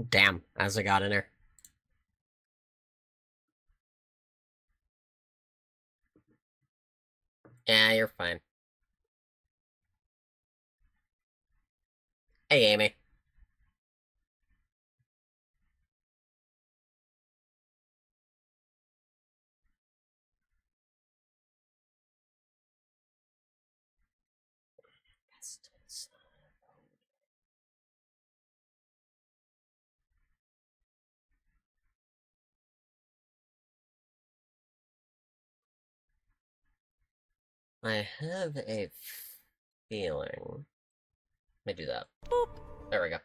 Damn, as I got in here. Yeah, you're fine. Hey, Amy. I have a feeling. Let me do that. Boop. There we go.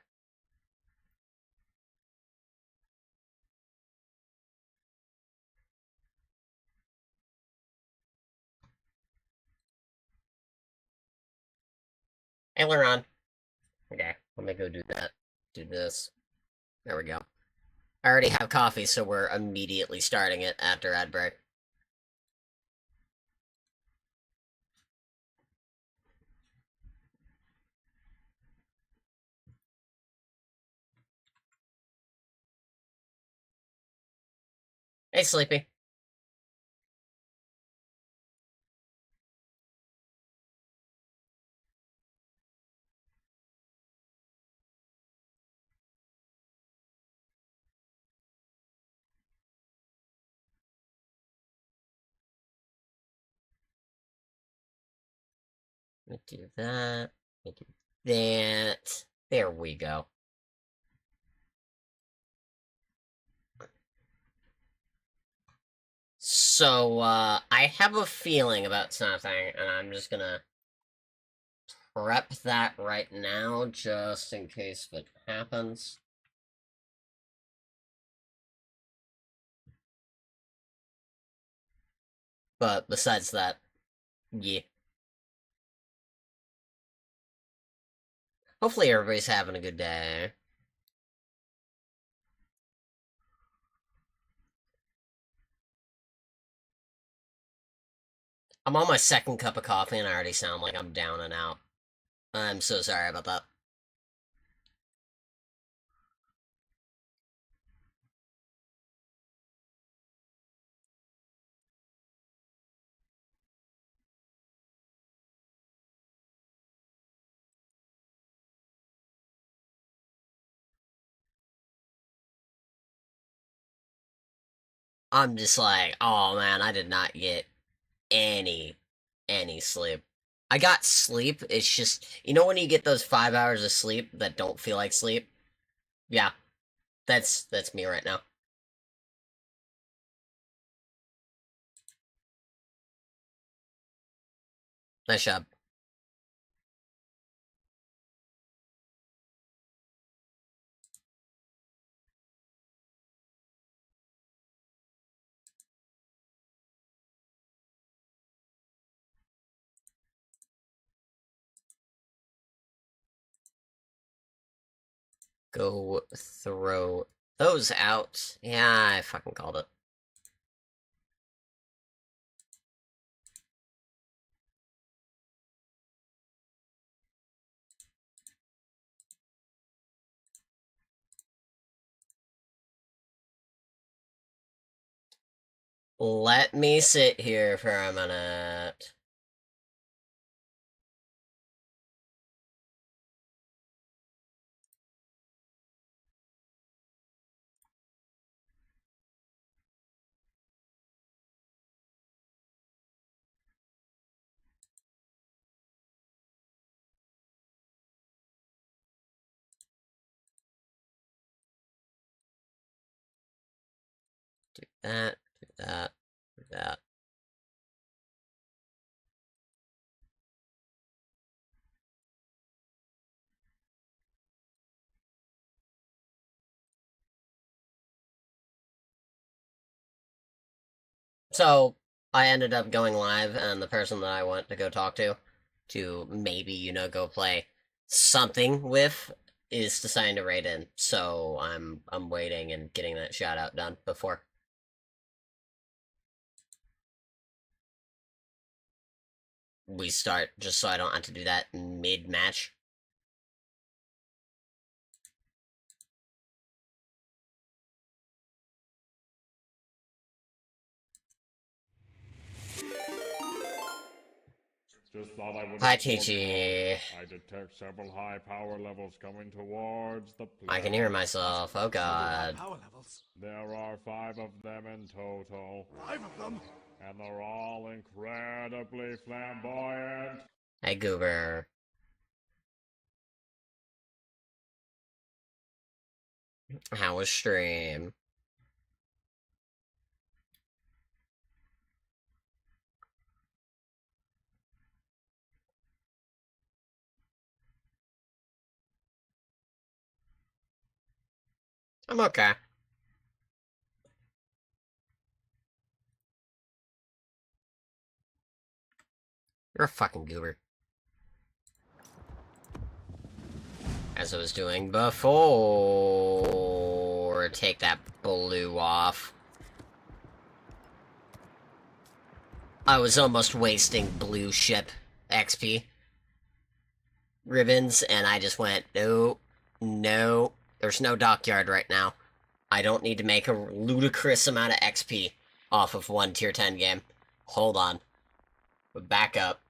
Aileron. Okay, let me go do that. Do this. There we go. I already have coffee, so we're immediately starting it after ad break. Hey, Sleepy. Let me do that. Let me do that. There we go. So, I have a feeling about something, and I'm just gonna prep that right now, just in case it happens. But besides that, yeah. Hopefully everybody's having a good day. I'm on my second cup of coffee and I already sound like I'm down and out. I'm so sorry about that. I'm just like, oh man, I did not get any any sleep. I got sleep, it's just you know when you get those 5 hours of sleep that don't feel like sleep? Yeah, that's me right now. Nice job. Go throw those out. Yeah, I fucking called it. Let me sit here for a minute. Do that, do that, do that. So I ended up going live, and the person that I went to go talk to maybe go play something with, is deciding to raid in. So I'm waiting and getting that shout out done before we start, just so I don't have to do that mid match. Just thought I would Hi, inform you Teachy. all. I detect several high power levels coming towards the planet. I can hear myself. Oh god. Power levels. There are 5 of them in total. 5 of them? And they're all incredibly flamboyant. Hey, Goober. How was stream? I'm okay. You're a fucking goober. As I was doing before. Take that blue off. I was almost wasting blue ship XP ribbons, and I just went, no, no, there's no dockyard right now. I don't need to make a ludicrous amount of XP off of one tier 10 game. Hold on. Back up.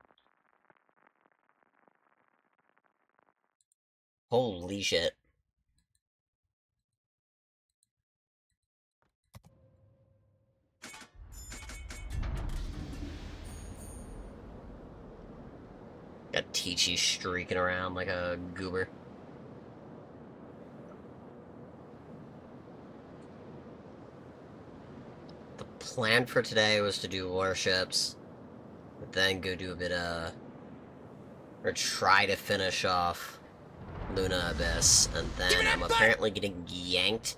Holy shit. Got Teachy streaking around like a goober. The plan for today was to do Warships, but then go do a bit of... or try to finish off Luna Abyss, and then I'm apparently getting yanked.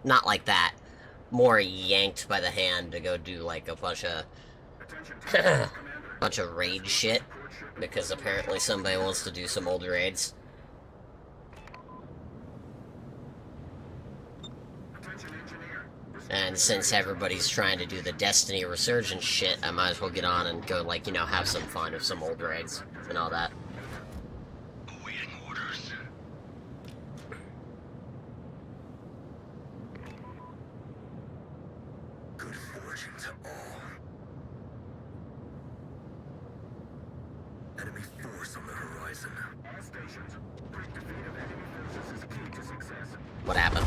Not like that. More yanked by the hand to go do like a bunch of... bunch of raid shit. Because apparently somebody wants to do some old raids. And since everybody's trying to do the Destiny Resurgence shit, I might as well get on and go, like, you know, have some fun with some old raids and all that. Awaiting orders. Good fortune to all. Enemy force on the horizon. All stations. Quick defeat of enemy forces is key to success. What happened?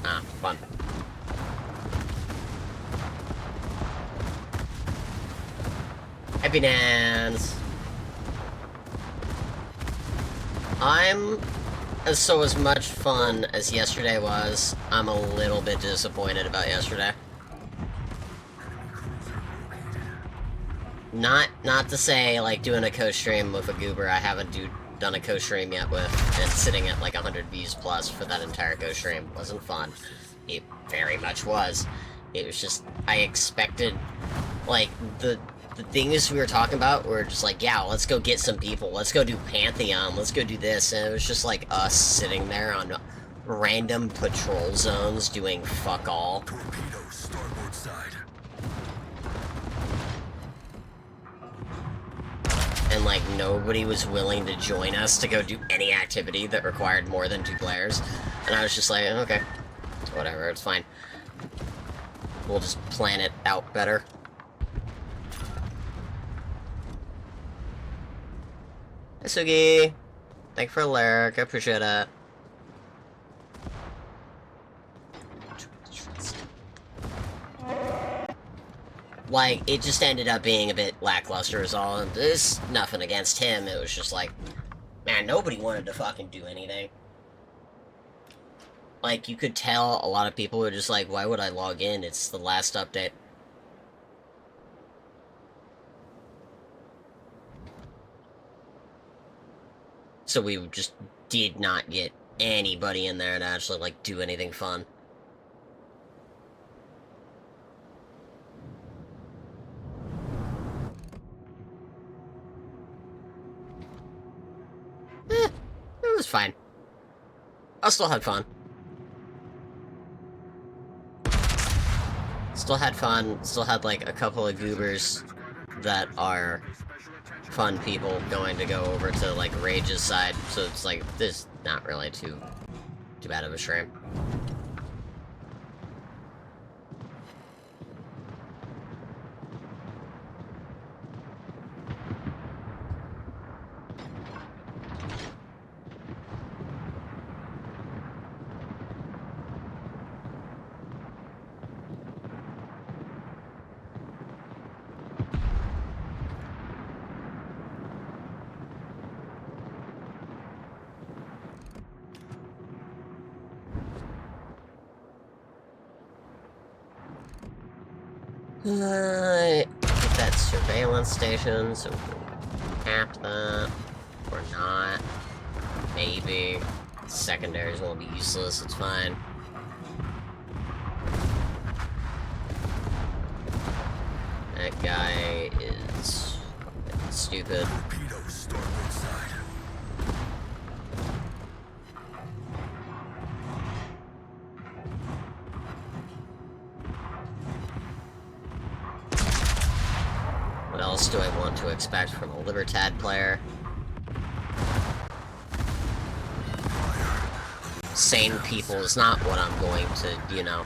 Ah, fun. Happy dance! So as much fun as yesterday was, I'm a little bit disappointed about yesterday. Not to say, like, doing a co-stream with a goober I haven't done a co-stream yet with, and sitting at, like, 100 views plus for that entire co-stream wasn't fun. It very much was. It was just, I expected, like, the things we were talking about were just like, yeah, let's go get some people, let's go do Pantheon, let's go do this, and it was just like us sitting there on random patrol zones doing fuck all. Torpedoes, starboard side. And like nobody was willing to join us to go do any activity that required more than 2 players. And I was just like, okay, whatever, it's fine. We'll just plan it out better. Hey, Sugi. Thank you for the lyric. I appreciate it. Like, it just ended up being a bit lackluster is all. And there's nothing against him. It was just like, man, nobody wanted to fucking do anything. Like, you could tell a lot of people were just like, why would I log in? It's the last update. So we just did not get anybody in there to actually, like, do anything fun. It was fine. I still had fun. Still had fun, still had, like, a couple of goobers that are fun people going to go over to, like, Rage's side, so it's like, this is not really too bad of a stream. Get that surveillance station, so we can cap that. Or not. Maybe. Secondaries won't be useless, it's fine. That guy is fucking stupid. Torpedoes stored inside. What else do I want to expect from a Libertad player? Sane people is not what I'm going to, you know,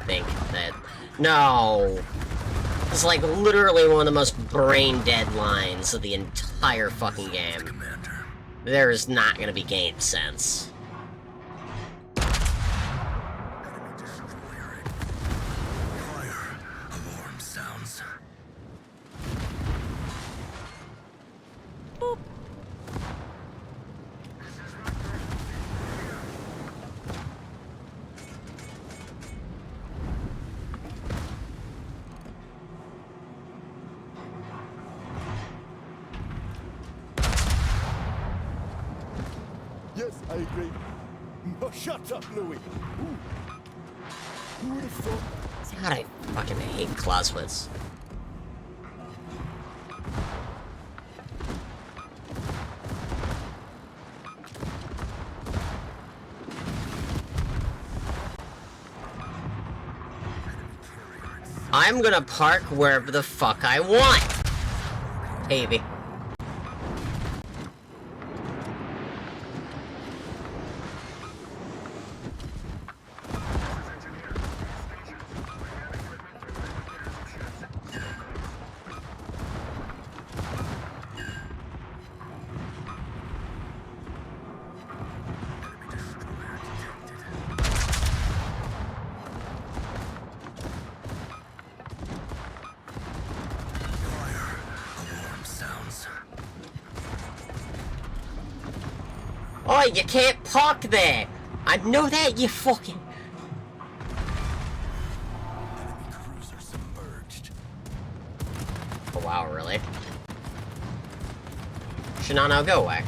think that... No! It's like literally one of the most brain-dead lines of the entire fucking game. Commander. There is not gonna be game sense. Enemy destroyer. Fire. Alarm sounds. Yes, I agree. Oh, shut up, Louis. Ooh. Who would have thought? God, I fucking hate Clausewitz. I'm gonna park wherever the fuck I want! Maybe. Alarm sounds. Oh, you can't park there! I know that, you fucking... Enemy cruiser submerged. Oh wow, really? Shinano, go away.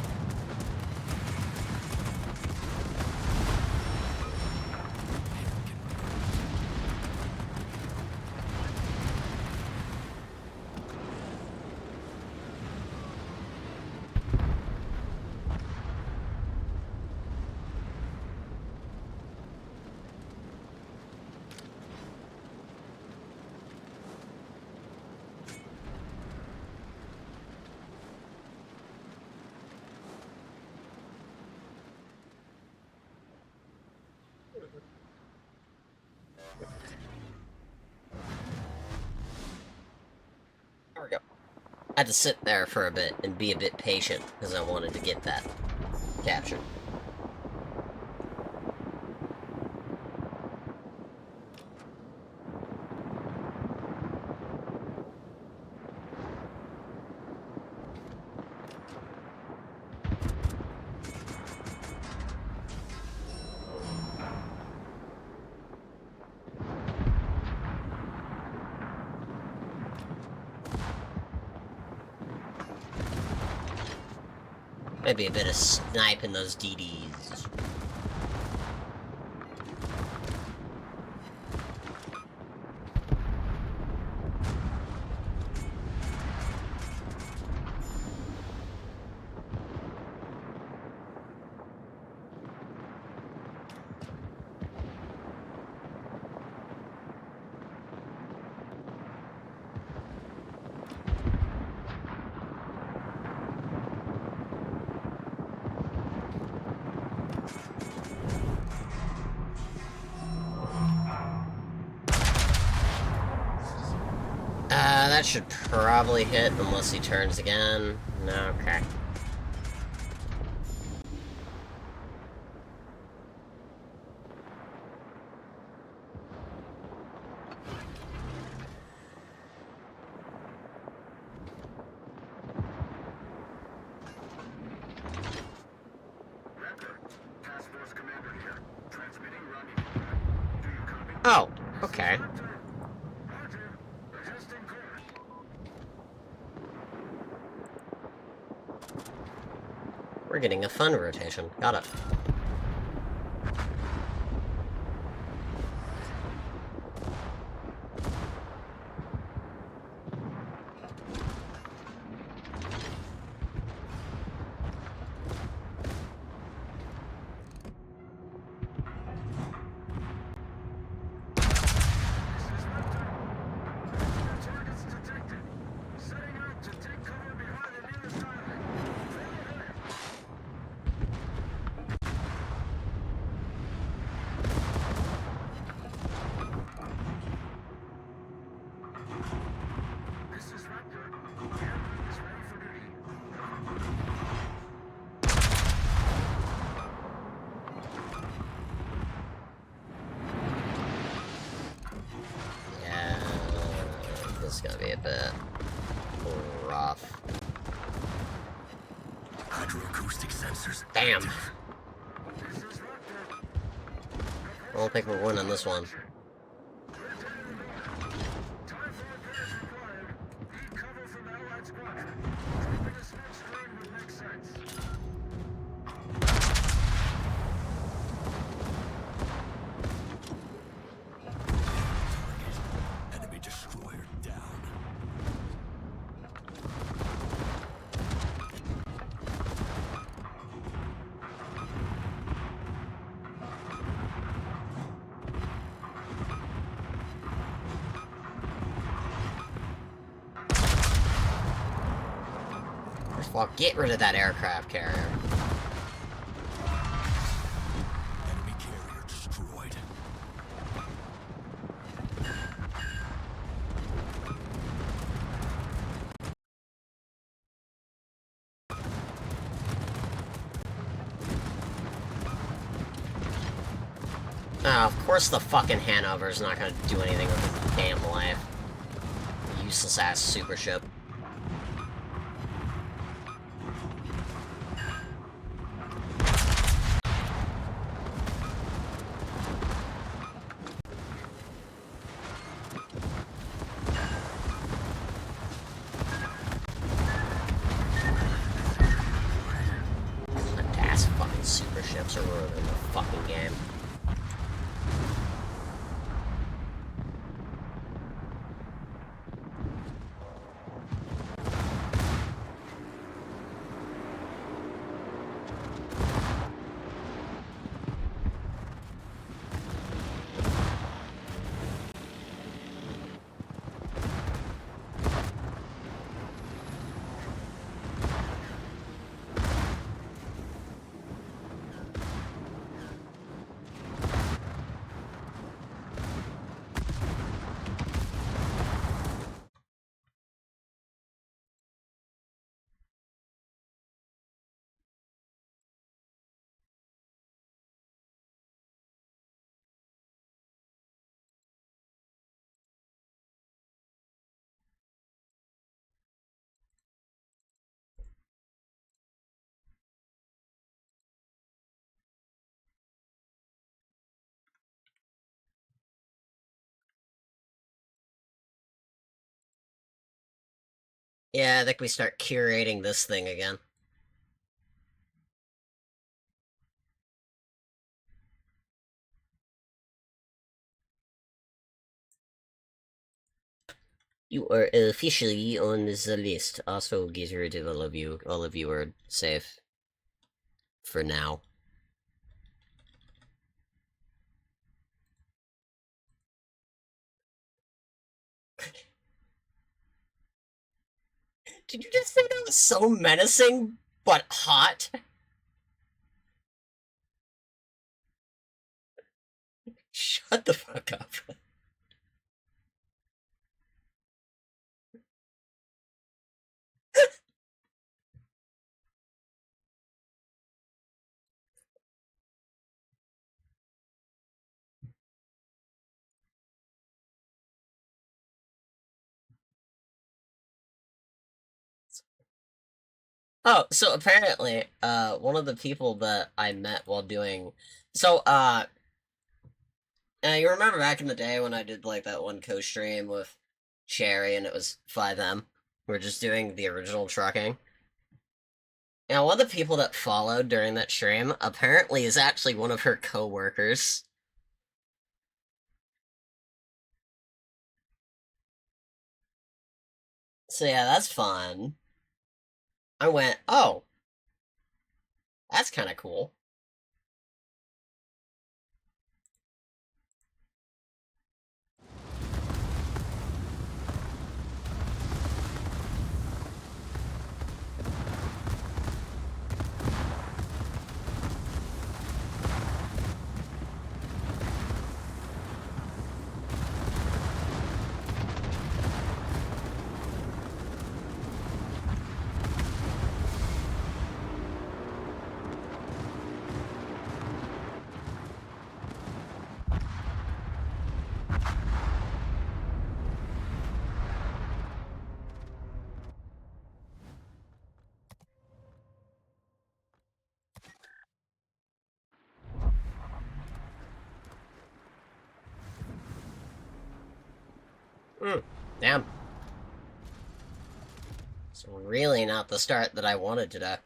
There we go. I had to sit there for a bit and be a bit patient, because I wanted to get that captured. Maybe a bit of sniping those DDs. That should probably hit unless he turns again. No, okay. Raptor, Task Force Commander here. Transmitting running. Do you copy? Oh, okay. Roger. We're getting a fun rotation. Got it. Targets detected. Setting out to take cover behind the nearest island. This is Raptor. The aircraft is ready for duty. Yeah, this is gonna be a bit rough. Hydroacoustic sensors. Damn. This is Raptor. I don't think we're winning this one. Time for repairs required. Need cover from Allied squadron. Dropping a smoke screen would make sense. Enemy destroyer down. First of all, get rid of that aircraft carrier. Enemy carrier destroyed. Of course the fucking Hanover's not gonna do anything with his damn life. Useless ass super ship. Ass fucking super ships are ruining the fucking game. Yeah, I think we start curating this thing again. You are officially on the list. Also, get rid of all of you. All of you are safe. For now. Did you just say that was so menacing, but hot? Shut the fuck up. Oh, so apparently, one of the people that I met while doing, so, you remember back in the day when I did like that one co-stream with Sherry and it was 5M? We're just doing the original trucking. Now, one of the people that followed during that stream apparently is actually one of her co-workers. So yeah, that's fun. I went, oh, that's kind of cool. Damn. It's really not the start that I wanted today.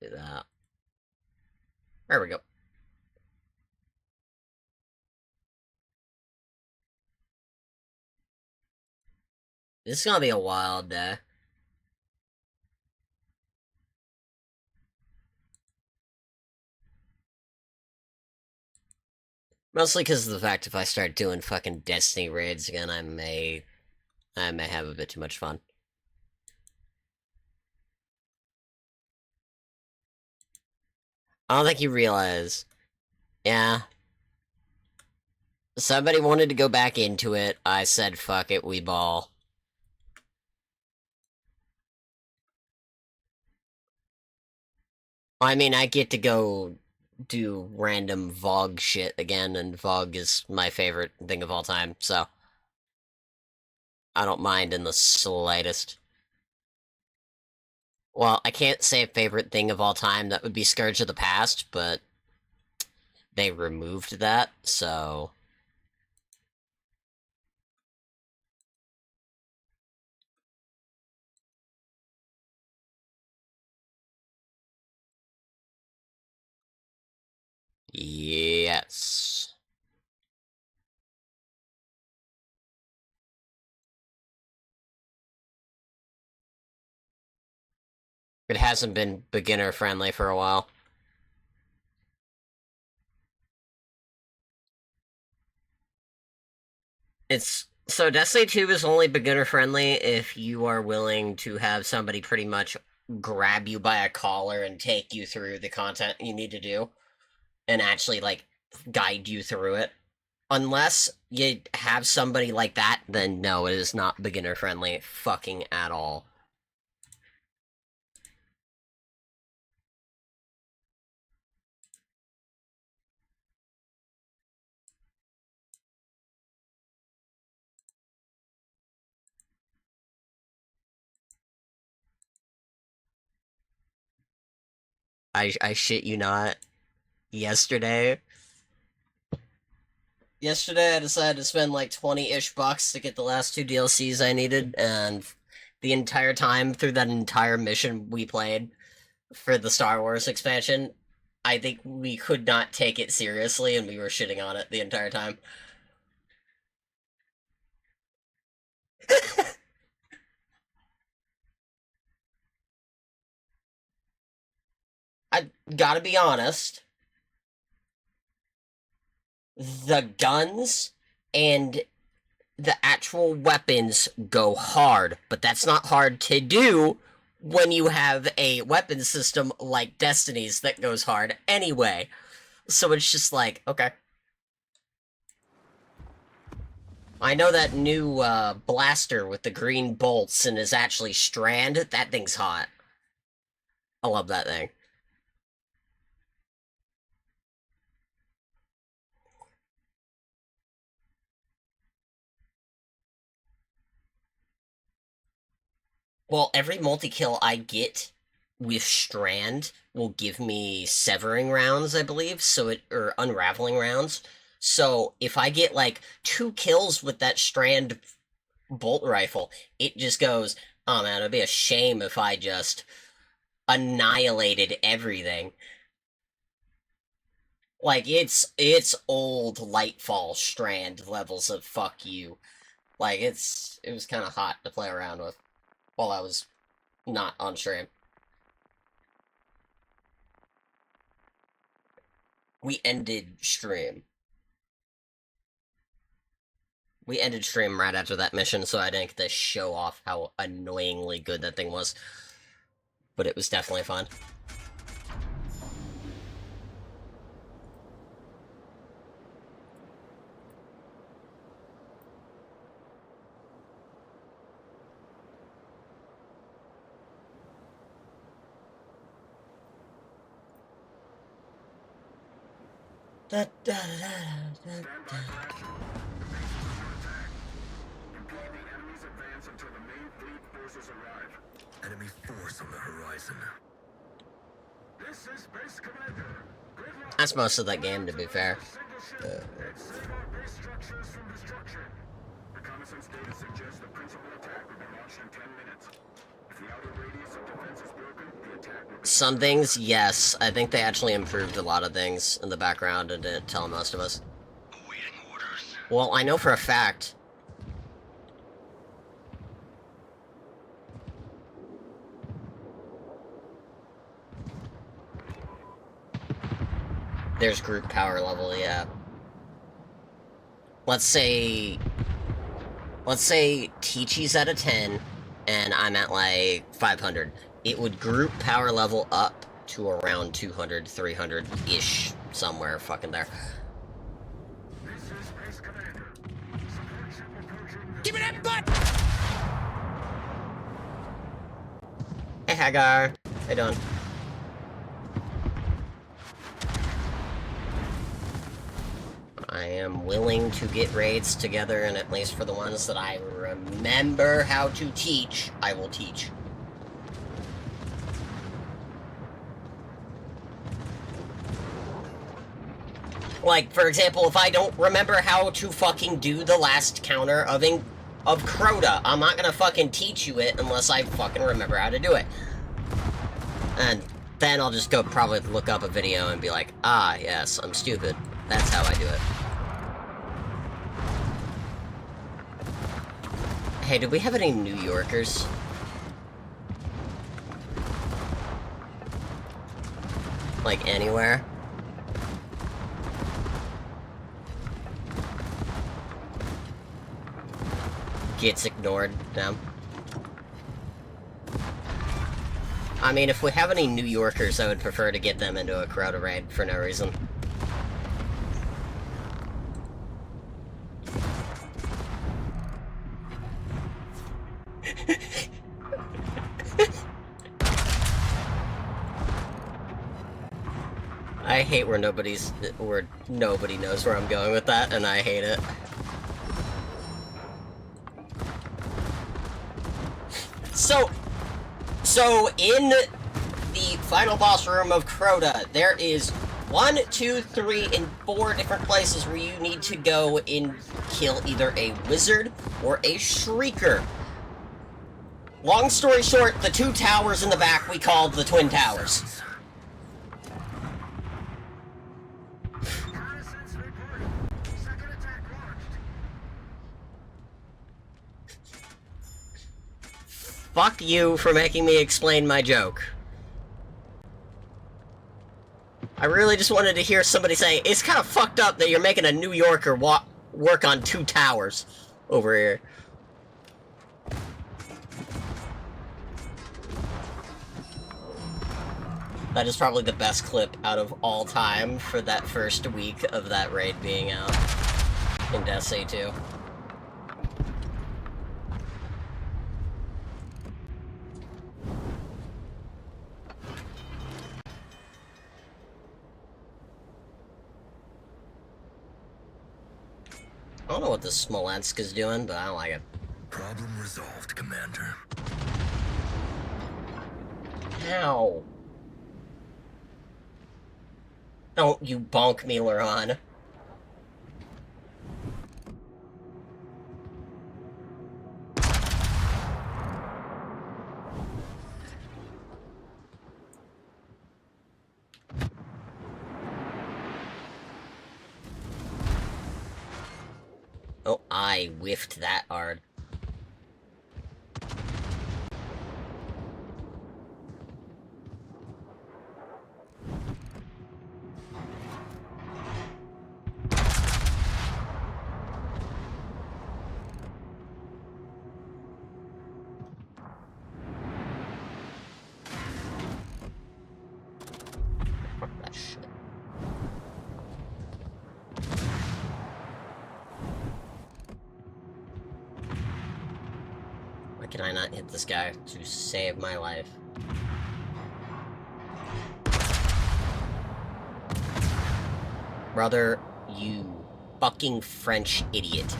That. There we go. This is gonna be a wild day. Mostly because of the fact if I start doing fucking Destiny raids again, I may have a bit too much fun. I don't think you realize. Yeah. Somebody wanted to go back into it. I said, fuck it, we ball. I mean, I get to go do random Vogue shit again, and Vogue is my favorite thing of all time, so I don't mind in the slightest. Well, I can't say favorite thing of all time, that would be Scourge of the Past, but they removed that, so... Yes. It hasn't been beginner-friendly for a while. It's... So Destiny 2 is only beginner-friendly if you are willing to have somebody pretty much grab you by a collar and take you through the content you need to do, and actually, like, guide you through it. Unless you have somebody like that, then no, it is not beginner-friendly fucking at all. I shit you not. Yesterday, I decided to spend like 20-ish bucks to get the last two DLCs I needed, and the entire time through that entire mission we played for the Star Wars expansion, I think we could not take it seriously, and we were shitting on it the entire time. I gotta be honest, the guns and the actual weapons go hard, but that's not hard to do when you have a weapon system like Destiny's that goes hard anyway. So it's just like, okay. I know that new blaster with the green bolts and is actually Strand. That thing's hot. I love that thing. Well, every multi-kill I get with Strand will give me severing rounds, I believe, or unraveling rounds. So if I get like 2 kills with that Strand bolt rifle, it just goes, oh man, it'd be a shame if I just annihilated everything. Like it's old Lightfall Strand levels of fuck you. Like it was kind of hot to play around with while I was not on stream. We ended stream. We ended stream right after that mission, so I didn't get to show off how annoyingly good that thing was. But it was definitely fun. Da, da, da, da, da. Enemy force on the horizon. This is Base Commander. That's most of that game, to be fair. Save our base structures from destruction. Reconnaissance data suggests the principal attack will be launched in 10 minutes. If the outer radius of defense is broken, the attack will be... Some things, yes. I think they actually improved a lot of things in the background and didn't tell most of us. Awaiting orders. Well, I know for a fact. There's group power level, yeah. Let's say Teachy's at a 10, and I'm at like 500. It would group power level up to around 200, 300-ish, somewhere fucking there. This is Base Commander. Support ship approaching... Give me that butt! Hey, Hagar. How you doing? I am willing to get raids together, and at least for the ones that I remember how to teach, I will teach. Like, for example, if I don't remember how to fucking do the last counter of Crota, I'm not gonna fucking teach you it unless I fucking remember how to do it. And then I'll just go probably look up a video and be like, ah, yes, I'm stupid. That's how I do it. Hey, do we have any New Yorkers? Like, anywhere? Gets ignored, damn. I mean, if we have any New Yorkers, I would prefer to get them into a Crota raid for no reason. I hate where nobody knows where I'm going with that, and I hate it. So in the final boss room of Crota, there is 1, 2, 3, and 4 different places where you need to go and kill either a wizard or a shrieker. Long story short, the 2 towers in the back we called the Twin Towers. Reconnaissance reporting. Second attack launched. Fuck you for making me explain my joke. I really just wanted to hear somebody say, it's kind of fucked up that you're making a New Yorker work on 2 towers over here. That is probably the best clip out of all time for that first week of that raid being out in Destiny 2. I don't know what the Smolensk is doing, but I don't like it. Problem resolved, Commander. How? Don't you bonk me, Laron. Oh, I whiffed that hard. Fuck that shit. Why can I not hit this guy to save my life? Brother, you fucking French idiot.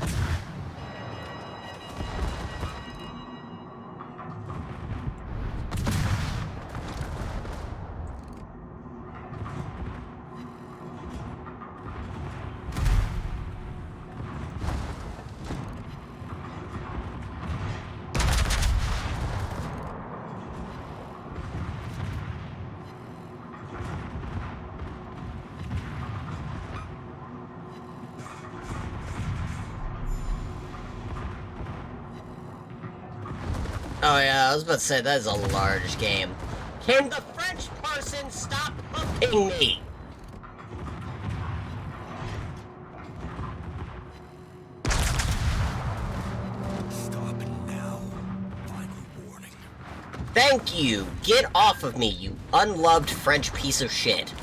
Oh yeah, I was about to say, that is a large game. Can the French person stop humping me? Stop now. Final warning. Thank you! Get off of me, you unloved French piece of shit.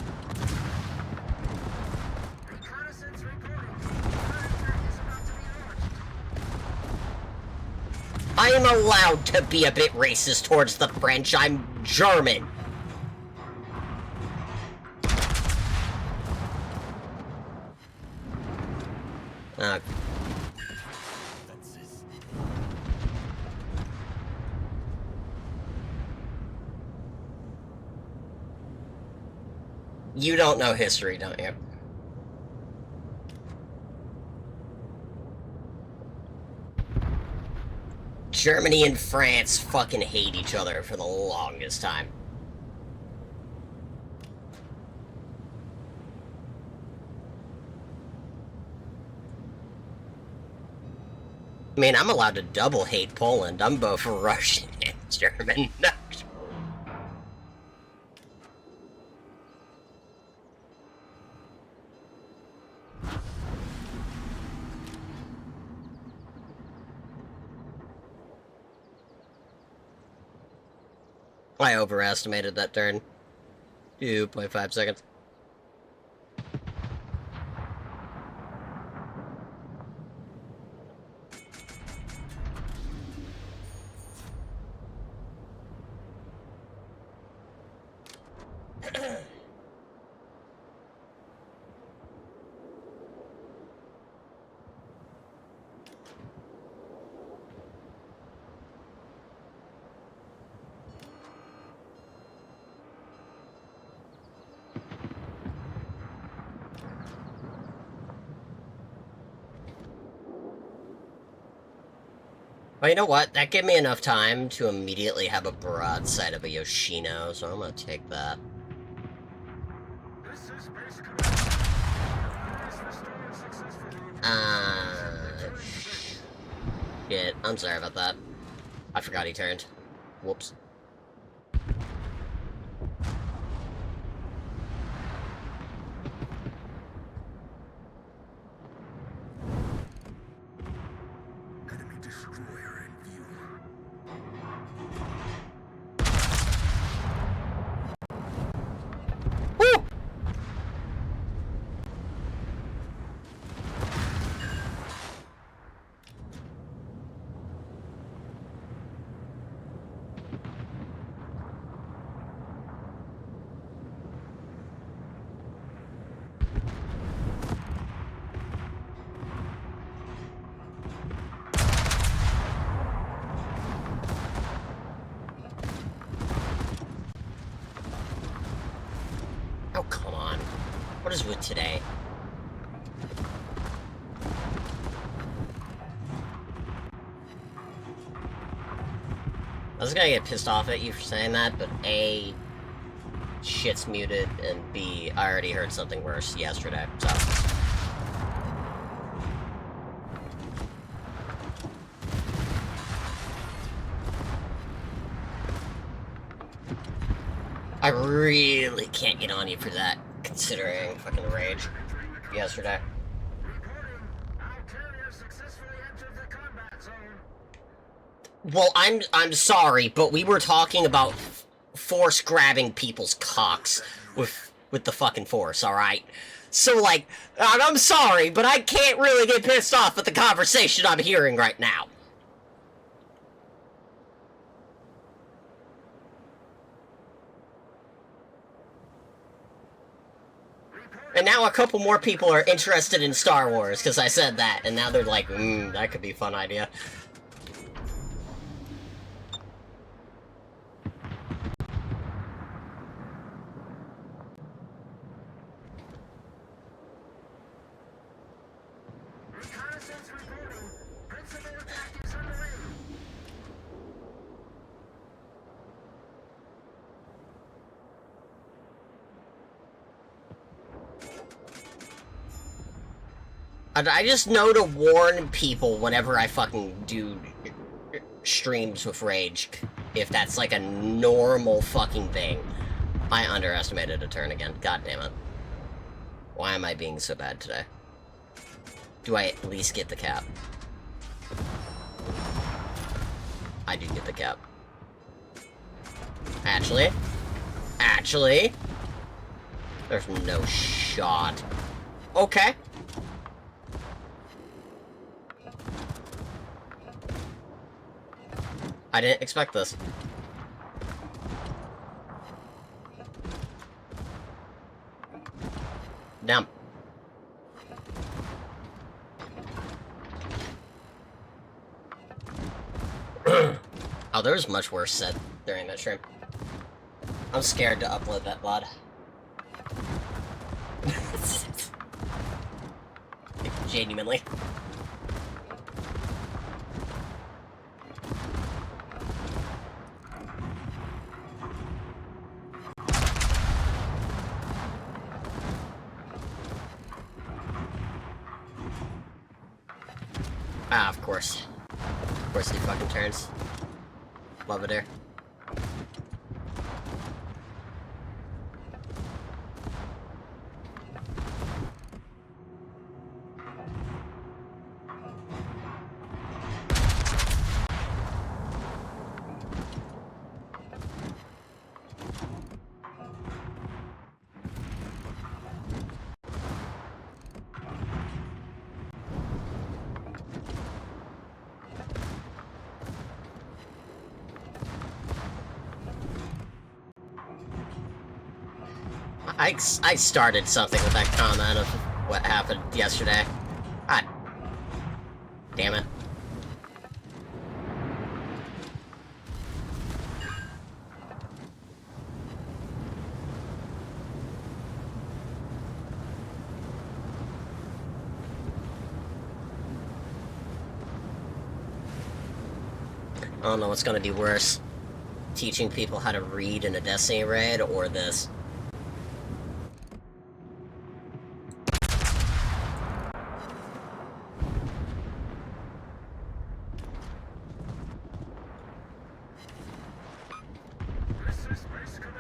Reconnaissance reporting. Predator is about to be launched. I am allowed to be a bit racist towards the French. I'm German. Fences. You don't know history, don't you? Germany and France fucking hate each other for the longest time. I mean, I'm allowed to double hate Poland. I'm both Russian and German. I overestimated that turn. 2.5 seconds. Well, you know what? That gave me enough time to immediately have a broadside of a Yoshino, so I'm gonna take that. This is Base Command. Is restored successfully. Shit. I'm sorry about that. I forgot he turned. Whoops. Enemy destroyer in view. Woo! with today. I was gonna get pissed off at you for saying that, but A, shit's muted, and B, I already heard something worse yesterday, so... I really can't get on you for that, considering fucking rage yesterday. Reporting. Our carrier successfully entered the combat zone. Well, I'm sorry, but we were talking about force grabbing people's cocks with the fucking force, alright? So, like, I'm sorry, but I can't really get pissed off at the conversation I'm hearing right now. And now a couple more people are interested in Star Wars, because I said that, and now they're like, that could be a fun idea. Reconnaissance reporting. Principal attack is underway. I just know to warn people whenever I fucking do streams with Rage, if that's like a normal fucking thing. I underestimated a turn again. God damn it. Why am I being so bad today? Do I at least get the cap? I do get the cap. Actually, there's no shot. Okay. I didn't expect this. Damn. Oh, there was much worse said during that stream. I'm scared to upload that VOD. Genuinely. Ah, of course. Of course he fucking turns. Love it here. I started something with that comment of what happened yesterday. God damn it. I don't know what's gonna be worse. Teaching people how to read in a Destiny raid, or this.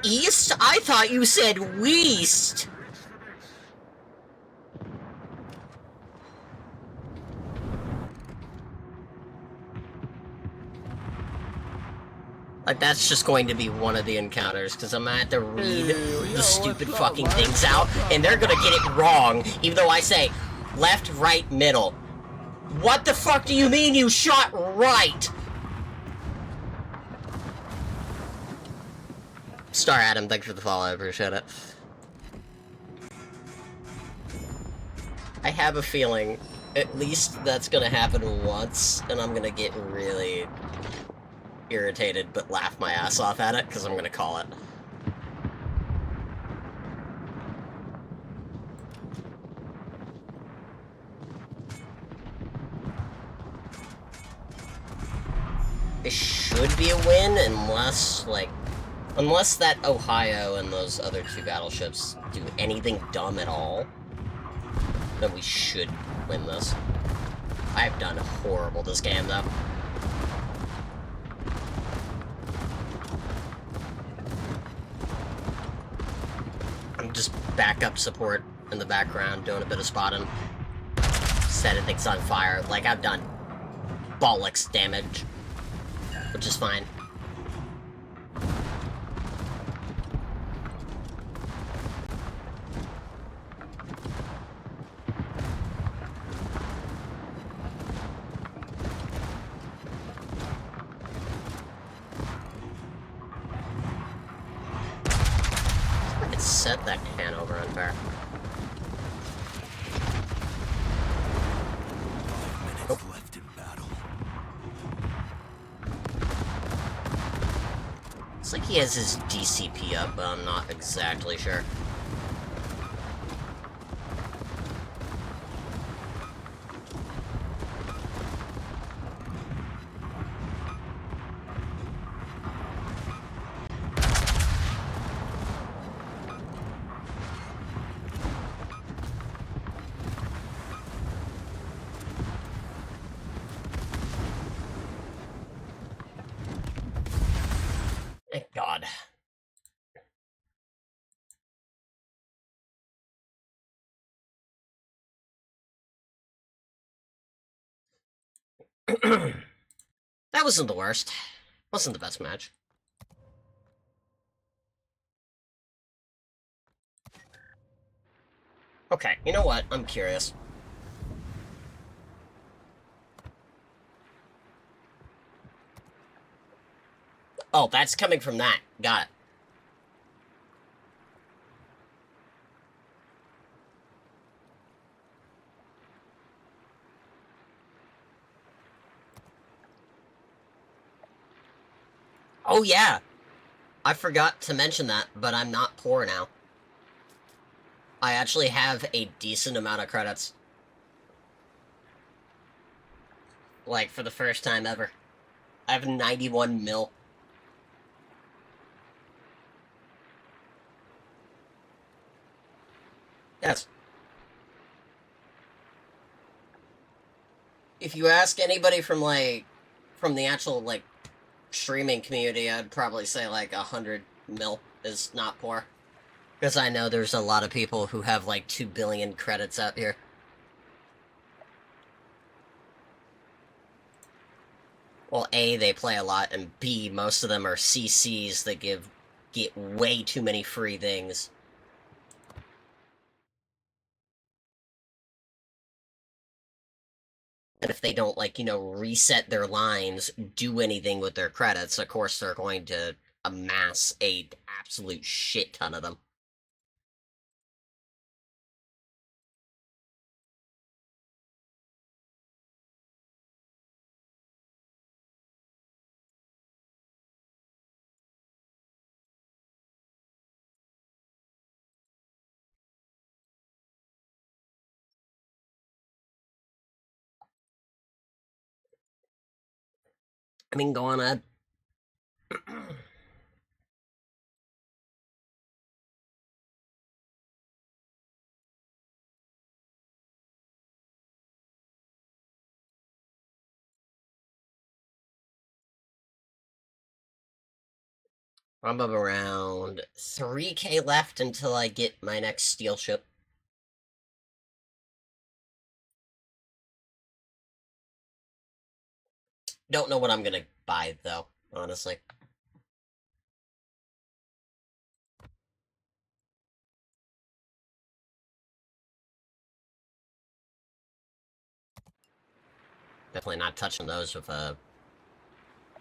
East? I thought you said Weast! Like, that's just going to be one of the encounters, because I'm gonna have to read the stupid fucking things out, and they're gonna get it wrong, even though I say left, right, middle. What the fuck do you mean you shot right? Star Adam, thanks for the follow, I appreciate it. I have a feeling at least that's gonna happen once, and I'm gonna get really irritated but laugh my ass off at it, because I'm gonna call it. should be a win unless, like, unless that Ohio and those other two battleships do anything dumb at all, then we should win this. I've done horrible this game, though. I'm just backup support in the background, doing a bit of spotting. Setting things on fire. Like, I've done bollocks damage, which is fine. I could set that can over unfair. Minutes left in battle. It's like he has his DCP up, but I'm not exactly sure. Thank God. That wasn't the worst. Wasn't the best match. Okay, you know what? I'm curious. Oh, that's coming from that. Got it. Oh, yeah. I forgot to mention that, but I'm not poor now. I actually have a decent amount of credits. Like, for the first time ever. I have 91 mil. Yes. If you ask anybody from, like, from the actual, like, streaming community, I'd probably say, like, 100 mil is not poor. Because I know there's a lot of people who have, like, 2 billion credits out here. Well, A, they play a lot, and B, most of them are CCs that get way too many free things. And if they don't, like, you know, reset their lines, do anything with their credits, of course they're going to amass a absolute shit ton of them. I mean, go on, Ed. I'm up around 3k left until I get my next steel ship. Don't know what I'm gonna buy, though, honestly. Definitely not touching those with a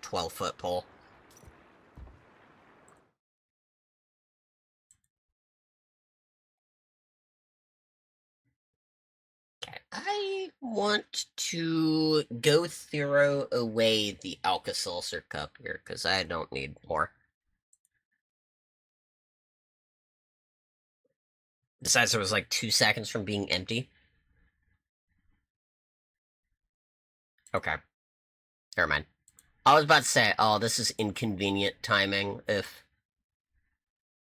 12-foot pole. Okay, I want to go throw away the Alka-Seltzer cup here, because I don't need more. Besides, it was like 2 seconds from being empty. Okay. Never mind. I was about to say, oh, this is inconvenient timing. If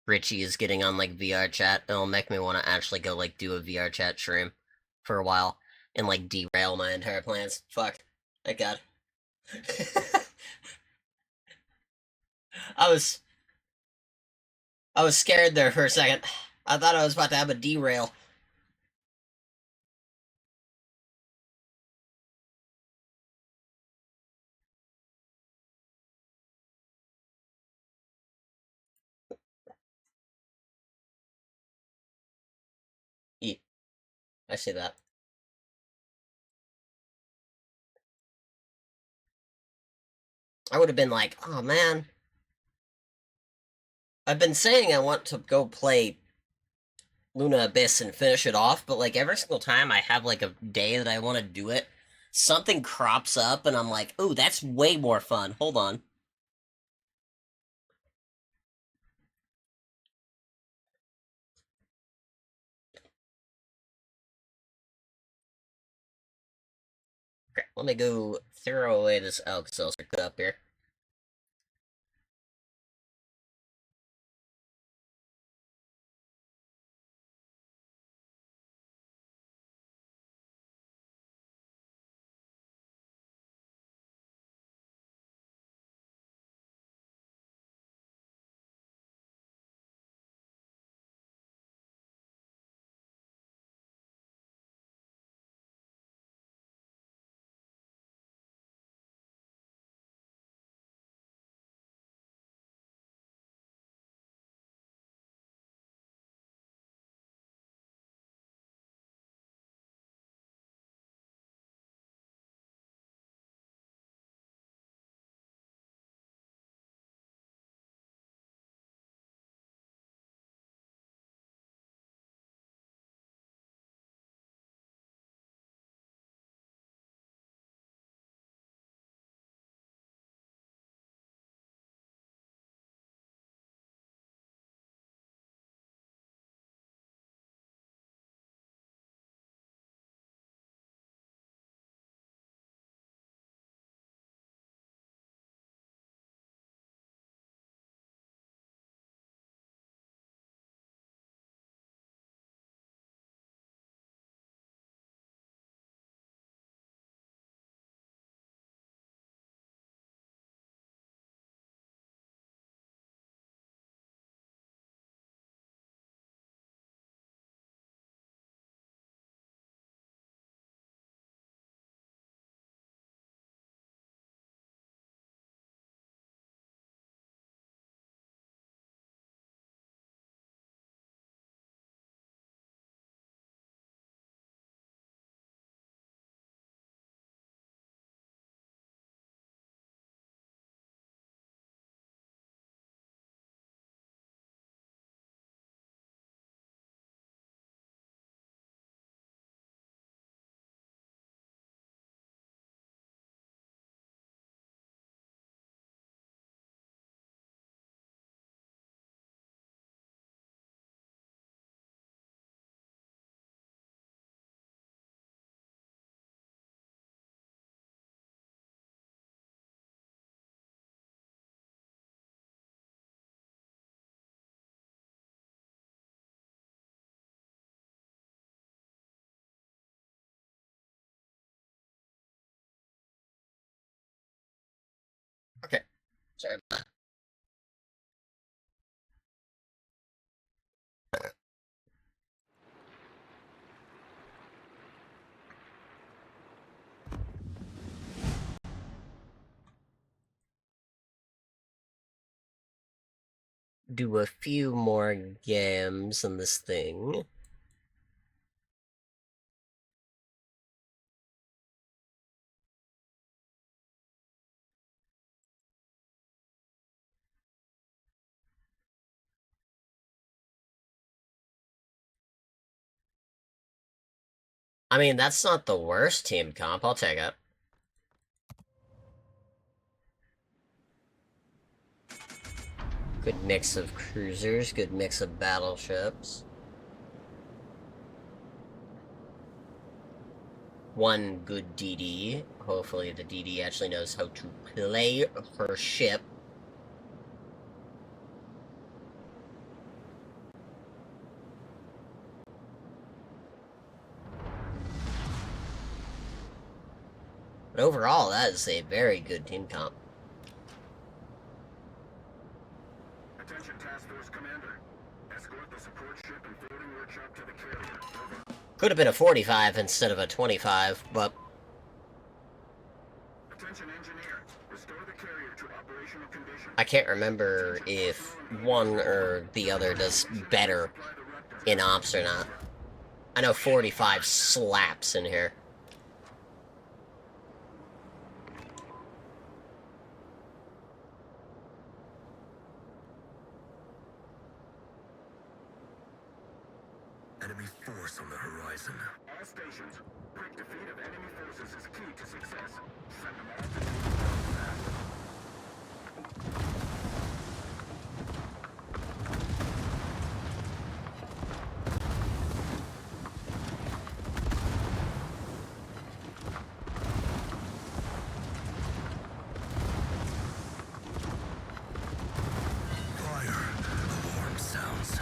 Richie is getting on like VR chat, it'll make me want to actually go like do a VR chat stream for a while and like derail my entire plans. Fuck. Thank God. I was I was scared there for a second. I thought I was about to have a derail. Yeah, I see that. I would have been like, oh man, I've been saying I want to go play Luna Abyss and finish it off, but like every single time I have like a day that I want to do it, something crops up and I'm like, ooh, that's way more fun. Hold on. Okay, let me go throw away this Alka-Seltzer cup here. Okay, sorry. Do a few more games on this thing. I mean, that's not the worst team comp. I'll take it. Good mix of cruisers, good mix of battleships. one good DD. Hopefully the DD actually knows how to play her ship. But overall, that is a very good team comp. Attention Task Force Commander. Escort the support ship and floating workshop to the carrier. Over. Could have been a 45 instead of a 25, but... Attention Engineer. Restore the carrier to operational condition. I can't remember if one or the other does better in ops or not. I know 45 slaps in here. Enemy force on the horizon. All stations. Quick defeat of enemy forces is key to success. Send them all to fire. Alarm sounds.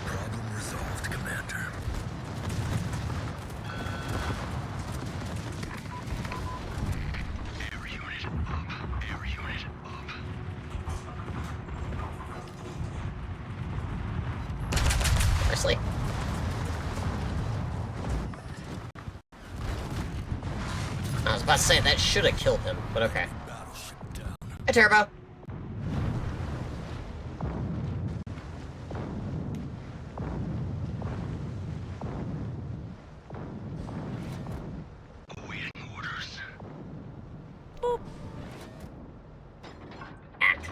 Problem resolved, Commander. Air unit up. Air unit up. Honestly. I was about to say, that should have killed him, but okay. Battleship down. Hey, Turbo! Awaiting orders. Act.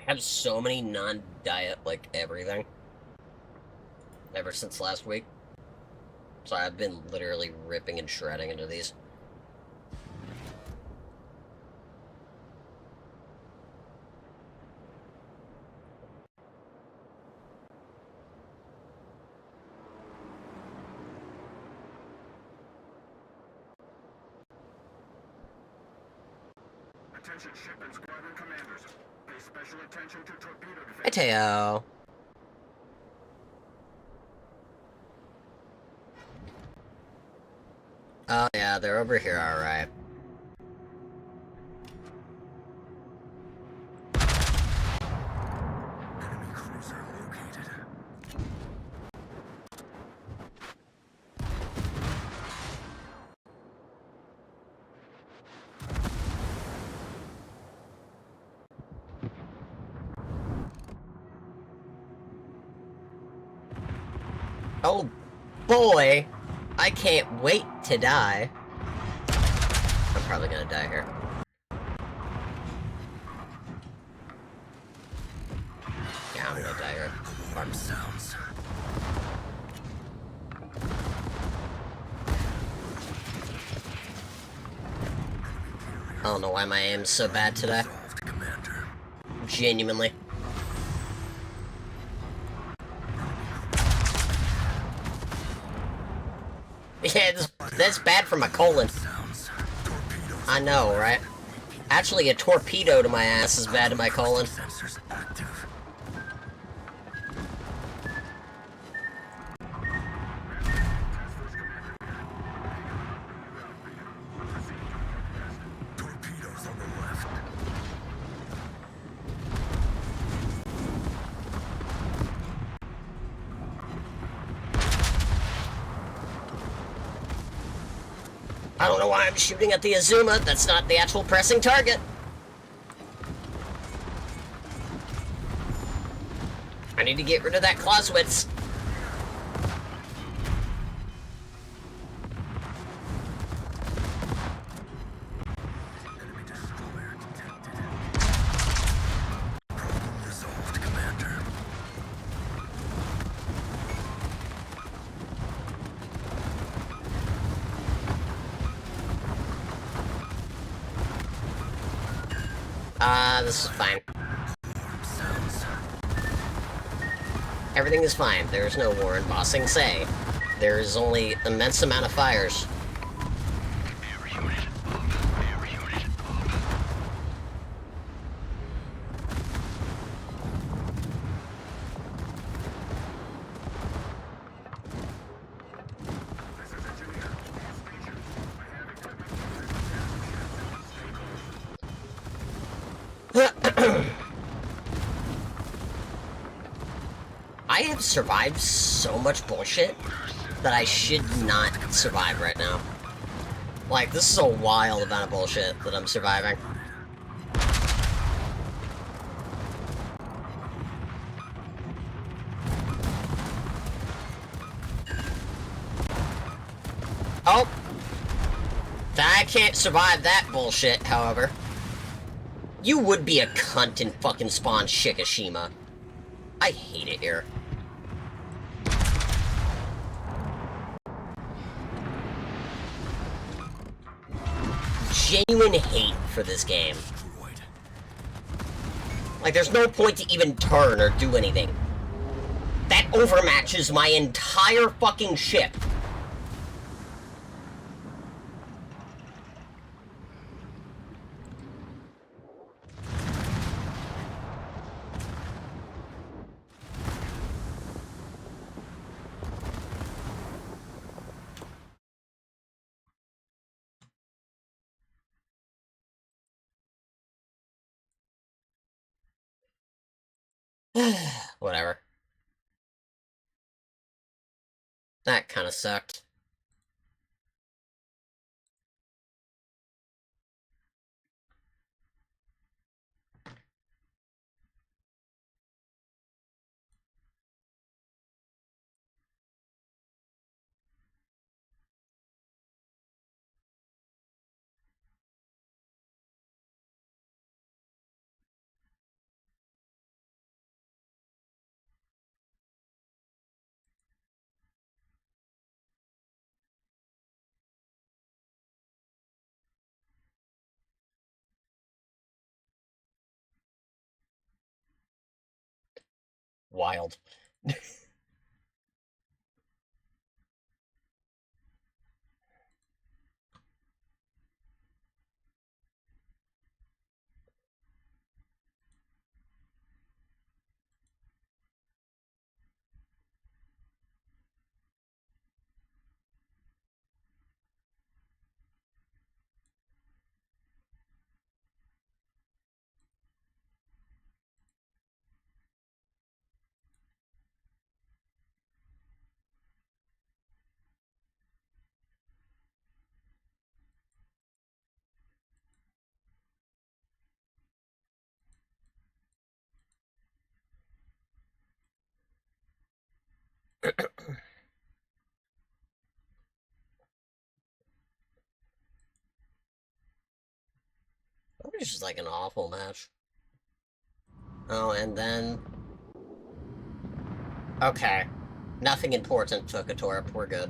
I have so many non-diet, like, everything. Ever since last week. So I've been literally ripping and shredding into these. Attention ship and squadron commanders. Pay special attention to torpedo defense. Hey, Teo. Oh, yeah, they're over here, alright. Enemy cruiser located. Oh, boy! I can't wait to die. I'm probably gonna die here. Yeah, I'm gonna die here. Alarm sounds. I don't know why my aim's so bad today. Resolved, Commander. Genuinely. Yeah, that's bad for my colon. Sounds. Torpedoes. I know, right? Actually, a torpedo to my ass is bad to my colon. Sensors active. Torpedoes on the left. I don't know why I'm shooting at the Azuma. That's not the actual pressing target. I need to get rid of that Clausewitz. This is fine. Everything is fine. There is no war in Bossing Say. There is only immense amount of fires. I have survived so much bullshit that I should not survive right now. Like, this is a wild amount of bullshit that I'm surviving. Oh! I can't survive that bullshit, however. You would be a cunt and fucking spawn Shikishima. I hate it here. Genuine hate for this game. Like, there's no point to even turn or do anything. That overmatches my entire fucking ship. Whatever. That kind of sucked. Wild. That was just like an awful match. Oh, and then... Okay. Nothing important took a torp. We're good.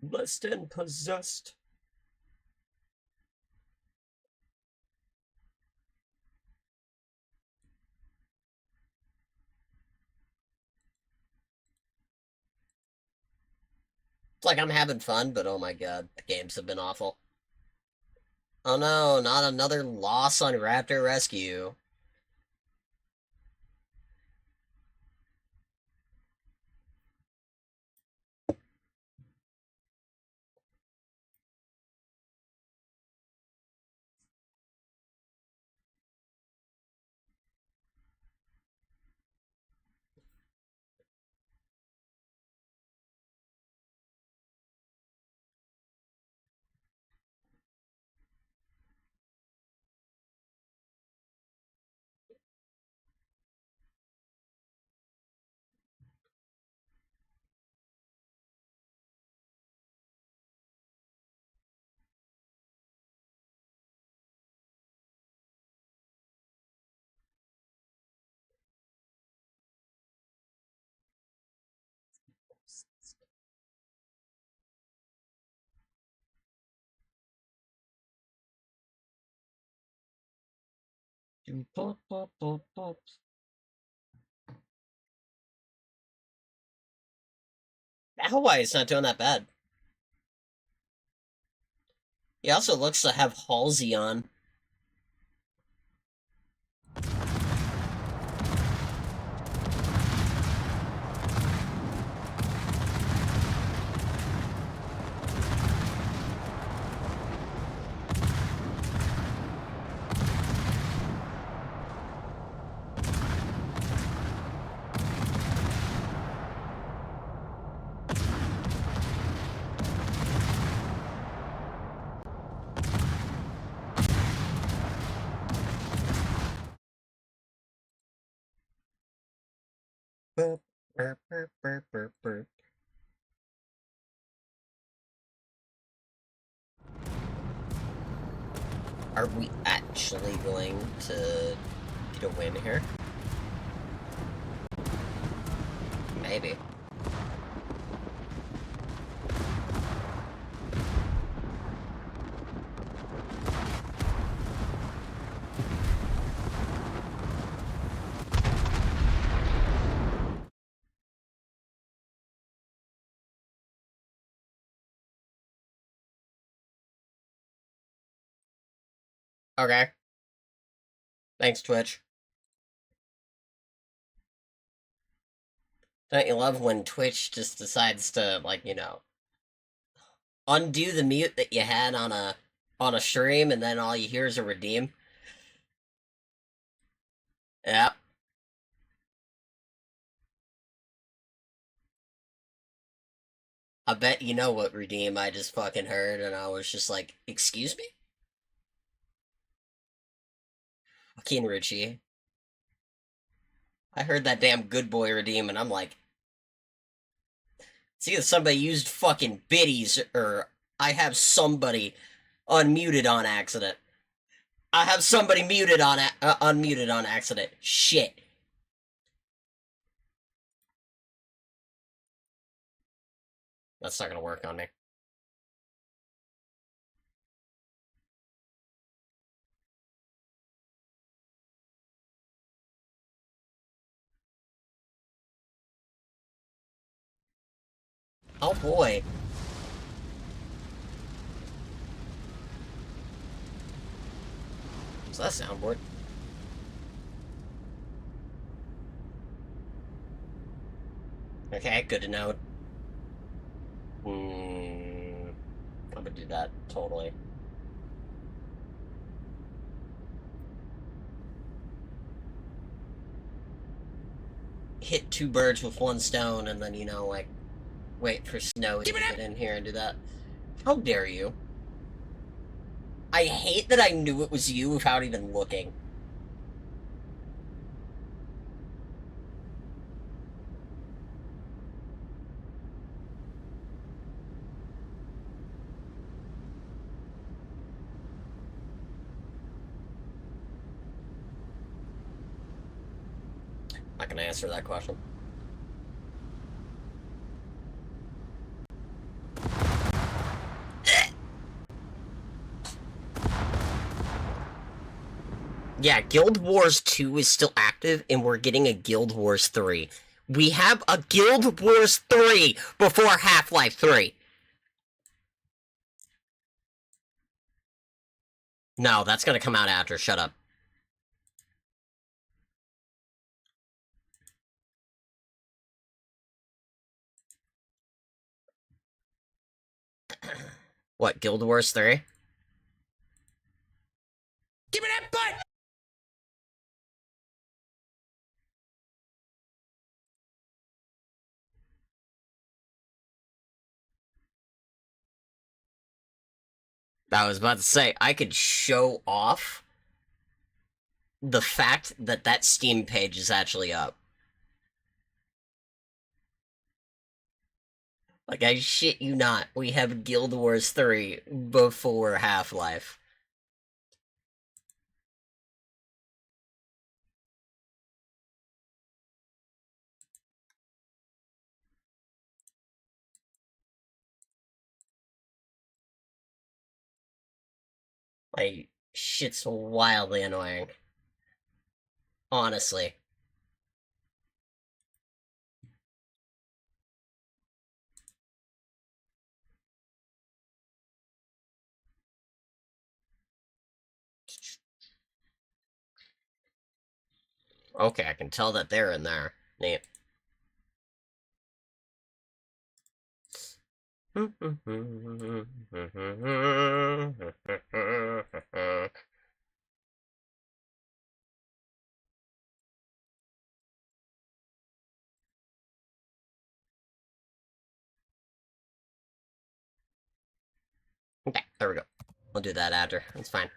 Blessed and possessed. It's like I'm having fun, but oh my god, the games have been awful. Oh no, not another loss on Raptor Rescue. Hawaii's not doing that bad. He also looks to have Halsey on. Burp, burp, burp, burp, burp, burp. Are we actually going to get a win here? Maybe. Okay. Thanks, Twitch. Don't you love when Twitch just decides to, like, you know, undo the mute that you had on a stream, and then all you hear is a redeem? Yep. I bet you know what redeem I just fucking heard, and I was just like, excuse me? Fucking Richie. I heard that damn good boy redeem, and I'm like, it's either somebody used fucking biddies, or I have somebody unmuted on accident. I have somebody muted on unmuted on accident. Shit. That's not gonna work on me. Oh boy. What's that soundboard? Okay, good to know. I'm gonna do that, totally. Hit two birds with one stone, and then, you know, like, wait for Snowy to get in here and do that. How dare you? I hate that I knew it was you without even looking. Not gonna answer that question. Yeah, Guild Wars 2 is still active, and we're getting a Guild Wars 3. We have a Guild Wars 3 before Half-Life 3. No, that's gonna come out after. Shut up. What, Guild Wars 3? Give me that butt! I was about to say, I could show off the fact that that Steam page is actually up. Like, I shit you not, we have Guild Wars 3 before Half-Life. Like, shit's wildly annoying. Honestly. Okay, I can tell that they're in there. Neat. Okay, there we go. We'll do that after. It's fine.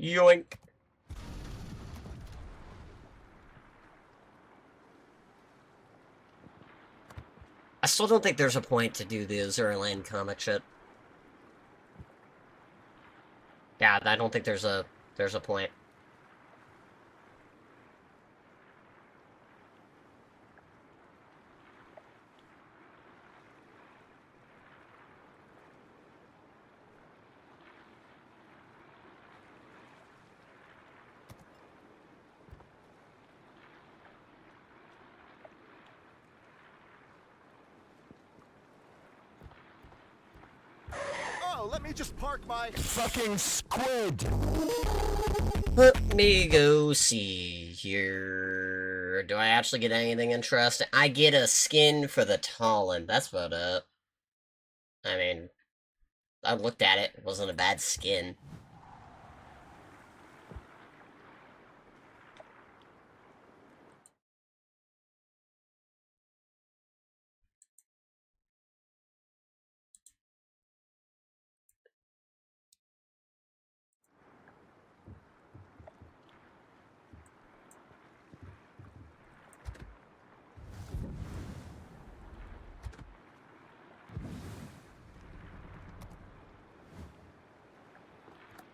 Yoink. I still don't think there's a point to do the Zerland comic shit. Yeah, I don't think there's a point. Oh, let me just park my fucking squid. Let me go see here. Do I actually get anything interesting? I get a skin for the Talon. That's about it. I mean, I looked at it. It wasn't a bad skin.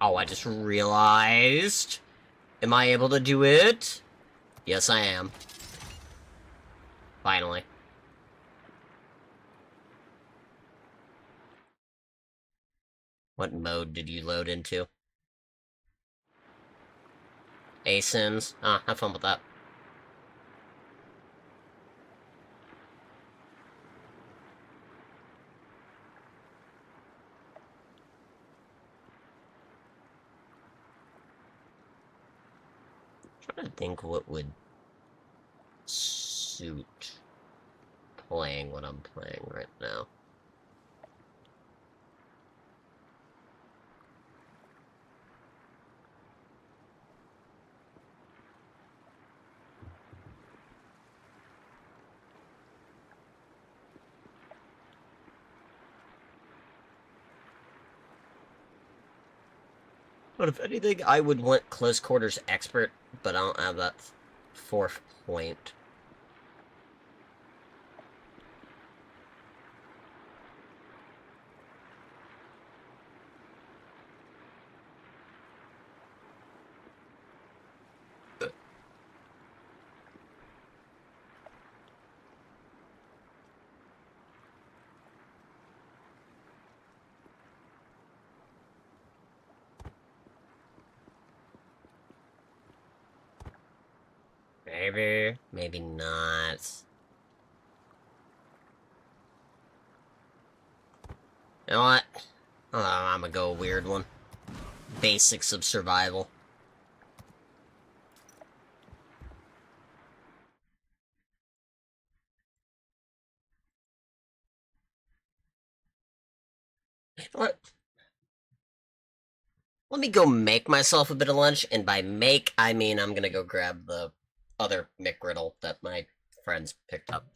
Oh, I just realized. Am I able to do it? Yes, I am. Finally. What mode did you load into? ASINs? Ah, have fun with that. I'm trying to think what would suit playing what I'm playing right now. But if anything, I would want close quarters expert, but I don't have that fourth point. Maybe, maybe not. You know what? I'm gonna go a weird one. Basics of survival. What? Let me go make myself a bit of lunch, and by make, I mean I'm gonna go grab the other McGriddle that my friends picked up.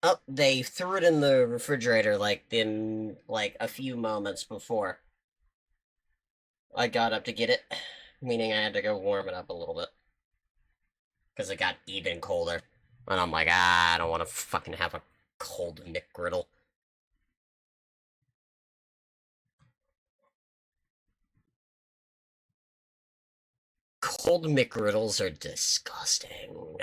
Oh, they threw it in the refrigerator like a few moments before I got up to get it, meaning I had to go warm it up a little bit because it got even colder. And I'm like, I don't want to fucking have a cold McGriddle. Cold McGriddles are disgusting.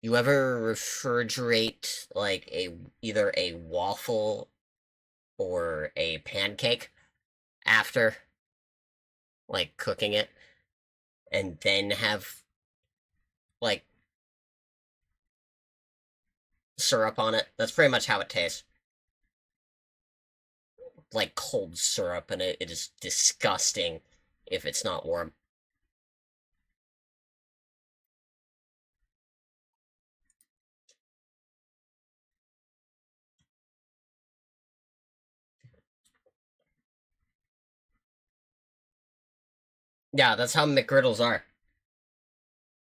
You ever refrigerate like either a waffle or a pancake after like cooking it and then have like syrup on it? That's pretty much how it tastes. Like cold syrup, and it is disgusting if it's not warm. Yeah, that's how McGriddles are.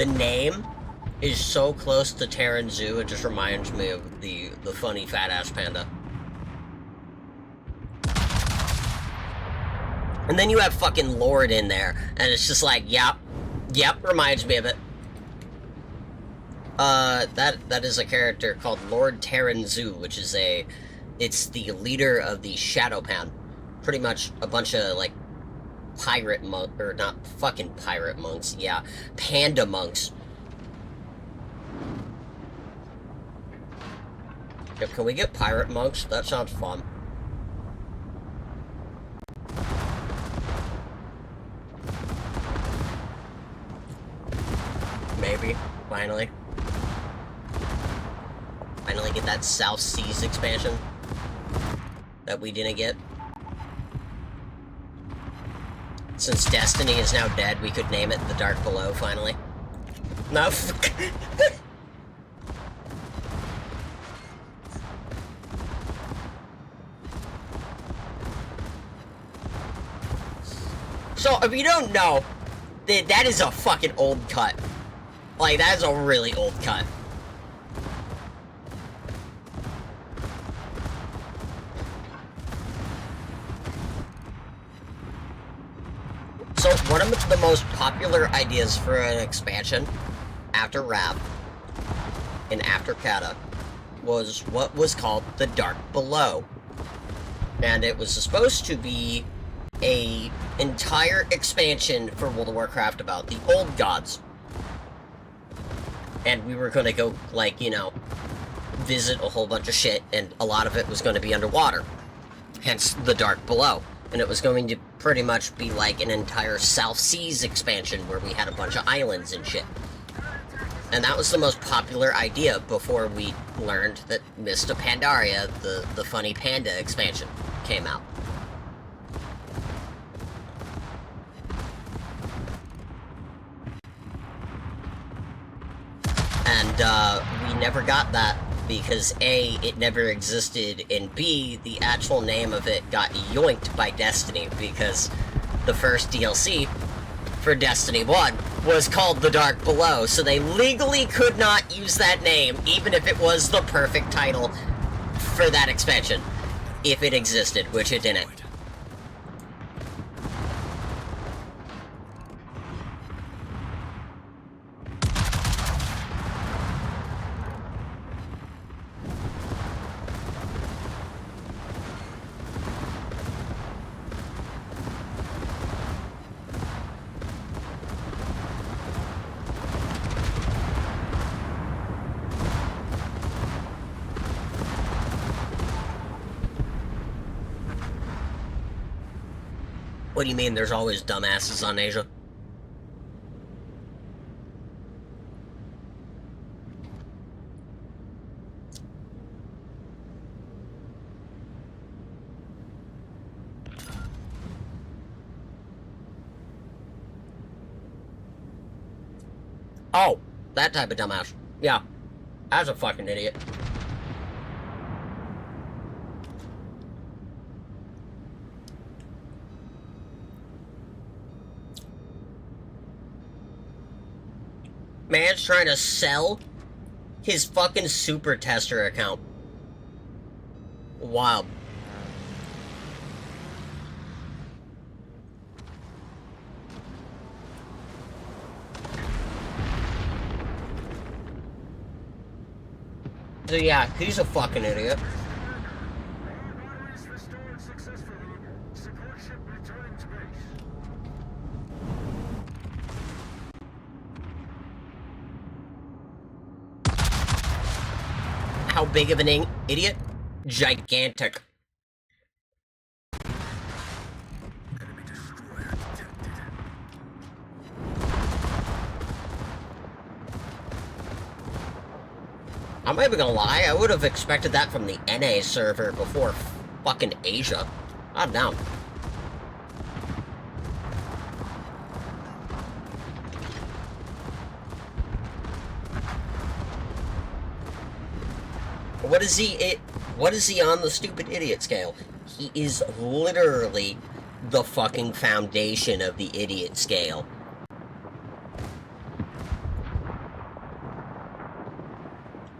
the name is so close to Terran Zoo, it just reminds me of the funny fat-ass panda. And then you have fucking Lord in there, and it's just like, yep, reminds me of it. That is a character called Lord Terran Zoo, which is it's the leader of the Shadowpan. Pretty much a bunch of, like, pirate monk, or not fucking pirate monks, yeah, panda monks. Yep, can we get pirate monks? That sounds fun. Maybe, finally. Finally get that South Seas expansion that we didn't get. Since Destiny is now dead, we could name it The Dark Below, finally. No. So, if you don't know, that is a fucking old cut. Like, that is a really old cut. So, one of the most popular ideas for an expansion after Wrath and after Kata was what was called The Dark Below. And it was supposed to be a entire expansion for World of Warcraft about the old gods. And we were gonna go, like, you know, visit a whole bunch of shit, and a lot of it was gonna be underwater. Hence, The Dark Below. And it was going to pretty much be like an entire South Seas expansion where we had a bunch of islands and shit. And that was the most popular idea before we learned that Mist of Pandaria, the funny panda expansion, came out. And, we never got that because A, it never existed, and B, the actual name of it got yoinked by Destiny because the first DLC for Destiny 1 was called The Dark Below, so they legally could not use that name, even if it was the perfect title for that expansion, if it existed, which it didn't. What do you mean there's always dumbasses on Asia? Oh, that type of dumbass. Yeah, I was a fucking idiot. Man's trying to sell his fucking super tester account. Wow. So yeah, he's a fucking idiot. Batteries restored successfully. Support ship returning to base. How big of an idiot? Gigantic. Enemy destroyer detected. I'm not even gonna lie, I would have expected that from the NA server before fucking Asia. I'm down. What is he on the stupid idiot scale? He is literally the fucking foundation of the idiot scale.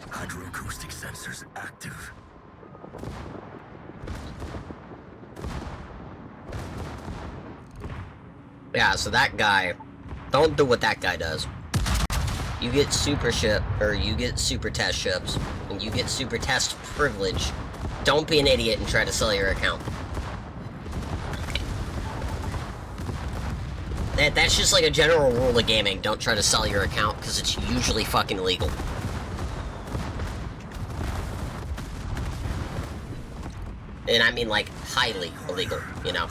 Hydroacoustic sensors active. Yeah, so that guy, don't do what that guy does. You get super ship, or you get super test ships, and you get super test privilege. Don't be an idiot and try to sell your account. That's just like a general rule of gaming. Don't try to sell your account, because it's usually fucking illegal. And I mean, like, highly illegal, you know?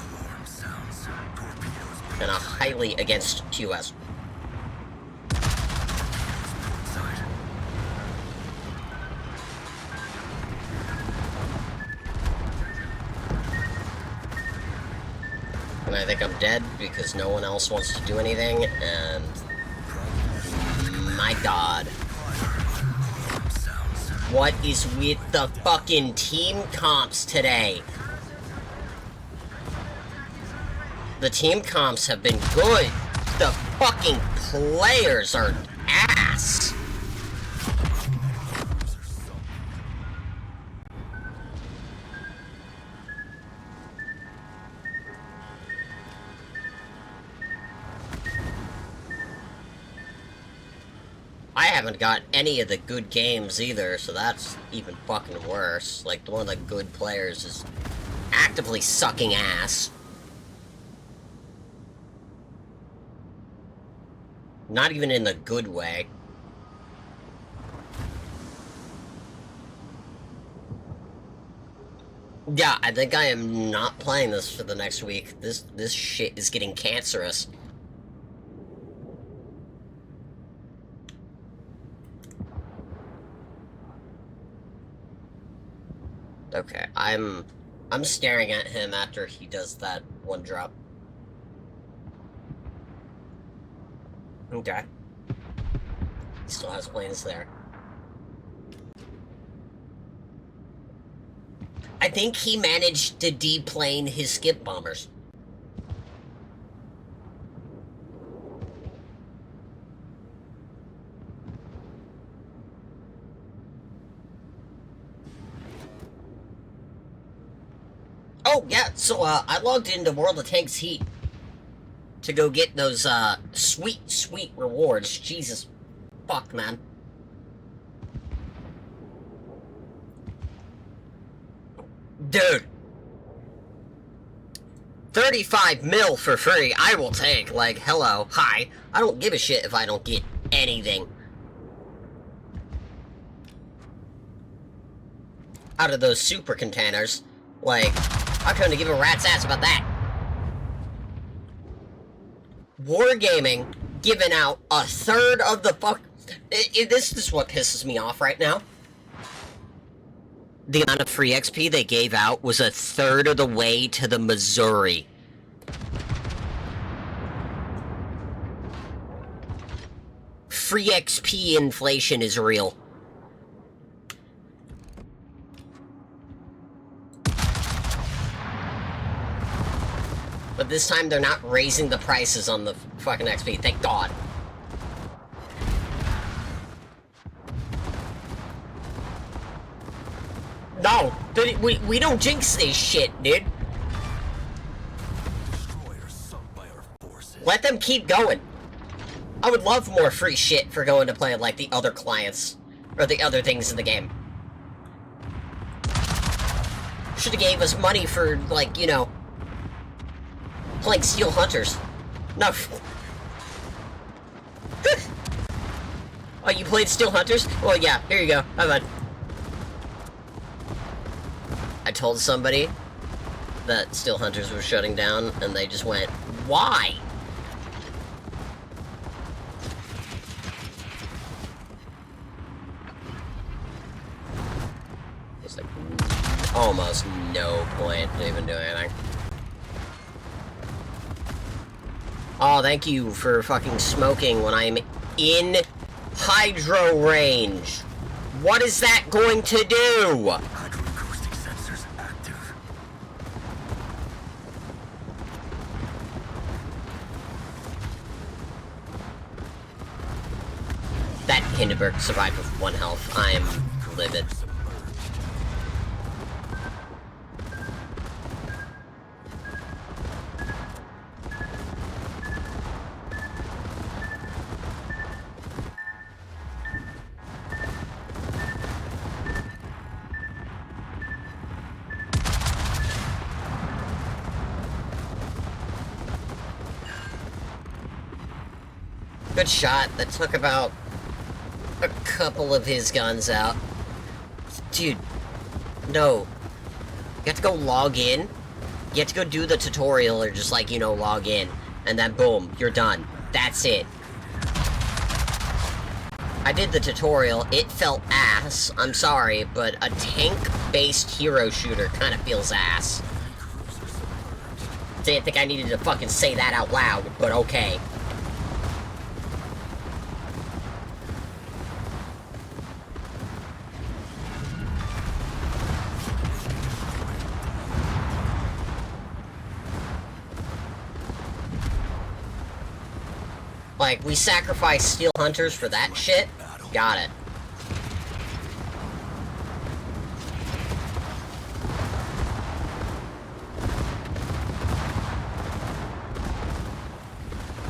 And highly against QS. And I think I'm dead because no one else wants to do anything, and... my god. What is with the fucking team comps today? The team comps have been good. The fucking players are ass. I haven't got any of the good games either, so that's even fucking worse. Like, one of the good players is actively sucking ass. Not even in the good way. Yeah, I think I am not playing this for the next week. This shit is getting cancerous. Okay, I'm staring at him after he does that one drop. Okay. He still has planes there. I think he managed to deplane his skip bombers. Oh, yeah, so, I logged into World of Tanks Heat to go get those, sweet, sweet rewards. Jesus. Fuck, man. Dude. 35 mil for free, I will take. Like, hello, hi. I don't give a shit if I don't get anything out of those super containers. Like, I couldn't give a rat's ass about that. Wargaming giving out a third of the fuck... This is what pisses me off right now. The amount of free XP they gave out was a third of the way to the Missouri. Free XP inflation is real. But this time they're not raising the prices on the fucking XP, thank God. No, we don't jinx this shit, dude. Let them keep going. I would love more free shit for going to play like the other clients, or the other things in the game. Should've gave us money for, like, you know, playing Steel Hunters. No. Oh, you played Steel Hunters? Well, yeah, here you go. Have fun. I told somebody that Steel Hunters were shutting down, and they just went, why? It's like, almost no point to even do anything. Oh, thank you for fucking smoking when I'm in hydro range. What is that going to do? Hydroacoustic sensors active. That can Hindenburg survived with 1 health. I am livid. Good shot. That took about a couple of his guns out. Dude, no. You have to go log in. You have to go do the tutorial or just, like, you know, log in. And then boom, you're done. That's it. I did the tutorial. It felt ass. I'm sorry, but a tank-based hero shooter kind of feels ass. Didn't think I needed to fucking say that out loud, but okay. Like, we sacrifice steel hunters for that shit? Got it.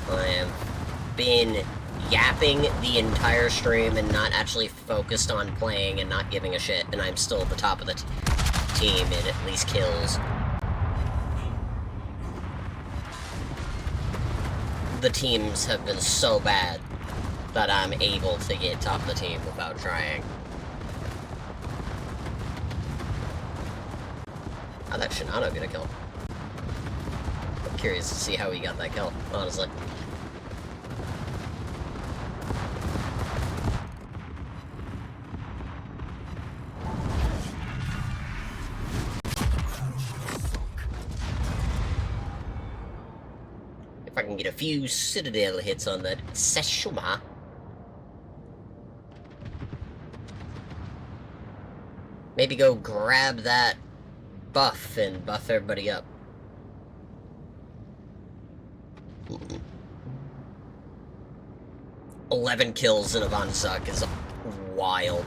I have been yapping the entire stream and not actually focused on playing and not giving a shit, and I'm still at the top of the team in at least kills. The teams have been so bad that I'm able to get top of the team without trying. How'd that Shinano get a kill? I'm curious to see how he got that kill, honestly. If I can get a few Citadel hits on that Seshuma. Maybe go grab that buff and buff everybody up. 11 kills in a Von Suck is wild.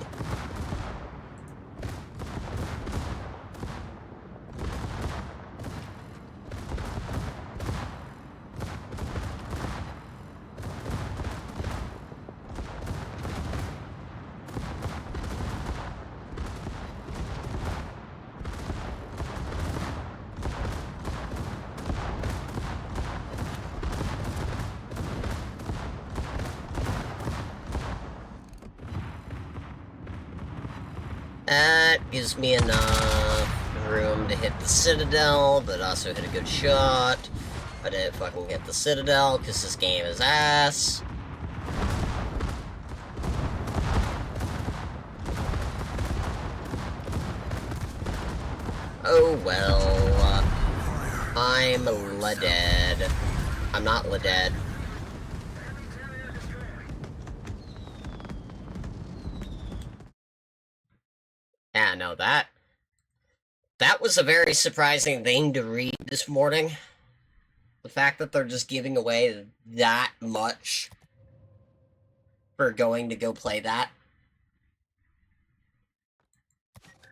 That gives me enough room to hit the Citadel, but also hit a good shot. I didn't fucking hit the Citadel, because this game is ass. Oh well. I'm la-dead. I'm not la-dead. Yeah, no, that was a very surprising thing to read this morning. The fact that they're just giving away that much for going to go play that.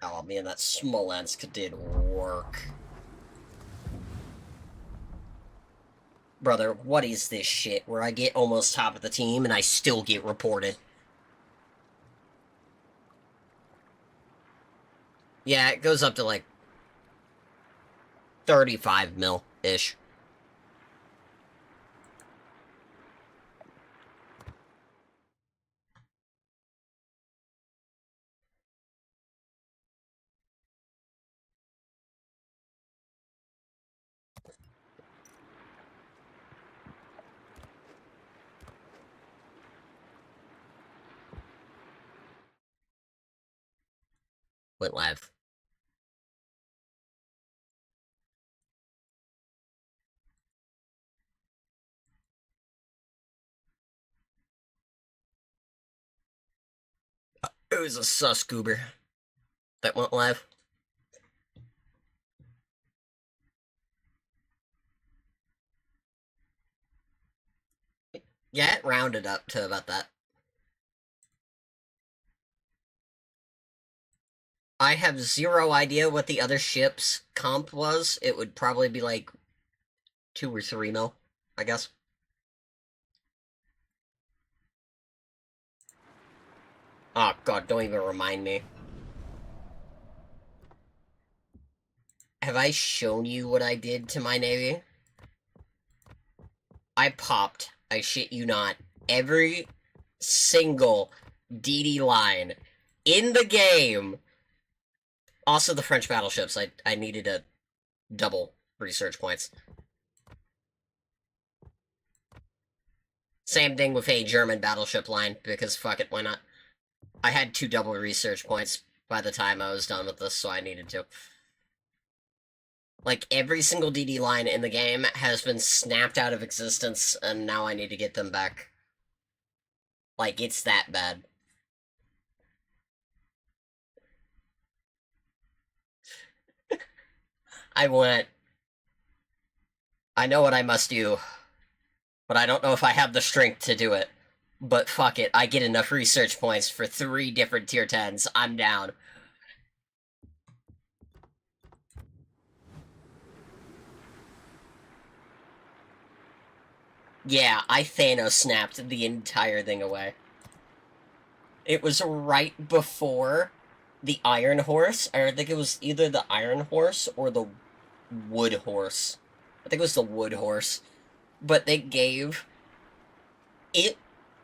Oh man, that Smolensk did work. Brother, what is this shit where I get almost top of the team and I still get reported? Yeah, it goes up to like 35 mil-ish. Went live. It was a sus goober that went live. Yeah, it rounded up to about that. I have zero idea what the other ship's comp was. It would probably be like 2 or 3 mil, I guess. Oh god, don't even remind me. Have I shown you what I did to my navy? I popped, I shit you not, every single DD line in the game. Also the French battleships, I needed a double research points. Same thing with a German battleship line, because fuck it, why not? I had 2 double research points by the time I was done with this, so I needed to. Like, every single DD line in the game has been snapped out of existence, and now I need to get them back. Like, it's that bad. I went... I know what I must do, but I don't know if I have the strength to do it. But fuck it, I get enough research points for 3 different tier 10s, I'm down. Yeah, I Thanos snapped the entire thing away. It was right before the Iron Horse. I think it was either the Iron Horse or the Wood Horse. I think it was the Wood Horse. But they gave... It...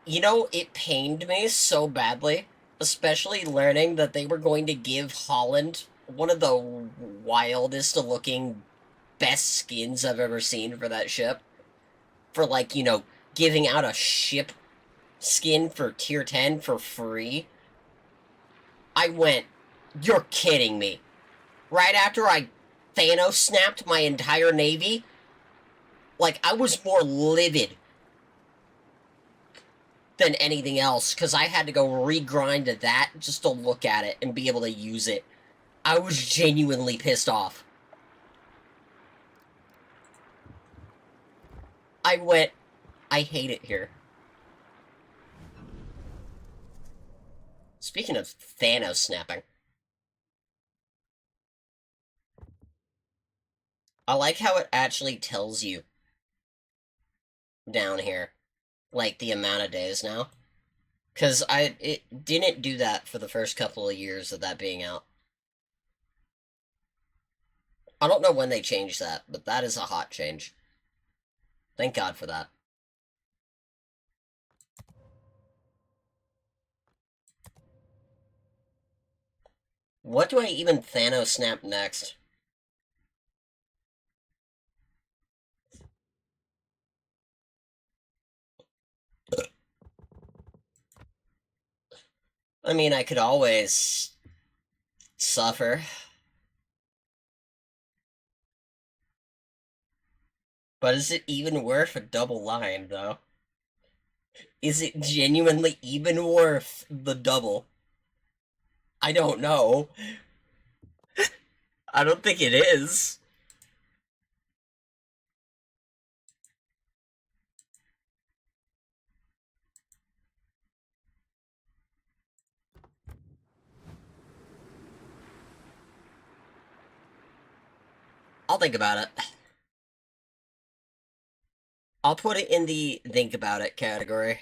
You know, it pained me so badly. Especially learning that they were going to give Holland one of the wildest looking, best skins I've ever seen for that ship. For, like, you know, giving out a ship skin for tier 10 for free. I went, you're kidding me. Right after I Thanos snapped my entire navy, like, I was more livid than anything else, because I had to go regrind to that just to look at it and be able to use it. I was genuinely pissed off. I went, I hate it here. Speaking of Thanos snapping, I like how it actually tells you down here, like, the amount of days now. Because it didn't do that for the first couple of years of that being out. I don't know when they changed that, but that is a hot change. Thank God for that. What do I even Thanos snap next? I mean, I could always suffer. But is it even worth a double line, though? Is it genuinely even worth the double? I don't know. I don't think it is. I'll think about it. I'll put it in the think about it category.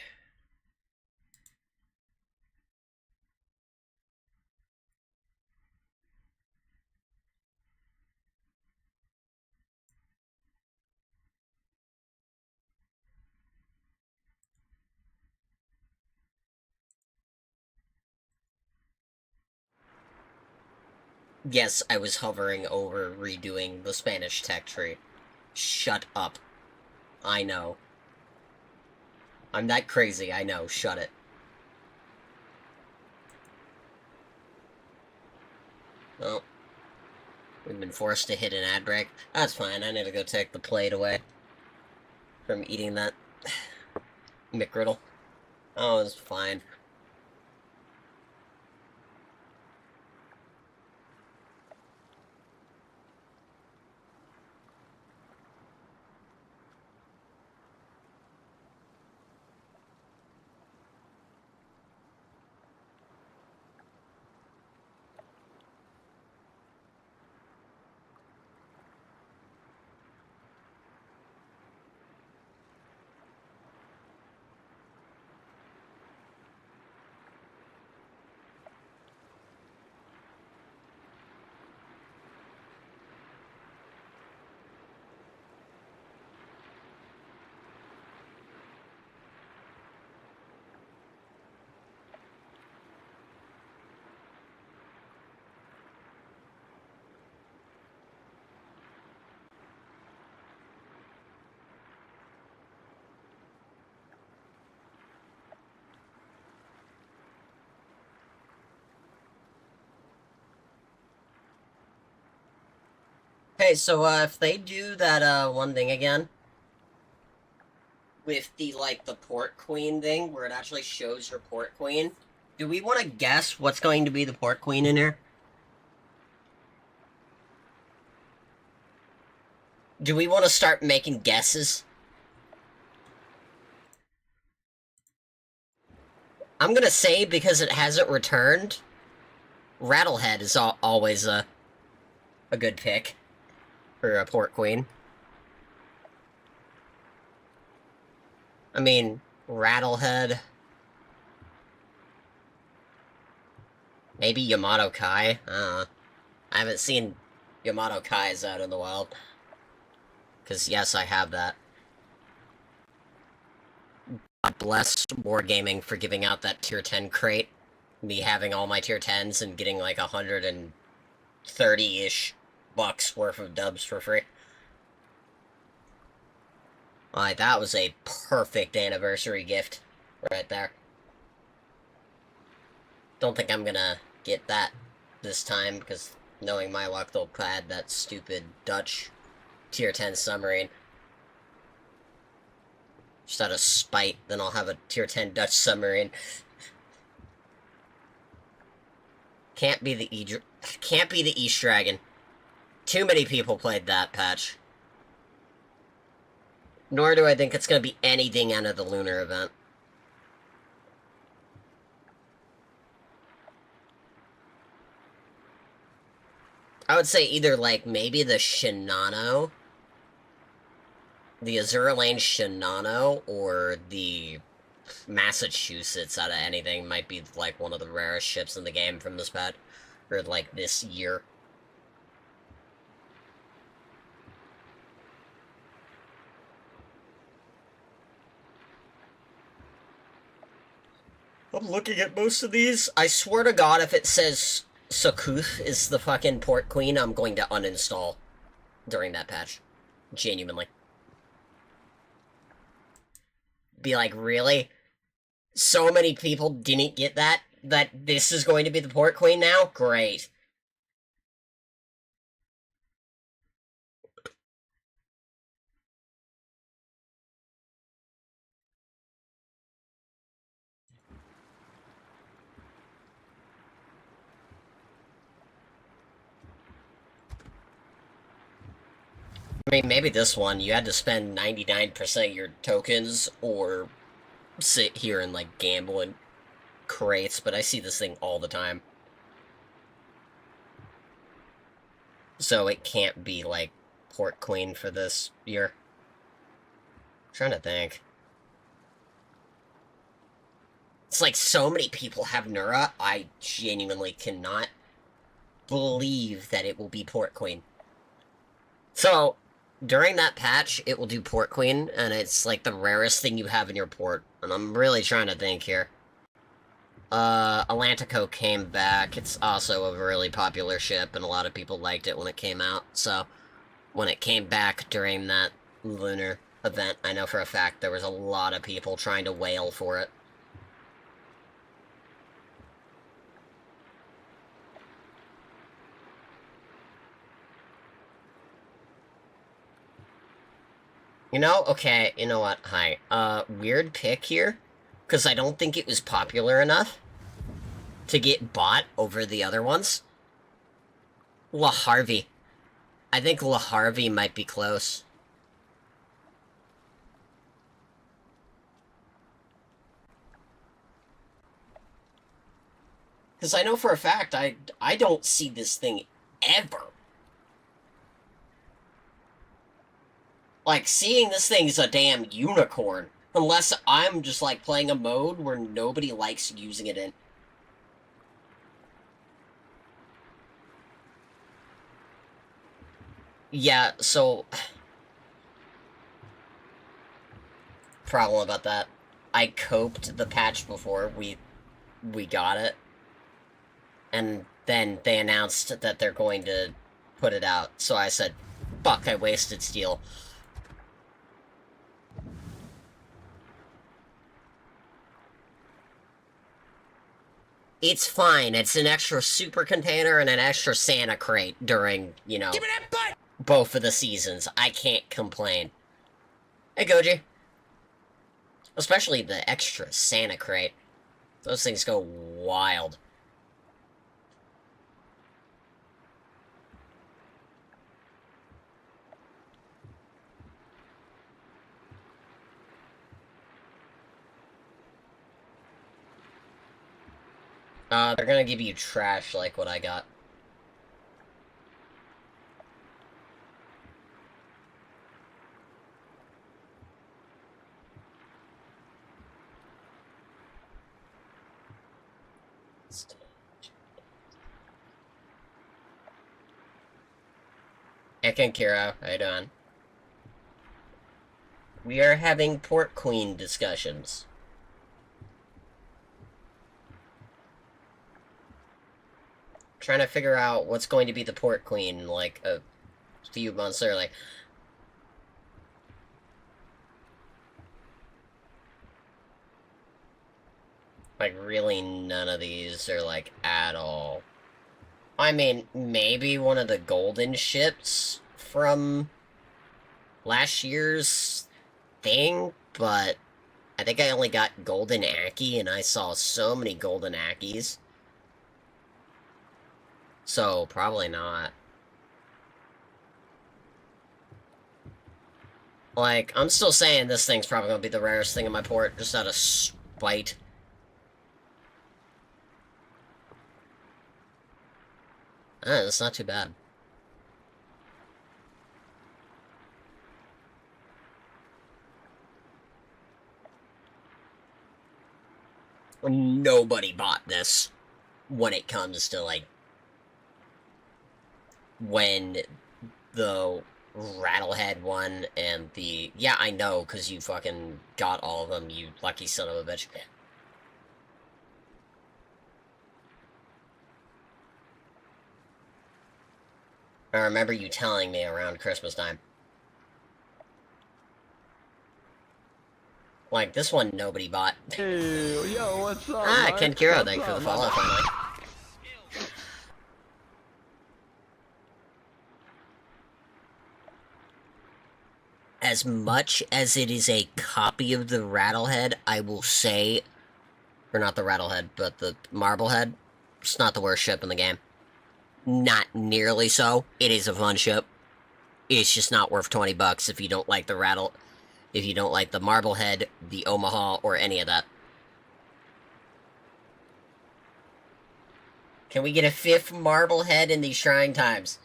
Yes, I was hovering over redoing the Spanish tech tree. Shut up. I know. I'm that crazy, I know. Shut it. Oh. We've been forced to hit an ad break. That's fine, I need to go take the plate away from eating that McGriddle. Oh, it's fine. Hey, so, if they do that, one thing again, with the, like, the port queen thing, where it actually shows your port queen, do we want to guess what's going to be the port queen in here? Do we want to start making guesses? I'm gonna say, because it hasn't returned, Rattlehead is always a good pick for a port queen. I mean, Rattlehead. Maybe Yamato Kai? I haven't seen Yamato Kai's out in the wild. Because, yes, I have that. God bless Wargaming for giving out that tier 10 crate. Me having all my tier 10s and getting like 130-ish bucks worth of dubs for free. Alright, that was a perfect anniversary gift right there. Don't think I'm gonna get that this time, because knowing my luck, they'll add that stupid Dutch tier 10 submarine. Just out of spite, then I'll have a tier 10 Dutch submarine. Can't be the East Dragon. Too many people played that patch. Nor do I think it's gonna be anything out of the lunar event. I would say either, like, maybe the Shinano, the Azura Lane Shinano, or the Massachusetts out of anything might be, like, one of the rarest ships in the game from this patch, or, like, this year. I'm looking at most of these. I swear to God, if it says Sakuth is the fucking port queen, I'm going to uninstall during that patch. Genuinely. Be like, really? So many people didn't get that? That this is going to be the port queen now? Great. I mean, maybe this one, you had to spend 99% of your tokens, or sit here and, like, gamble in crates, but I see this thing all the time. So it can't be, like, port queen for this year. I'm trying to think. It's like so many people have Nura, I genuinely cannot believe that it will be port queen. So, during that patch, it will do port queen, and it's like the rarest thing you have in your port. And I'm really trying to think here. Atlantico came back. It's also a really popular ship, and a lot of people liked it when it came out. So, when it came back during that lunar event, I know for a fact there was a lot of people trying to wail for it. You know, okay, you know what, hi. Weird pick here, because I don't think it was popular enough to get bought over the other ones. La Harvey. I think La Harvey might be close. Because I know for a fact, I don't see this thing ever. Like, seeing this thing is a damn unicorn. Unless I'm just, like, playing a mode where nobody likes using it in. Yeah, so... problem about that. I coped the patch before we got it. And then they announced that they're going to put it out. So I said, fuck, I wasted steel. It's fine. It's an extra super container and an extra Santa crate during, you know... Give me that butt! both of the seasons. I can't complain. Hey, Goji. Especially the extra Santa crate. Those things go wild. They're gonna give you trash like what I got. Ekin Kiro, how you doing? We are having Port Queen discussions. Trying to figure out what's going to be the Port Queen, like, a few months early. Like, really none of these are, like, at all. I mean, maybe one of the golden ships from last year's thing, but I think I only got golden Aki, and I saw so many golden Akis. So, probably not. Like, I'm still saying this thing's probably gonna be the rarest thing in my port, just out of spite. That's not too bad. Nobody bought this when it comes to, like, when the Rattlehead one and the... Yeah, I know, because you fucking got all of them, you lucky son of a bitch. I remember you telling me around Christmas time. Like, this one nobody bought. Hey, yo, what's up, Ken Kiro, thank you for the follow, finally. As much as it is a copy of the Rattlehead, I will say... Or not the Rattlehead, but the Marblehead. It's not the worst ship in the game. Not nearly so. It is a fun ship. It's just not worth 20 bucks if you don't like the if you don't like the Marblehead, the Omaha, or any of that. Can we get a 5th Marblehead in these trying times?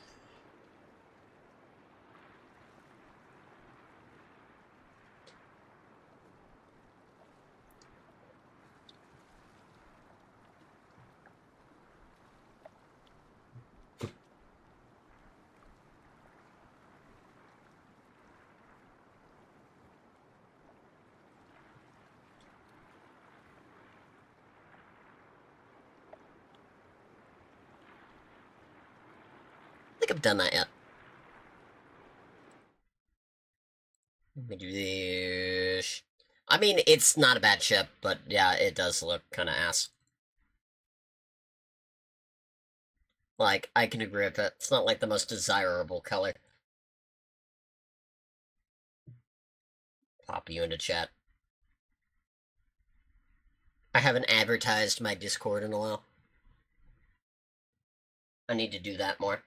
I think I've done that yet. Let me do this. I mean, it's not a bad ship, but yeah, it does look kind of ass. Like, I can agree with it. It's not like the most desirable color. Pop you into chat. I haven't advertised my Discord in a while. I need to do that more.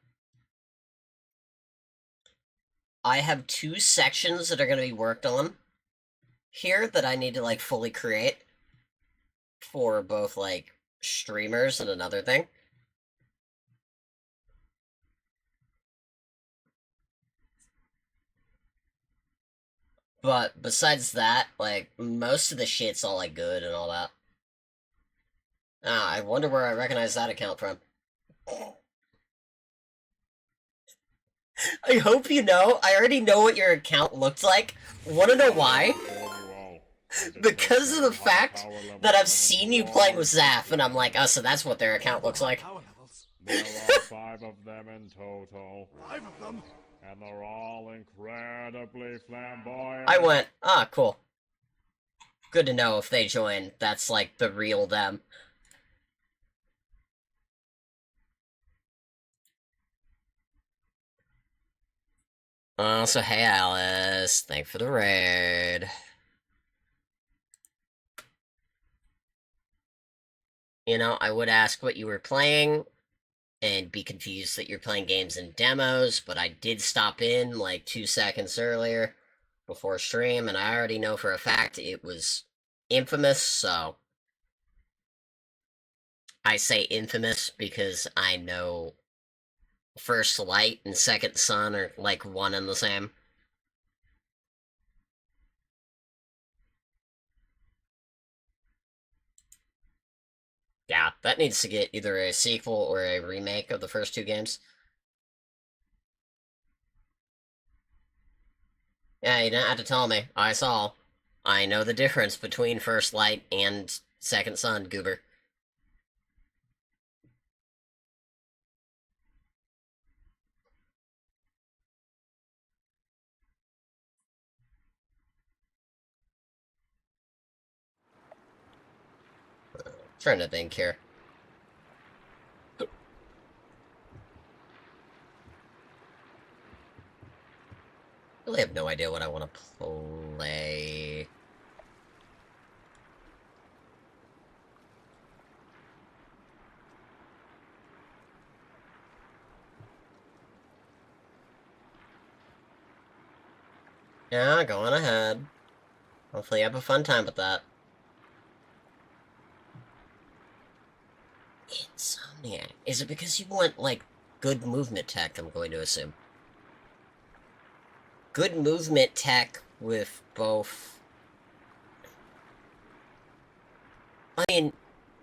I have 2 sections that are going to be worked on here that I need to, like, fully create for both, like, streamers and another thing. But besides that, like, most of the shit's all, like, good and all that. Ah, I wonder where I recognize that account from. I hope you know. I already know what your account looks like. Wanna know why? Because of the fact that I've seen you playing with Zaf, and I'm like, oh, so that's what their account looks like. There are 5 of them in total. 5 of them? And they're all incredibly flamboyant. I went, ah, cool. Good to know if they join, that's like the real them. So hey Alice, thanks for the raid. You know, I would ask what you were playing and be confused that you're playing games in demos, but I did stop in like 2 seconds earlier before stream, and I already know for a fact it was Infamous, so I say Infamous because I know First Light and Second Son are like one and the same. Yeah, that needs to get either a sequel or a remake of the first two games. Yeah, you didn't have to tell me. I saw. I know the difference between First Light and Second Son, Goober. Trying to think here. Really have no idea what I want to play. Yeah, go on ahead. Hopefully you have a fun time with that. Insomniac. Is it because you want, like, good movement tech, I'm going to assume? Good movement tech with both... I mean,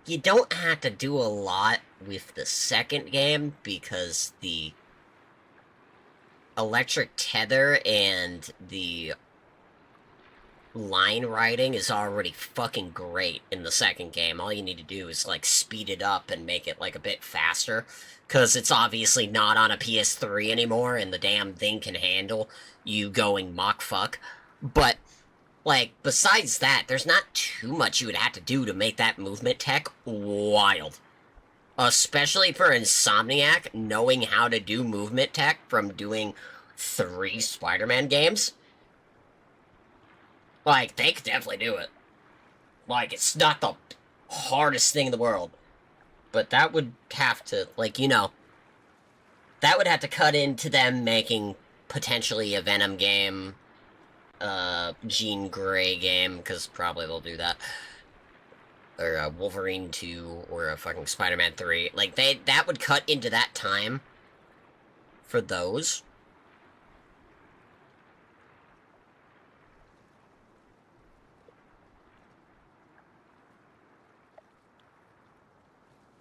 you don't have to do a lot with the second game because the electric tether and the line riding is already fucking great in the second game. All you need to do is, like, speed it up and make it, like, a bit faster. Because it's obviously not on a PS3 anymore, and the damn thing can handle you going Mach fuck. But, like, besides that, there's not too much you would have to do to make that movement tech wild. Especially for Insomniac, knowing how to do movement tech from doing 3 Spider-Man games. Like, they could definitely do it. Like, it's not the hardest thing in the world. But that would have to, like, you know, that would have to cut into them making potentially a Venom game, Jean Grey game, because probably they'll do that. Or a Wolverine 2, or a fucking Spider-Man 3. Like, that would cut into that time for those.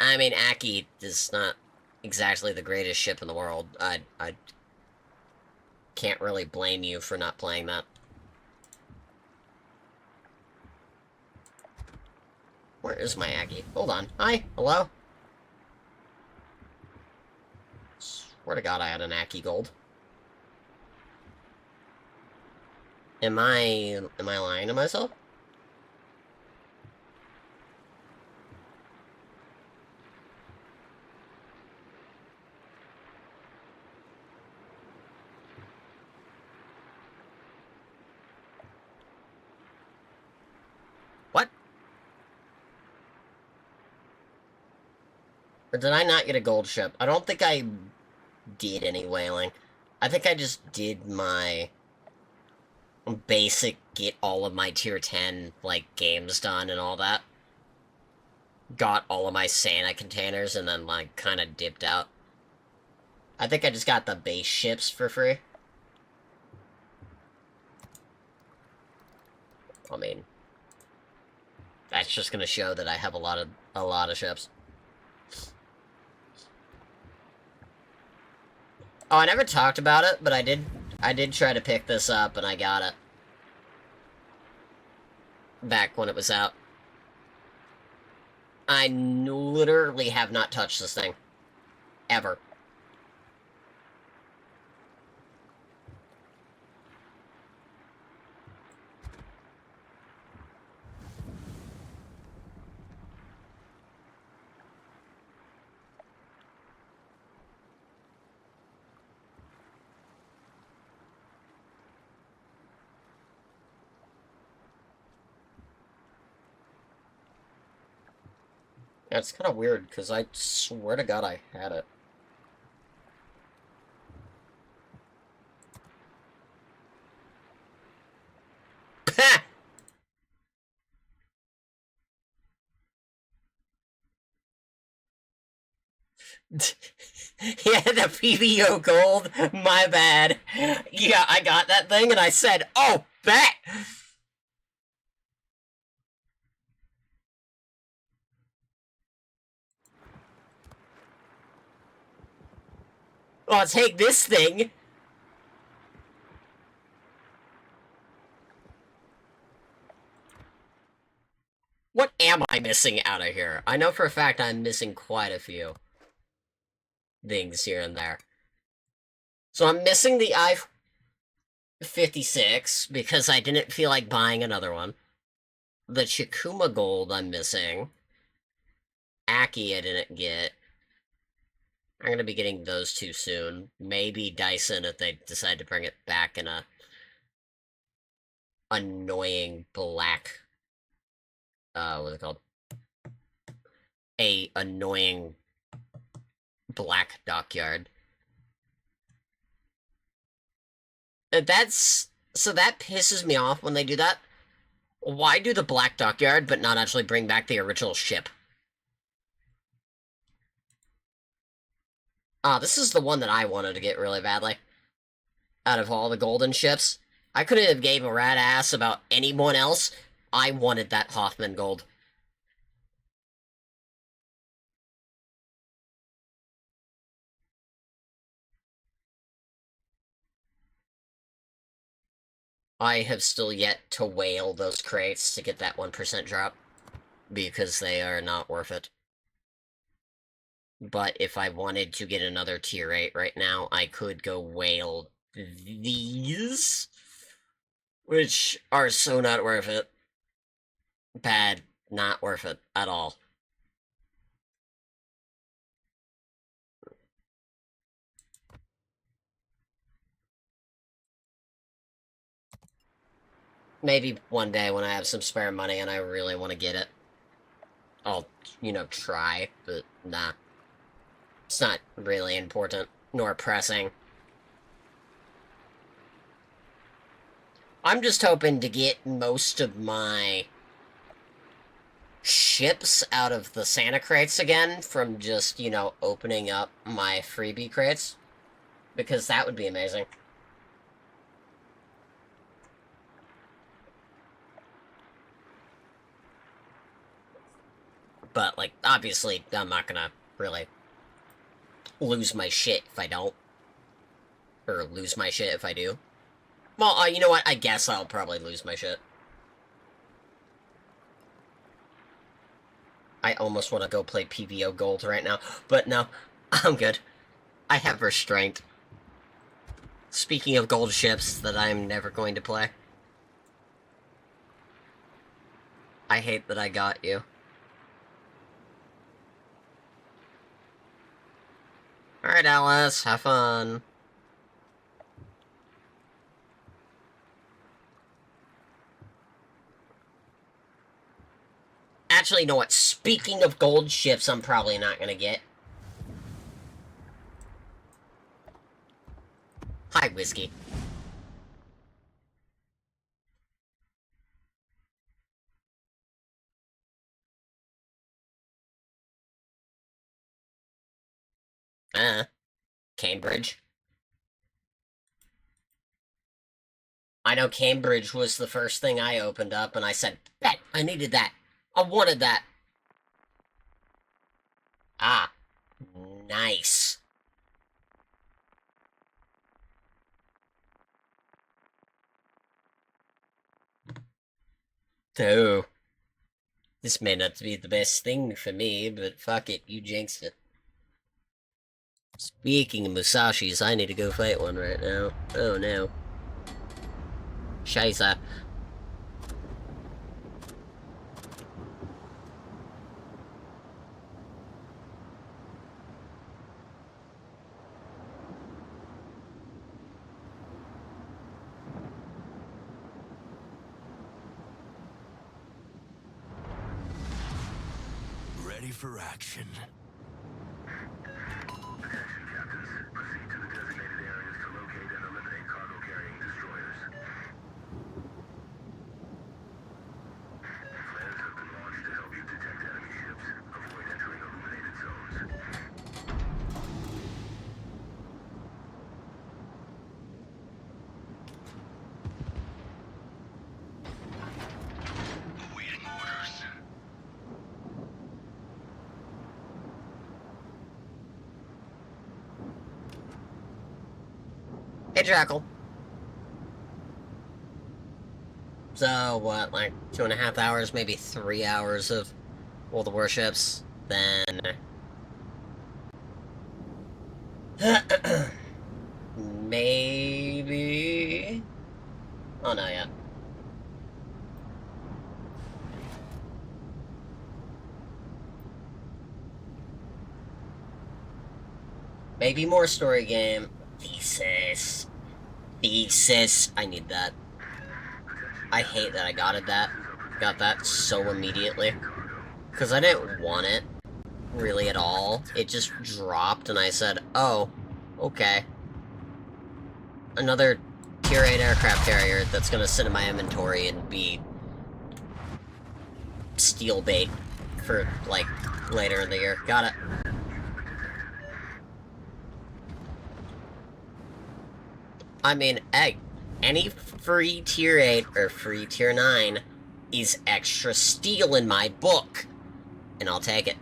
I mean, Aki is not exactly the greatest ship in the world. I can't really blame you for not playing that. Where is my Aggie? Hold on. Hi. Hello? Swear to God I had an Aki Gold. Am I lying to myself? What? Or did I not get a gold ship? I don't think I did any whaling. I think I just did my basic get all of my tier 10, like, games done and all that. Got all of my Santa containers and then, like, kind of dipped out. I think I just got the base ships for free. I mean, that's just gonna show that I have a lot of ships. Oh, I never talked about it, but I did try to pick this up and I got it. Back when it was out. I literally have not touched this thing. Ever. That's kind of weird, because I swear to God I had it. Yeah, the PBO gold. My bad. Yeah, I got that thing and I said, oh, bet! I'll take this thing. What am I missing out of here? I know for a fact I'm missing quite a few things here and there. So I'm missing the I-56 because I didn't feel like buying another one. The Chikuma gold I'm missing. Aki I didn't get. I'm gonna be getting those two soon. Maybe Dyson if they decide to bring it back in a annoying black what's it called? A annoying black dockyard. That's so that pisses me off when they do that. Why do the black dockyard but not actually bring back the original ship? This is the one that I wanted to get really badly. Out of all the golden ships. I couldn't have gave a rat ass about anyone else. I wanted that Hoffman gold. I have still yet to whale those crates to get that 1% drop. Because they are not worth it. But if I wanted to get another tier 8 right now, I could go whale these. Which are so not worth it. Bad, not worth it at all. Maybe one day when I have some spare money and I really want to get it, I'll, try, but nah. It's not really important, nor pressing. I'm just hoping to get most of my ships out of the Santa crates again from just, opening up my freebie crates. Because that would be amazing. But, like, obviously, I'm not gonna really lose my shit if I don't. Or lose my shit if I do. Well, you know what? I guess I'll probably lose my shit. I almost want to go play PVO Gold right now, but no, I'm good. I have restraint. Speaking of gold ships that I'm never going to play. I hate that I got you. Alright, Alice, have fun. Actually, you know what? Speaking of gold ships, I'm probably not gonna get. Hi, Whiskey. Cambridge. I know Cambridge was the first thing I opened up, and I said, bet, I needed that. I wanted that. Ah, nice. Oh. This may not be the best thing for me, but fuck it, you jinxed it. Speaking of Musashis, I need to go fight one right now. Oh no. Scheiße. Ready? ready for action. Attention, captains. Proceed to the designated areas to locate and eliminate cargo-carrying destroyers. Flares have been launched to help you detect enemy ships. Avoid entering illuminated zones. Awaiting orders. Hey, Jackal. So, what, like 2.5 hours, maybe 3 hours of all the warships? Then... maybe... Oh, no, yeah. Maybe more story game. Thesis. Thesis. I need that. I hate that I got that so immediately. Because I didn't want it, really at all. It just dropped and I said, oh, okay. Another Tier 8 aircraft carrier that's gonna sit in my inventory and be steel bait for, like, later in the year. Got it. I mean, hey, any free Tier 8 or free Tier 9 is extra steel in my book. And I'll take it.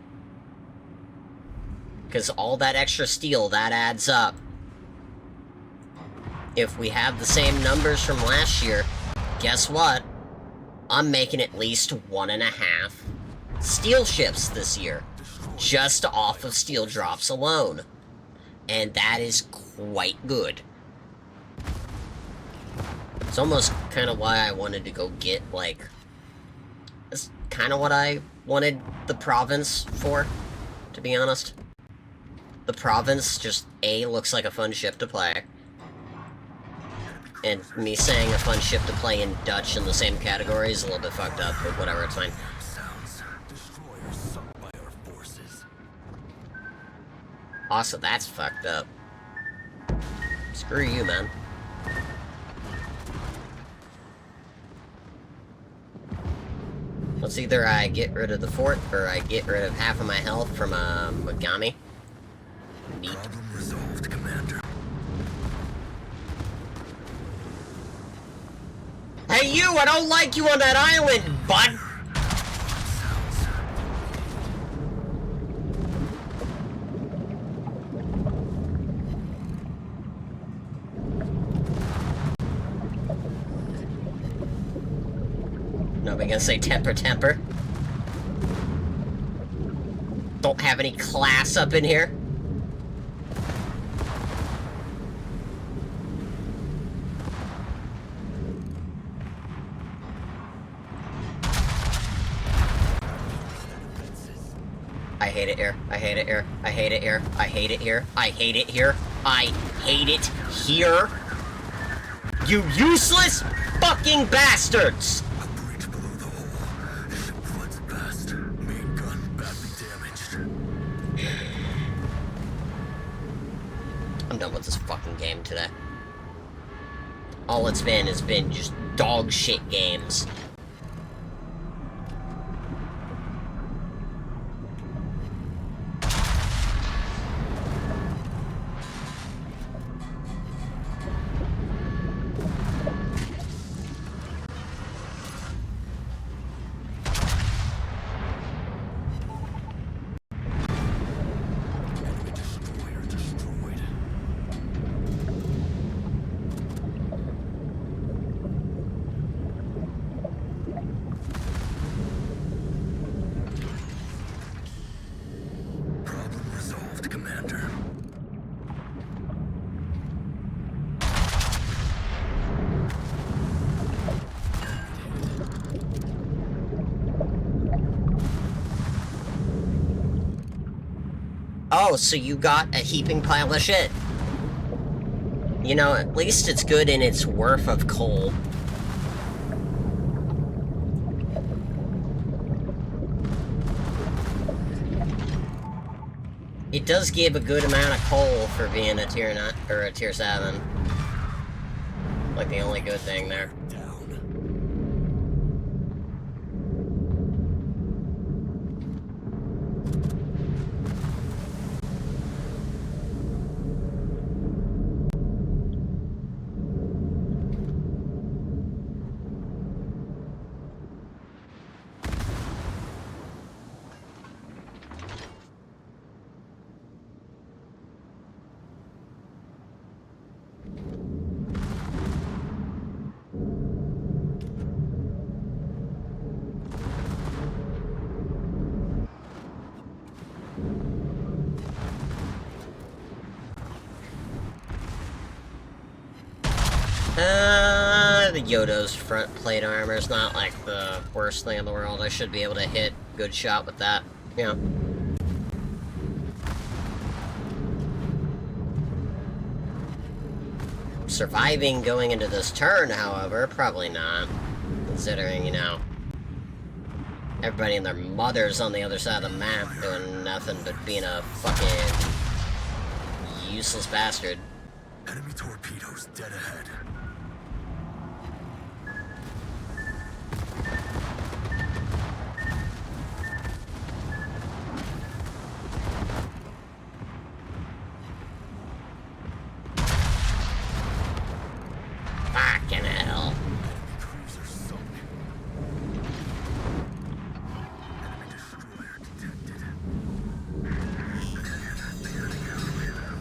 Because all that extra steel, that adds up. If we have the same numbers from last year, guess what? I'm making at least 1.5 steel ships this year. Just off of steel drops alone. And that is quite good. It's almost kind of why I wanted to go get, like... It's kind of what I wanted the Province for, to be honest. The Province just, A, looks like a fun ship to play. And me saying a fun ship to play in Dutch in the same category is a little bit fucked up, but whatever, it's fine. Destroyers sunk by our forces. Also, that's fucked up. Screw you, man. It's either I get rid of the fort, or I get rid of half of my health from, Megami. Neat. Problem resolved, Commander. Hey you, I don't like you on that island, bud! Nobody gonna say temper temper? Don't have any class up in here? I hate it here. I hate it here. I hate it here. I hate it here. I hate it here. I hate it here. You useless fucking bastards! A breach below the hull. Ship floods past. Main gun badly damaged. I'm done with this fucking game today. All it's been has been just dog shit games. Enemy destroyer destroyed. Problem resolved, Commander. Oh, so you got a heaping pile of shit. You know, at least it's good in its worth of coal. It does give a good amount of coal for being a tier 9 or a tier 7. Like the only good thing there. The Yodo's front plate armor is not like the worst thing in the world. I should be able to hit good shot with that. Yeah. Surviving going into this turn, however, probably not. Considering, you know, everybody and their mothers on the other side of the map doing nothing but being a fucking useless bastard. Enemy torpedoes dead ahead. Fucking hell. Enemy cruiser sunk. Enemy destroyer detected.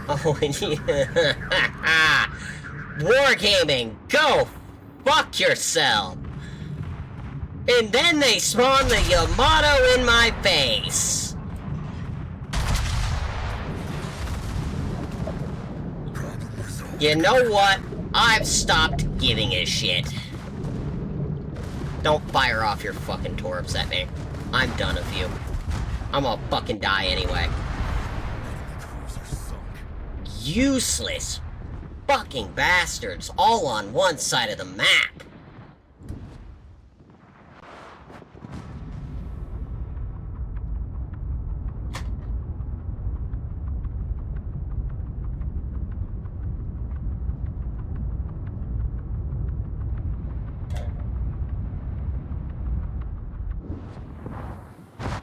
Oh, yeah. Wargaming, go fuck yourself. And then they spawn the Yamato in my face. Problem resolved. You know what? I've stopped giving a shit. Don't fire off your fucking torps at me. I'm done with you. I'm gonna fucking die anyway. Enemy cruiser sunk. Useless fucking bastards all on one side of the map.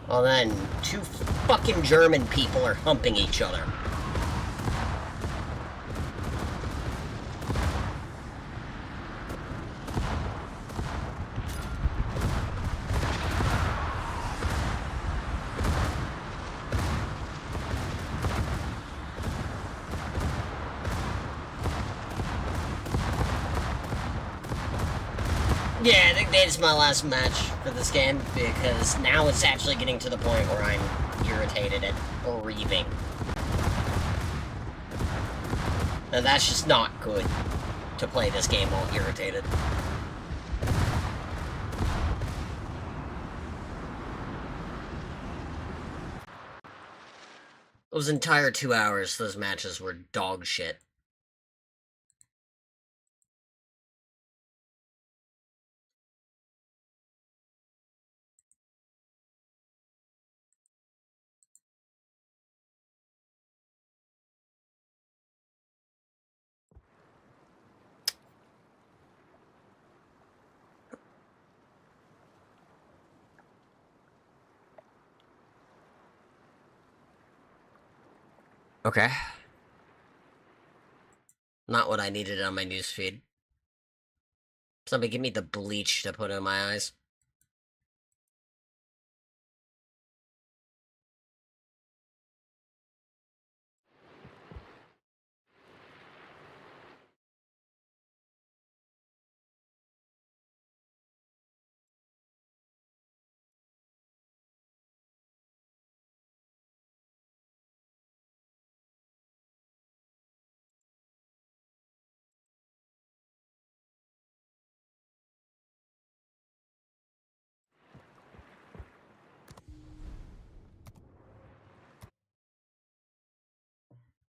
Well then, two fucking German people are humping each other. Yeah, I think that is my last match for this game, because now it's actually getting to the point where I'm irritated and breathing. And that's just not good, to play this game while irritated. Those entire 2 hours, those matches were dog shit. Okay. Not what I needed on my newsfeed. Somebody give me the bleach to put in my eyes.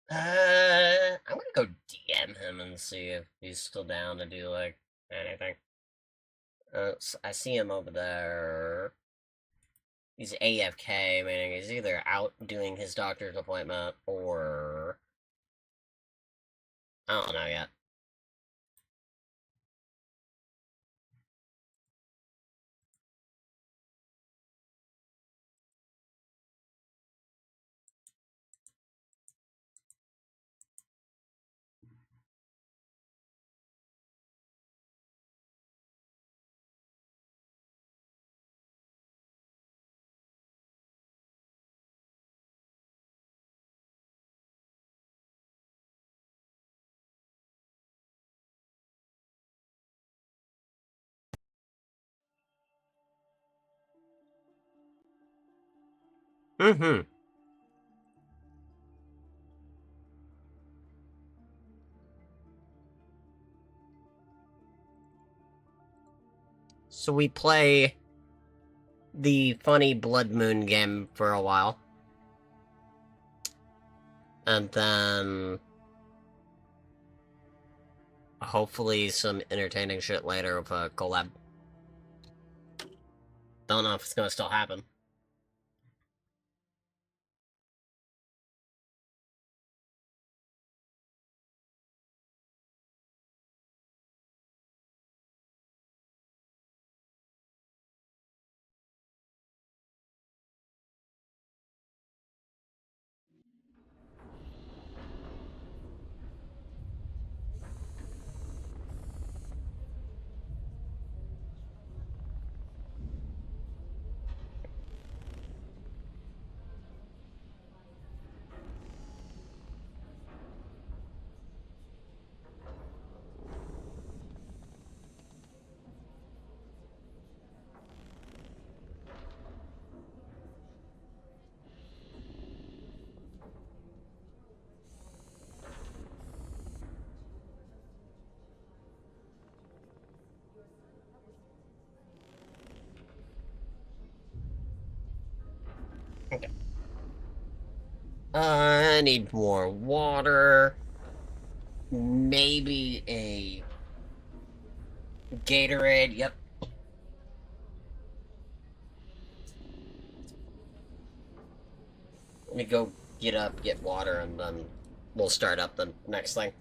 I'm gonna go DM him and see if he's still down to do, like, anything. I see him over there. He's AFK, meaning he's either out doing his doctor's appointment or I don't know yet. Mm-hmm. So we play the funny Blood Moon game for a while. And then hopefully some entertaining shit later with a collab. Don't know if it's gonna still happen. Okay. I need more water. Maybe a Gatorade. Yep. Let me go get up, get water, and then we'll start up the next thing.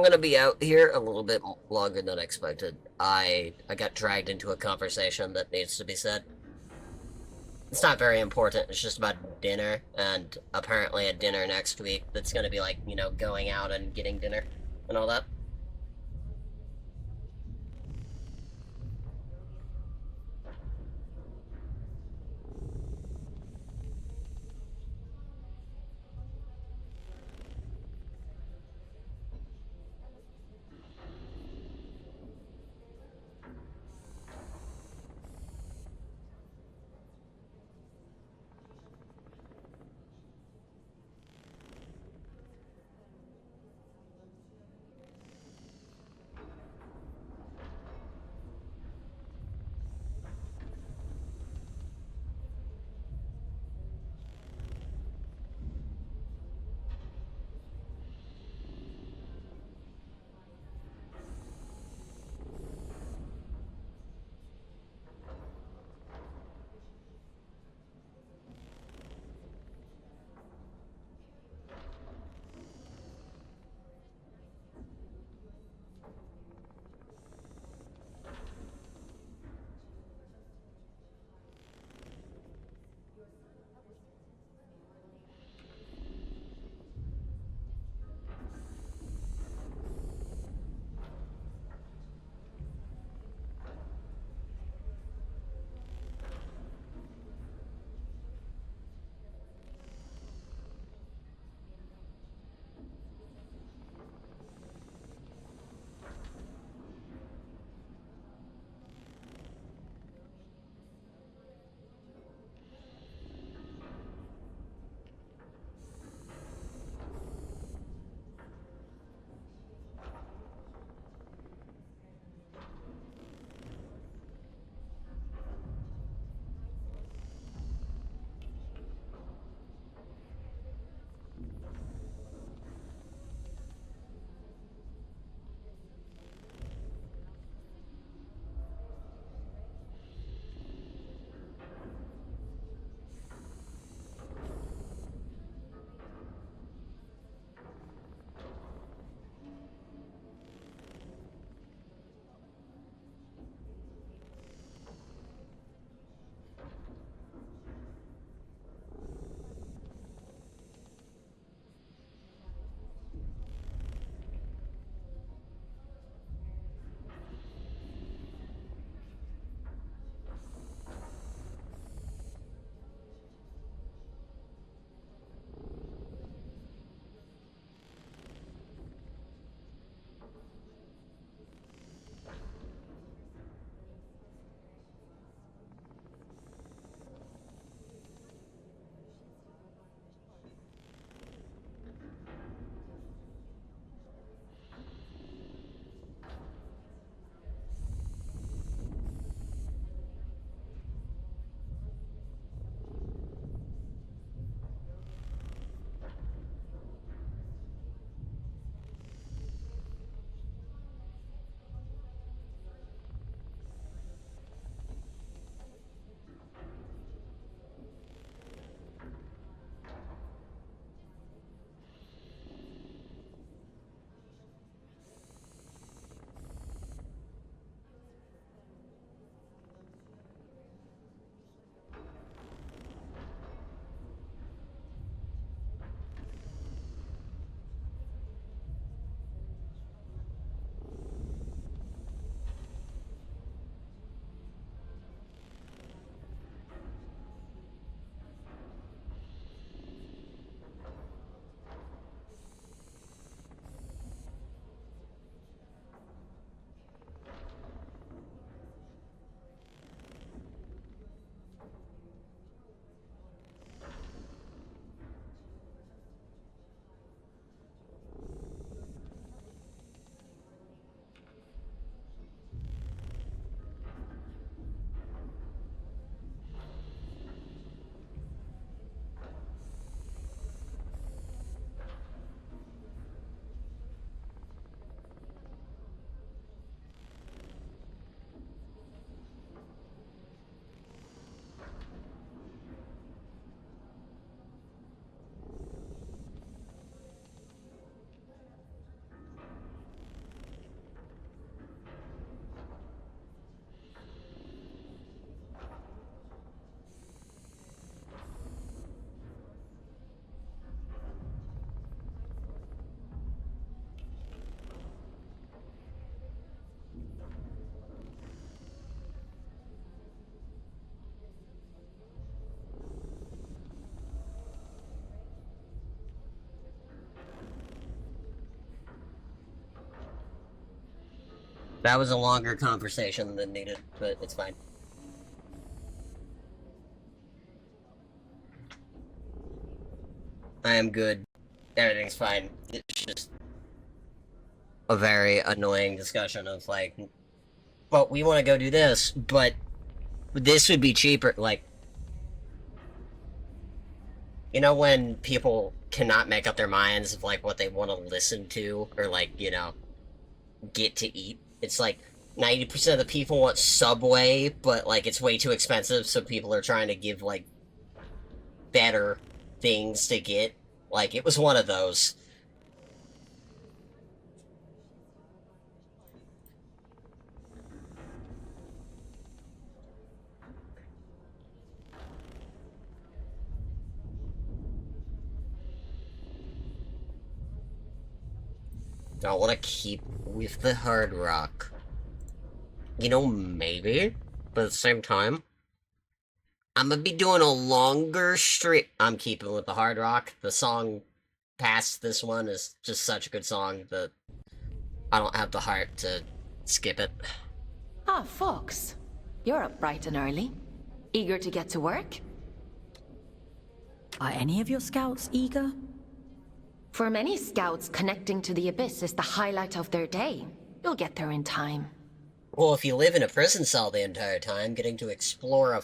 I'm gonna be out here a little bit longer than expected. I got dragged into a conversation that needs to be said. It's not very important. It's just about dinner, and apparently a dinner next week that's gonna be like, you know, going out and getting dinner and all that. That was a longer conversation than needed, but it's fine. I am good. Everything's fine. It's just a very annoying discussion of like, well, we want to go do this, but this would be cheaper. Like, you know, when people cannot make up their minds of like what they want to listen to or like, you know, get to eat. It's like 90% of the people want Subway, but like it's way too expensive, so people are trying to give like better things to get. Like, it was one of those. I want to keep with the hard rock. You know, maybe, but at the same time, I'm gonna be doing a longer stream. I'm keeping with the hard rock. The song past this one is just such a good song that I don't have the heart to skip it. Ah, Fox. You're up bright and early. Eager to get to work? Are any of your scouts eager? For many scouts, connecting to the Abyss is the highlight of their day. You'll get there in time. Well, if you live in a prison cell the entire time, getting to explore a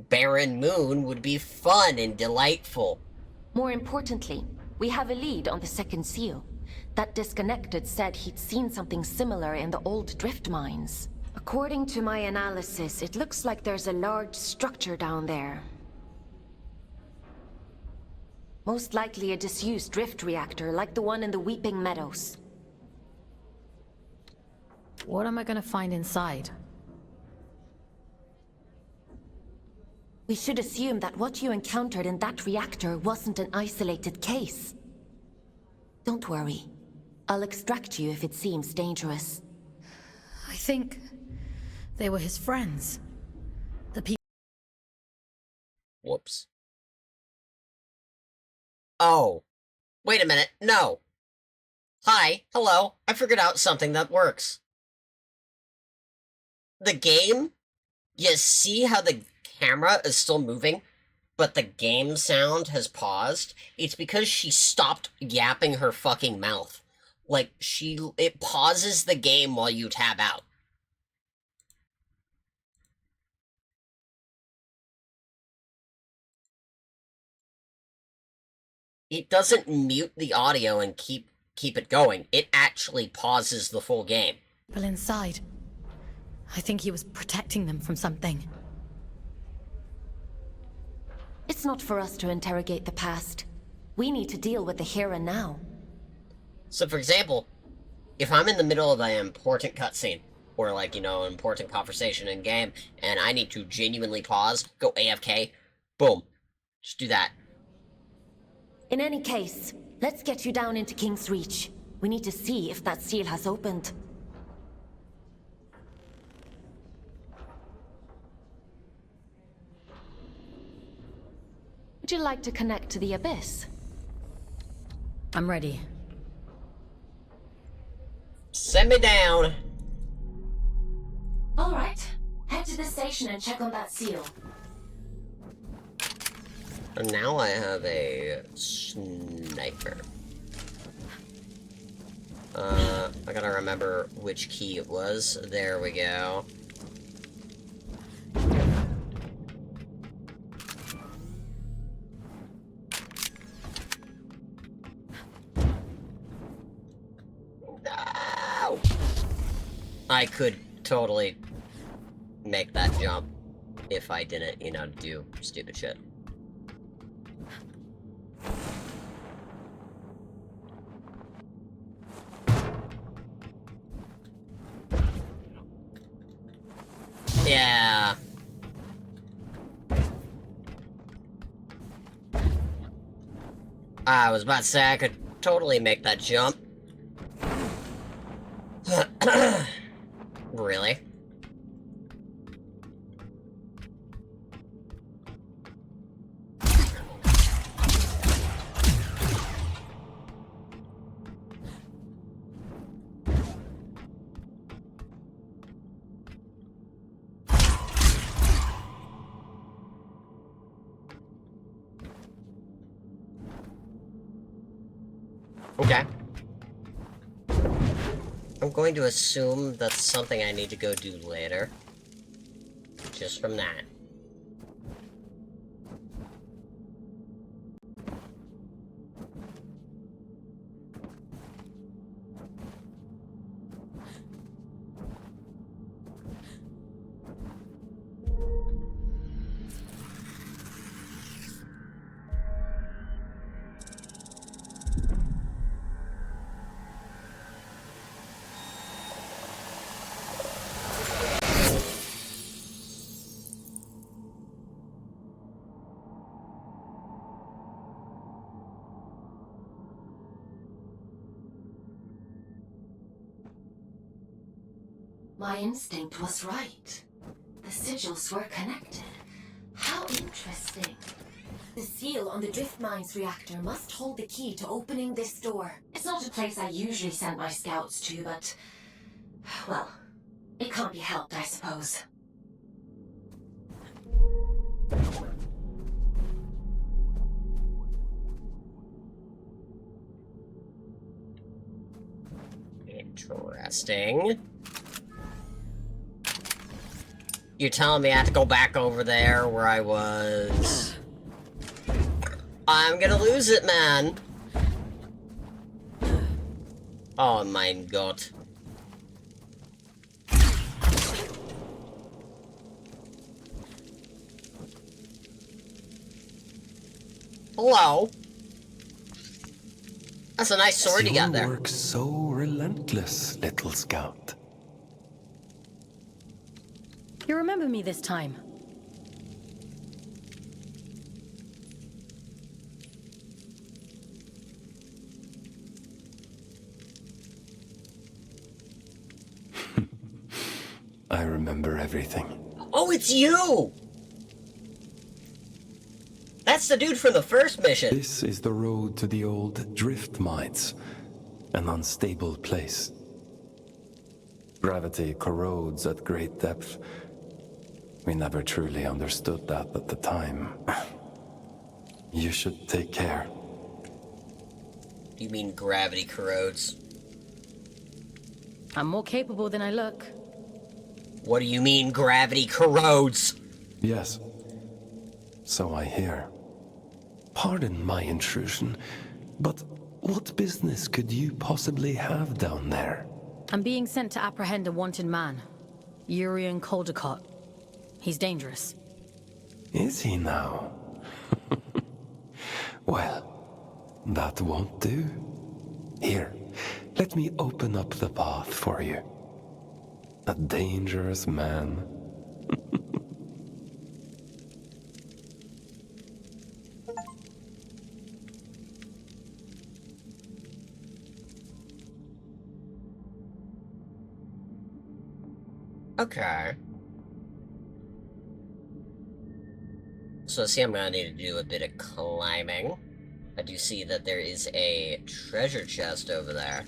barren moon would be fun and delightful. More importantly, we have a lead on the second seal. That disconnected said he'd seen something similar in the old drift mines. According to my analysis, it looks like there's a large structure down there. Most likely a disused drift reactor, like the one in the Weeping Meadows. What am I gonna find inside? We should assume that what you encountered in that reactor wasn't an isolated case. Don't worry. I'll extract you if it seems dangerous. I think they were his friends. The people. Whoops. Oh. Wait a minute. No. Hi. Hello. I figured out something that works. The game? You see how the camera is still moving, but the game sound has paused? It's because she stopped yapping her fucking mouth. Like, it pauses the game while you tab out. It doesn't mute the audio and keep it going. It actually pauses the full game. People inside. I think he was protecting them from something. It's not for us to interrogate the past. We need to deal with the here and now. So, for example, if I'm in the middle of an important cutscene, or like, you know, an important conversation in game, and I need to genuinely pause, go AFK, boom, just do that. In any case, let's get you down into King's Reach. We need to see if that seal has opened. Would you like to connect to the Abyss? I'm ready. Send me down. All right. Head to the station and check on that seal. And now I have a sniper. I gotta remember which key it was. There we go. No! I could totally make that jump if I didn't, you know, do stupid shit. Yeah. I was about to say I could totally make that jump. Really? Okay. I'm going to assume that's something I need to go do later. Just from that. My instinct was right. The sigils were connected. How interesting. The seal on the drift mines reactor must hold the key to opening this door. It's not a place I usually send my scouts to, but... well, it can't be helped, I suppose. Interesting. You're telling me I have to go back over there where I was... I'm gonna lose it, man! Oh my god. Hello? That's a nice sword you got there. Your work so relentless, little scout. You remember me this time? I remember everything. Oh, it's you! That's the dude from the first mission. This is the road to the old drift mines, an unstable place. Gravity corrodes at great depth. We never truly understood that at the time. You should take care. You mean gravity corrodes? I'm more capable than I look. What do you mean gravity corrodes? Yes. So I hear. Pardon my intrusion, but what business could you possibly have down there? I'm being sent to apprehend a wanted man. Urian Caldecott. He's dangerous. Is he now? Well, that won't do. Here, let me open up the path for you. A dangerous man. Okay. So see, I'm gonna need to do a bit of climbing. I do see that there is a treasure chest over there.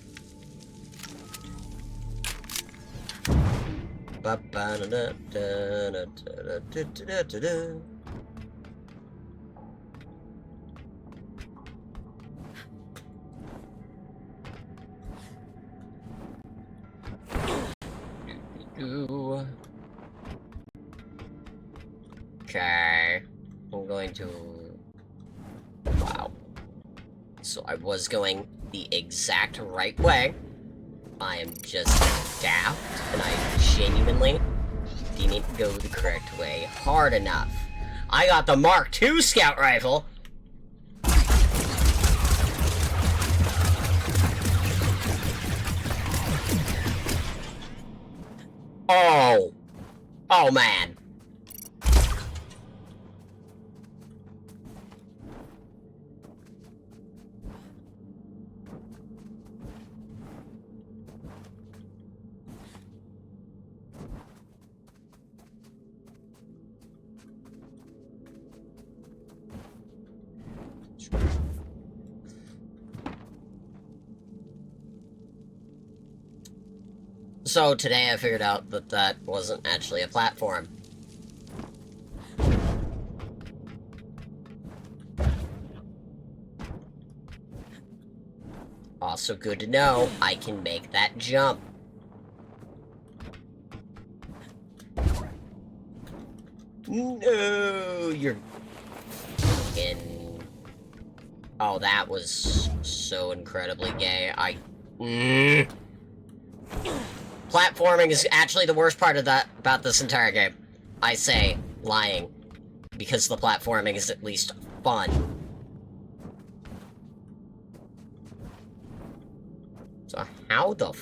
Ba-ba-da-da-da-da-da-da-da-da-da. Okay. I'm going to... Wow. So I was going the exact right way. I am just daft, and I genuinely didn't go the correct way hard enough. I got the Mark II scout rifle! Oh! Oh, man. So today I figured out that that wasn't actually a platform. Also good to know, I can make that jump. No, you're fucking... Oh, that was so incredibly gay. Platforming is actually the worst part of that about this entire game. I say lying, because the platforming is at least fun. So how the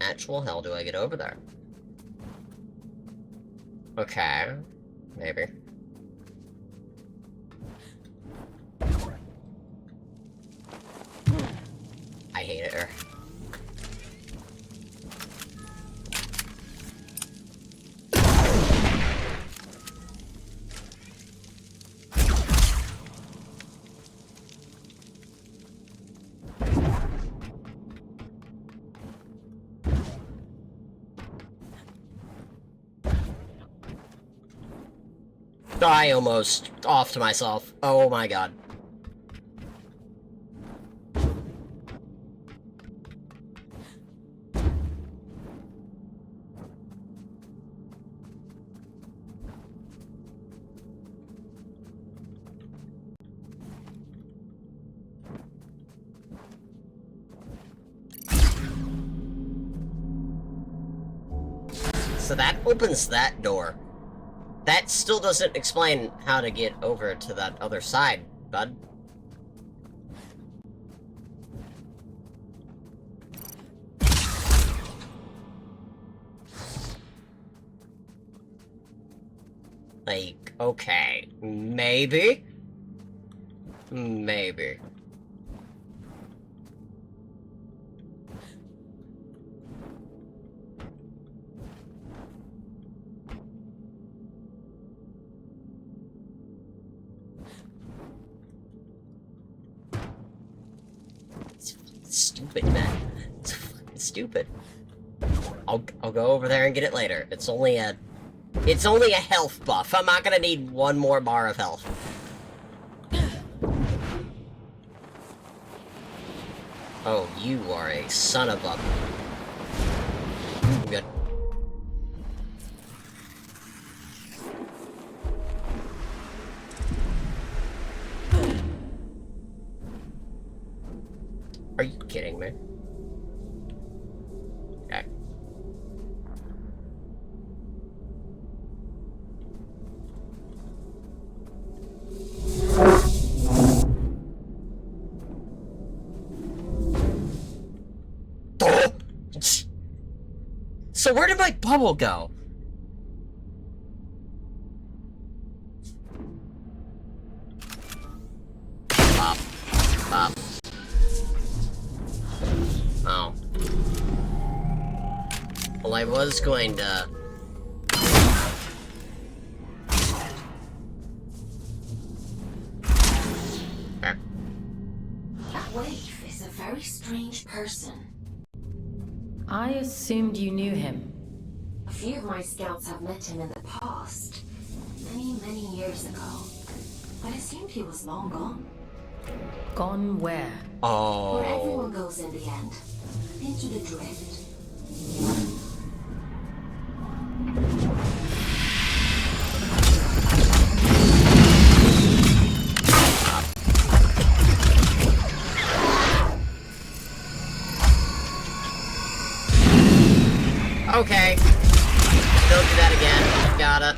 actual hell do I get over there? Okay, maybe. I hate it here. I almost offed myself. Oh my god. So that opens that door. That still doesn't explain how to get over to that other side, bud. Like, okay, maybe? Maybe. Stupid, man. It's fucking stupid. I'll go over there and get it later. It's only a health buff. I'm not gonna need one more bar of health. Oh, you are a son of a... Good. Are you kidding me? Okay. So where did my bubble go? Pop. Pop. Oh. Well, I was going to... That waif is a very strange person. I assumed you knew him. A few of my scouts have met him in the past. Many years ago. But it seemed he was long gone. Gone where? Oh. Where everyone goes in the end. Into the drift. Okay. Don't do that again. Got it.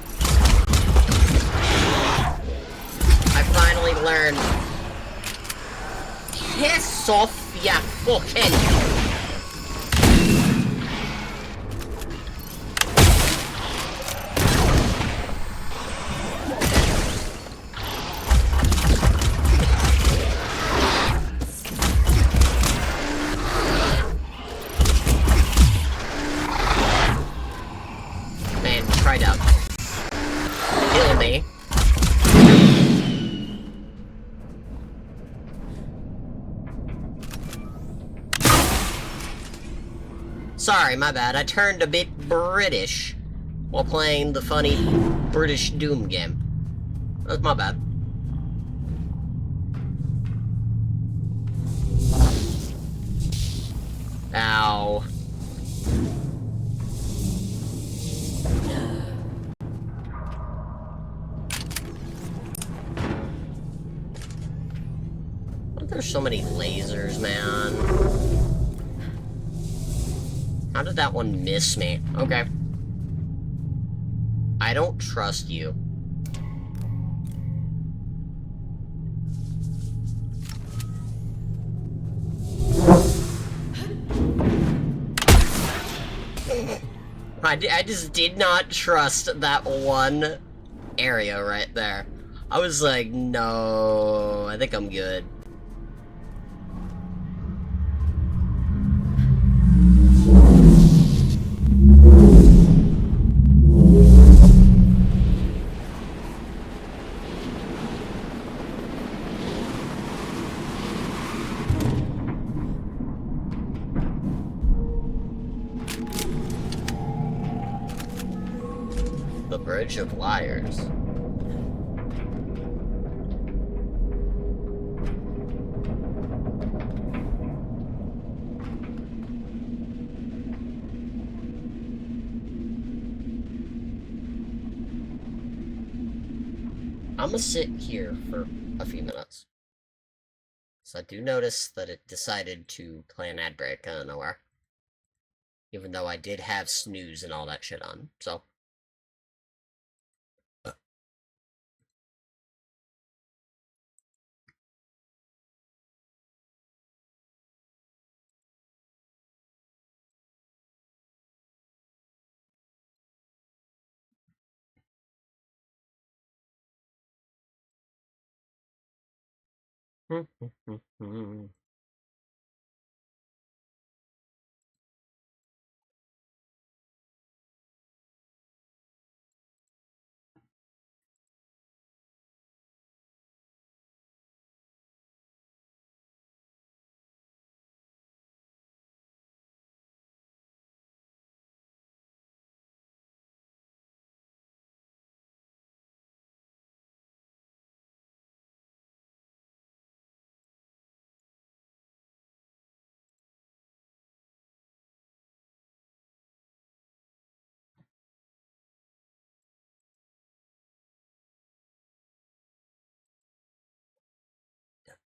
I finally learned. Piss off, ya fucking... Man, try to kill me. Sorry, my bad. I turned a bit British while playing the funny British Doom game. That's my bad. there's so many lasers, man? How did that one miss me? Okay. I don't trust you. I just did not trust that one area right there. I was like, no, I think I'm good. The Bridge of Liars. I'm gonna sit here for a few minutes. So I do notice that it decided to play an ad break out of nowhere. Even though I did have snooze and all that shit on, so.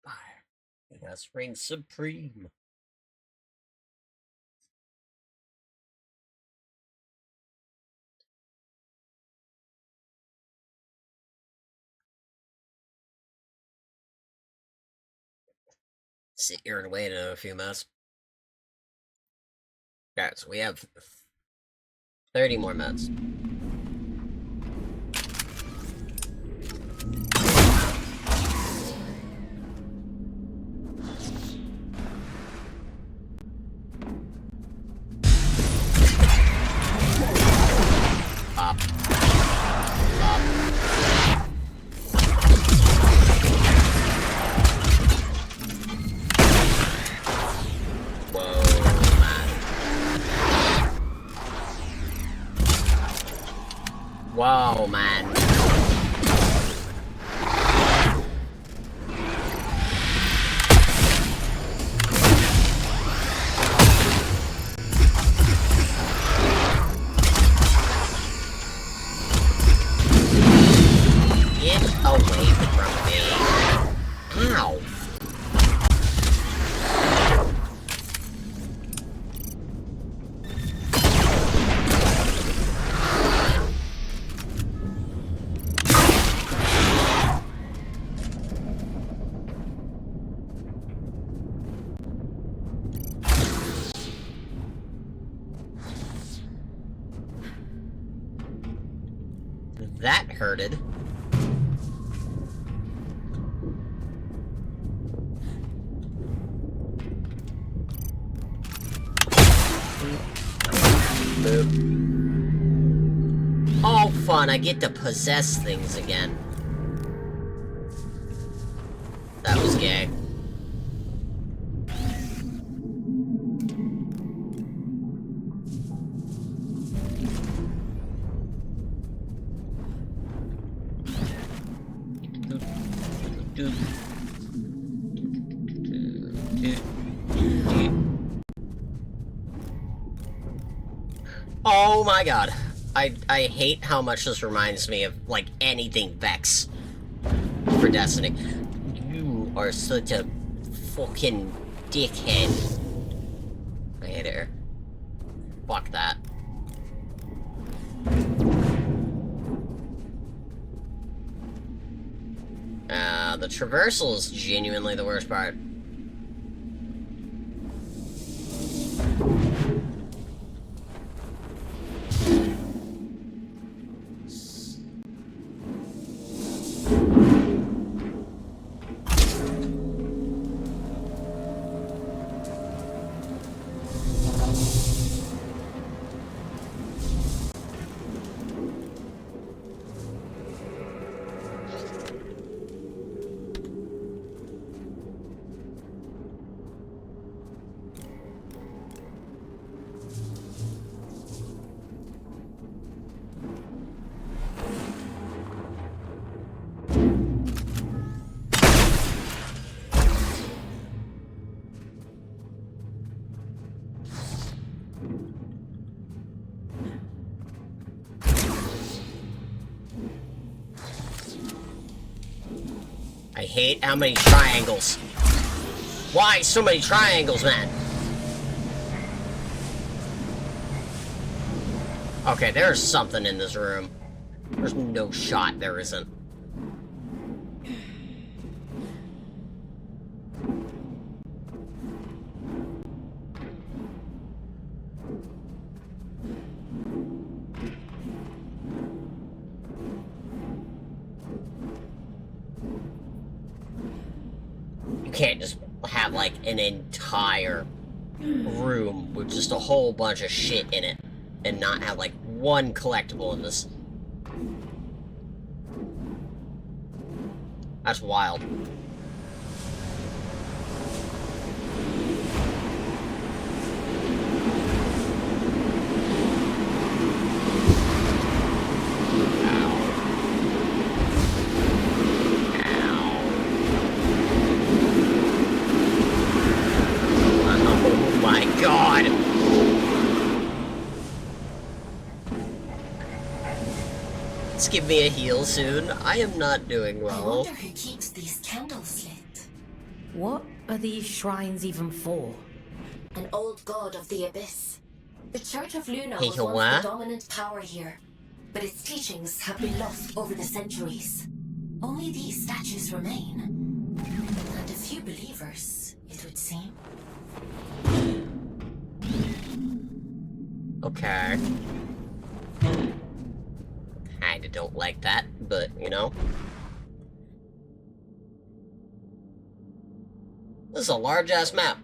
Fire. Yes, reign supreme. Sit here and wait in a few minutes. Alright, so we have 30 more minutes. Pop. Pop. Whoa, man. Whoa, man. Get away from me. Ow. That hurted. Oh, fun, I get to possess things again. That was gay. Oh my god. I hate how much this reminds me of, like, anything Vex for Destiny. You are such a fucking dickhead. I hate her. Fuck that. The traversal is genuinely the worst part. I hate how many triangles. Why so many triangles, man? Okay, there's something in this room. There's no shot there isn't. You can't just have, like, an entire room with just a whole bunch of shit in it and not have, like, one collectible in this. That's wild. Give me a heal soon. I am not doing I well. wonder who keeps these candles lit. What are these shrines even for? An old god of the abyss. The Church of Luna Hey, was once what? the dominant power here, but its teachings have been lost over the centuries. Only these statues remain. And a few believers, it would seem. Okay. Kinda don't like that, but, you know. This is a large-ass map.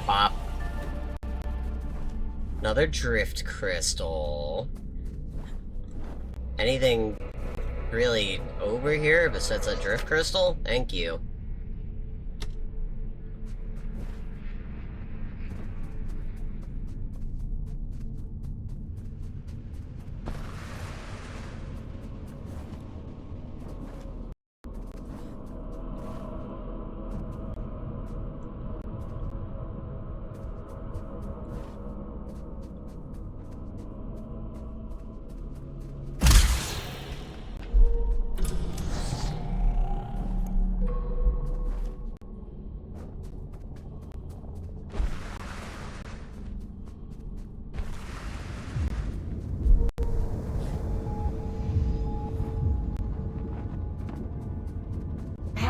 Pop. Another drift crystal. Anything really over here besides a drift crystal? Thank you.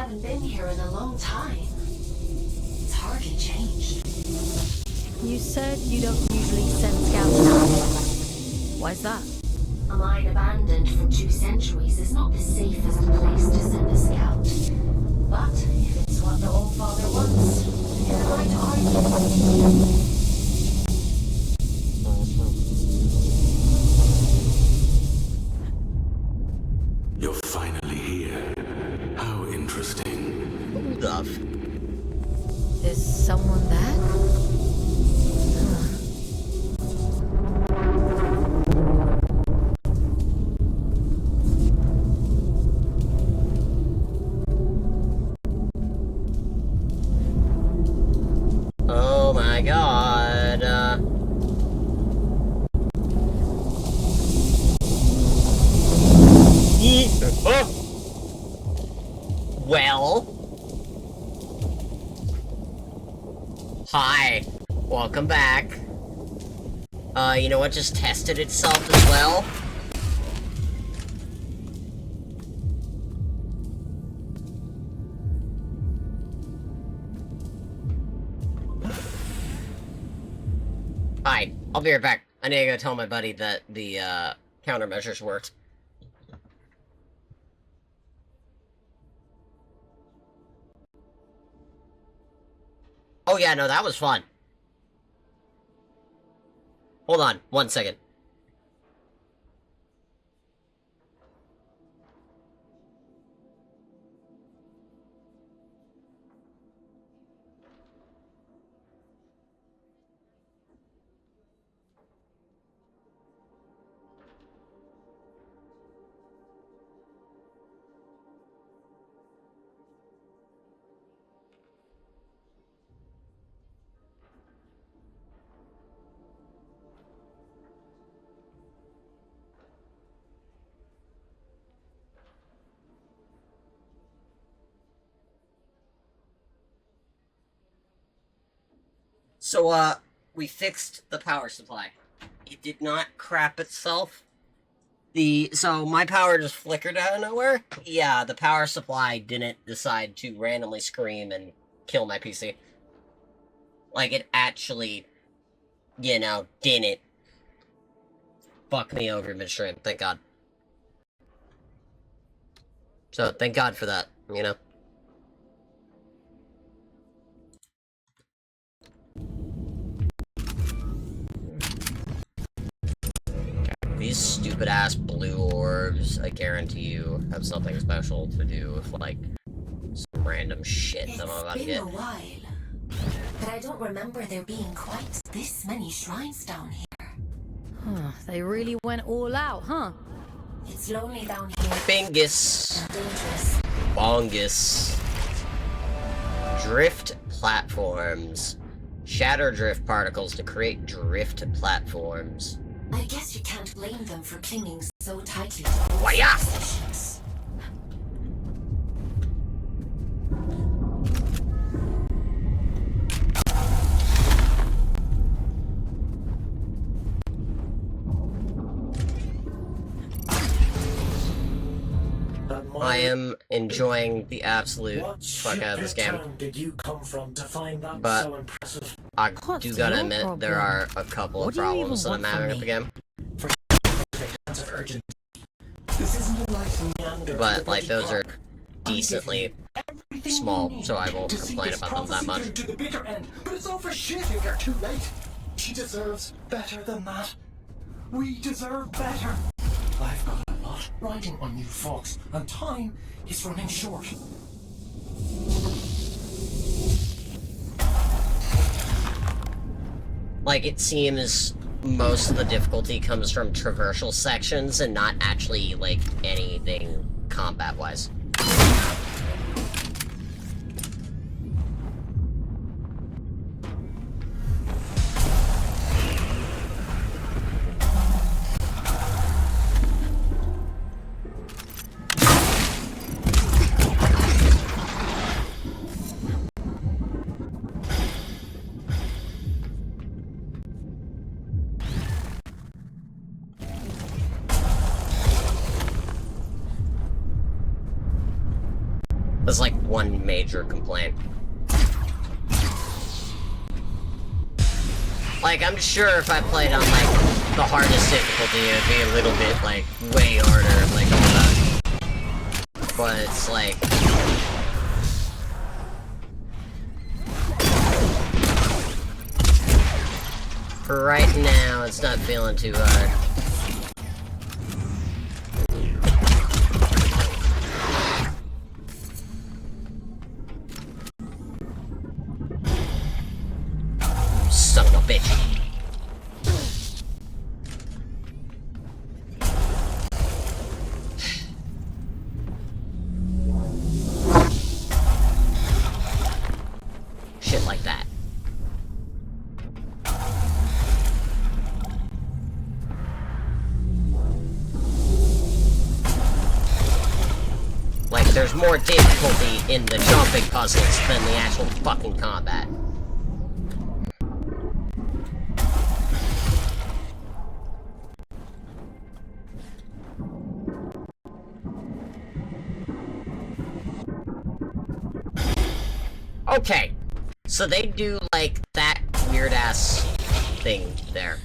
haven't been here in a long time. It's hardly changed. You said you don't usually send scouts out. Why's that? A mine abandoned for 2 centuries is not the safest place to send a scout. But if it's what the Old Father wants, who am I to argue? You're finally here. How interesting. Stuff. Is someone there? Oh my god. Well. Hi. Welcome back. You know what just tested itself as well? Hi. I'll be right back. I need to go tell my buddy that the, countermeasures worked. Oh yeah, no, that was fun. Hold on, 1 second. So, we fixed the power supply. It did not crap itself. So my power just flickered out of nowhere? Yeah, the power supply didn't decide to randomly scream and kill my PC. Like, it actually, you know, didn't fuck me over midstream, thank God. So, thank God for that, you know? These stupid-ass blue orbs, I guarantee you, have something special to do with, like, some random shit that I'm about to get. It's been a while, but I don't remember there being quite this many shrines down here. Huh, they really went all out, huh? It's lonely down here Bingus. and dangerous. Bongus. Drift platforms. Shatter drift particles to create drift platforms. I guess you can't blame them for clinging so tightly to Why-ya! possessions. I am enjoying the absolute fuck out of this game. Did you come from to find that But so impressive? I What's do gotta your admit, there problem? are a couple What of do you even problems that I'm want from having with me? the game. Sense of urgency. This isn't a nice meander. But, like, those are I'm decently giving you everything small, you need so I won't to see complain this about them that prophecy much. through to the bitter end. But it's all for shit if you're too late. She deserves better than that. We deserve better. I've got a lot riding on you folks, and time is running short. Like, it seems most of the difficulty comes from traversal sections and not actually, like, anything combat-wise. That's like one major complaint. Like, I'm sure if I played on, like, the hardest difficulty, it would be a little bit, like, way harder, like, all that. But it's like... For right now, it's not feeling too hard. Son of a bitch. Shit like that. Like, there's more difficulty in the jumping puzzles than the actual fucking combat. Okay, so they do, like, that weird-ass thing there.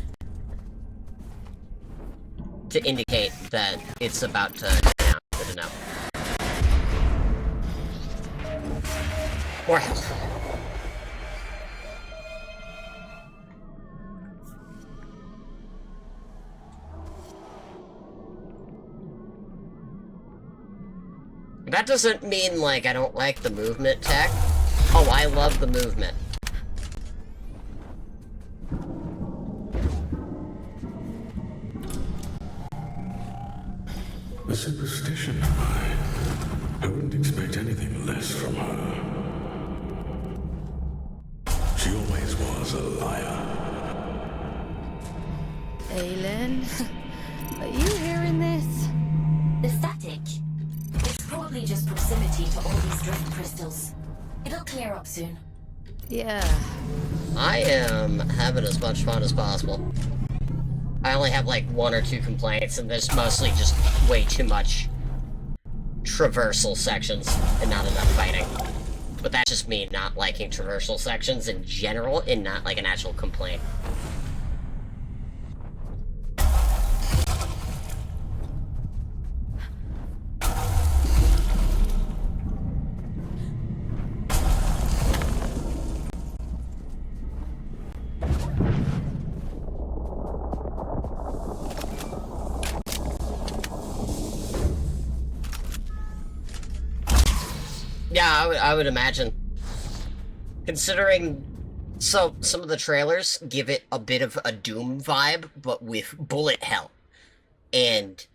To indicate that it's about to go down. Good enough. More health. That doesn't mean, like, I don't like the movement tech. Oh, I love the movement. A superstition of mine. I wouldn't expect anything less from her. She always was a liar. Aylin, are you hearing this? The static. It's probably just proximity to all these drift crystals. It'll clear up soon. Yeah. I am having as much fun as possible. I only have like 1 or 2 complaints, and there's mostly just way too much traversal sections and not enough fighting. But that's just me not liking traversal sections in general and not like an actual complaint. Yeah, I would imagine. Considering, so, some of the trailers give it a bit of a Doom vibe, but with bullet hell. And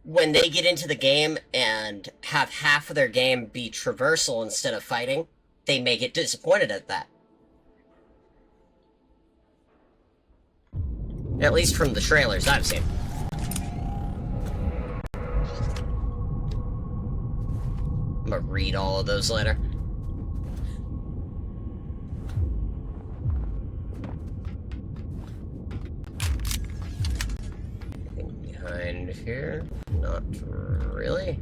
when they get into the game and have half of their game be traversal instead of fighting, they may get disappointed at that. At least from the trailers I've seen. I'm gonna read all of those later. Anything behind here? Not really.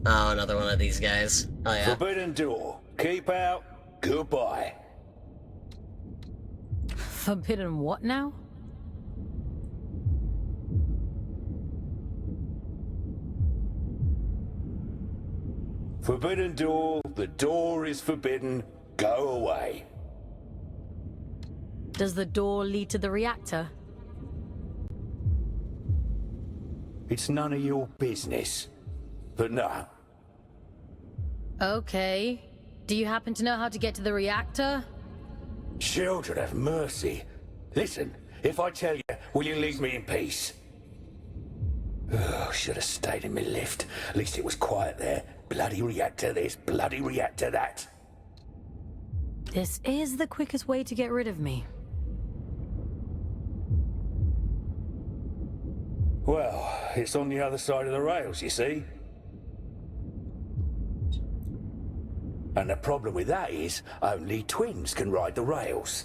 Oh, another one of these guys. Oh, yeah. Forbidden door. Keep out. Goodbye. Forbidden what now? Forbidden door. The door is forbidden. Go away. Does the door lead to the reactor? It's none of your business. But no. Okay. Do you happen to know how to get to the reactor? Children have mercy. Listen, if I tell you, will you leave me in peace? Oh, should have stayed in my lift. At least it was quiet there. Bloody reactor this, bloody reactor that. This is the quickest way to get rid of me. Well, it's on the other side of the rails, you see. And the problem with that is, only twins can ride the rails.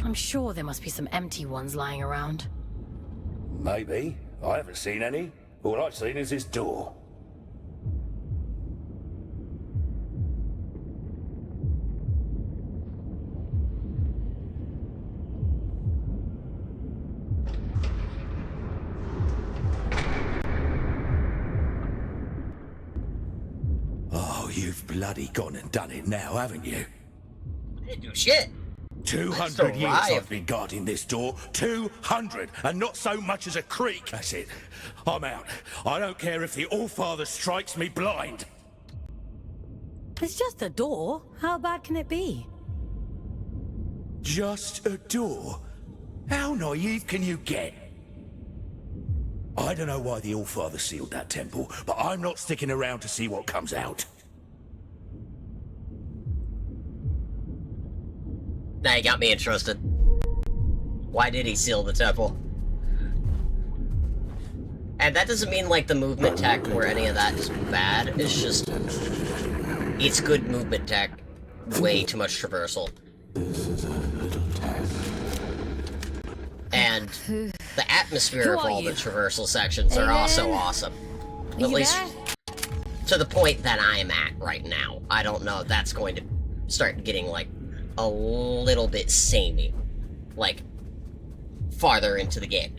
I'm sure there must be some empty ones lying around. Maybe. I haven't seen any. All I've seen is this door. Oh, you've bloody gone and done it now, haven't you? I didn't do shit. 200 years arrived. I've been guarding this door. 200! And not so much as a creak. That's it. I'm out. I don't care if the Allfather strikes me blind. It's just a door. How bad can it be? Just a door? How naive can you get? I don't know why the Allfather sealed that temple, but I'm not sticking around to see what comes out. Now you got me interested. Why did he seal the temple? And that doesn't mean like the movement tech or any of that is bad. It's just it's good movement tech. Way too much traversal. And the atmosphere of all the traversal sections are also awesome. At least to the point that I'm at right now. I don't know if that's going to start getting like a little bit samey, like farther into the game.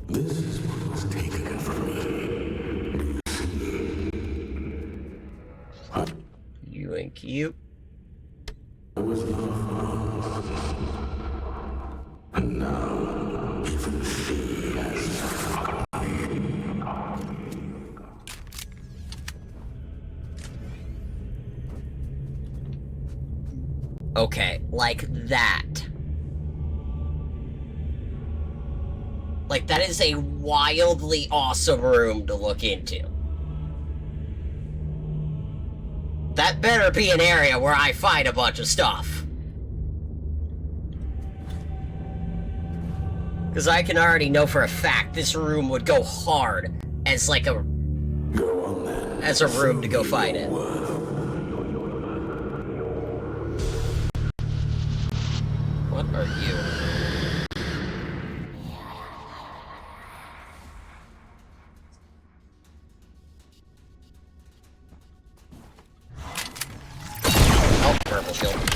This is what was taken from me. You ain't cute. I was lost. And now, even she has Okay, like that. Like, that is a wildly awesome room to look into. That better be an area where I find a bunch of stuff. Because I can already know for a fact this room would go hard as like a... Go on then. As a room to go fight in. What are you? Oh, purple shield.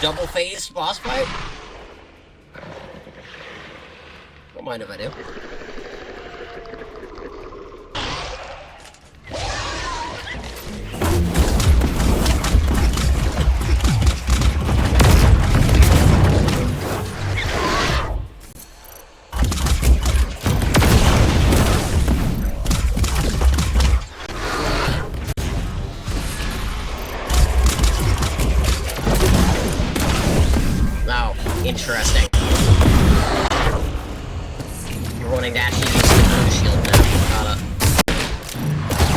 Double phase boss fight? Don't mind if I do. Interesting. You're wanting to actually use the blue shield now.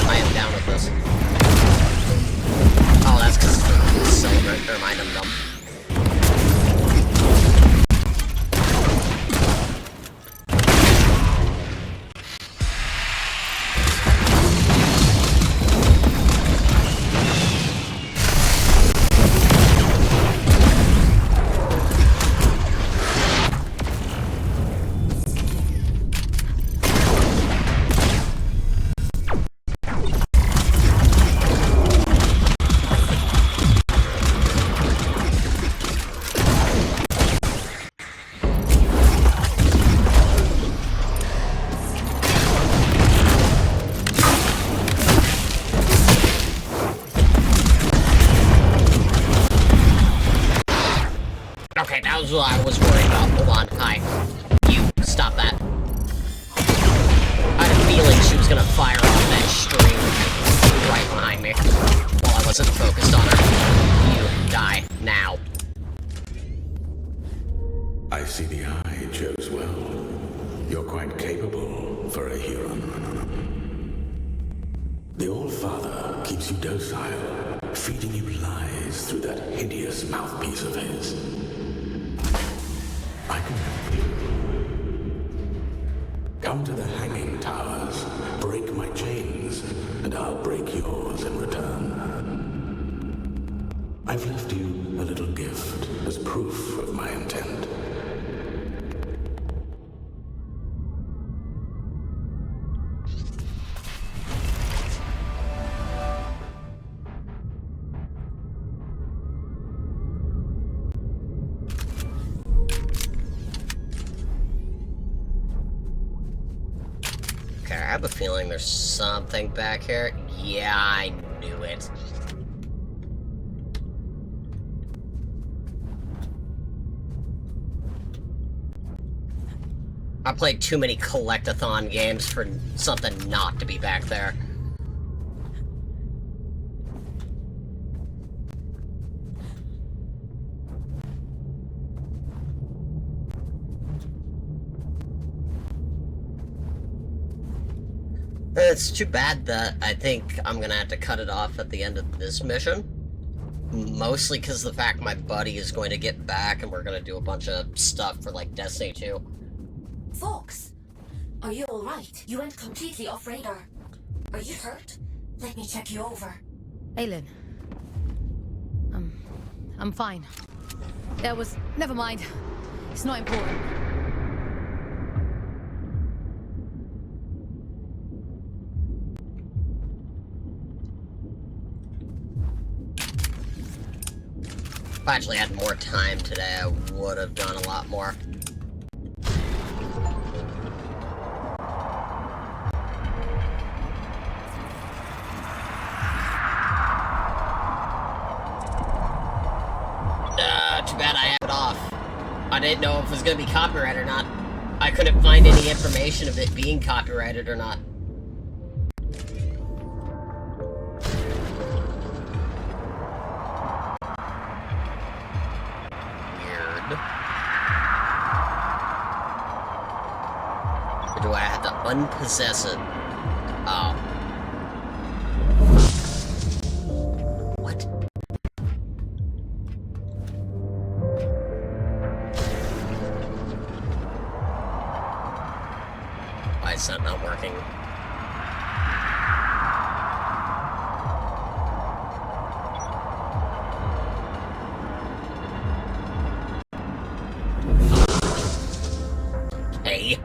I am down with this. Oh, that's because it's celebrate. Never mind, I'm dumb. what I was worried about. Hold on, hi. You, stop that. I had a feeling she was gonna fire off that string right behind me while I wasn't focused on her. You, die, now. I see the eye chose well. You're quite capable for a Huron. The All-Father keeps you docile, feeding you lies through that hideous mouthpiece of his. I can help you. Come to the hanging towers, break my chains, and I'll break yours in return. I've left you a little gift as proof of my intent. Okay, I have a feeling there's something back here. Yeah, I knew it. I played too many collectathon games for something not to be back there. It's too bad that I think I'm gonna have to cut it off at the end of this mission. Mostly because the fact my buddy is going to get back and we're gonna do a bunch of stuff for, like, Destiny 2. Fox, are you alright? You went completely off radar. Are you hurt? Let me check you over. Aylin. I'm fine. There was... Never mind. It's not important. If I actually had more time today, I would have done a lot more. Too bad I have it off. I didn't know if it was going to be copyrighted or not. I couldn't find any information of it being copyrighted or not. Weird. Or do I have to unpossess it? Oh. What? Why is that not working? Hey.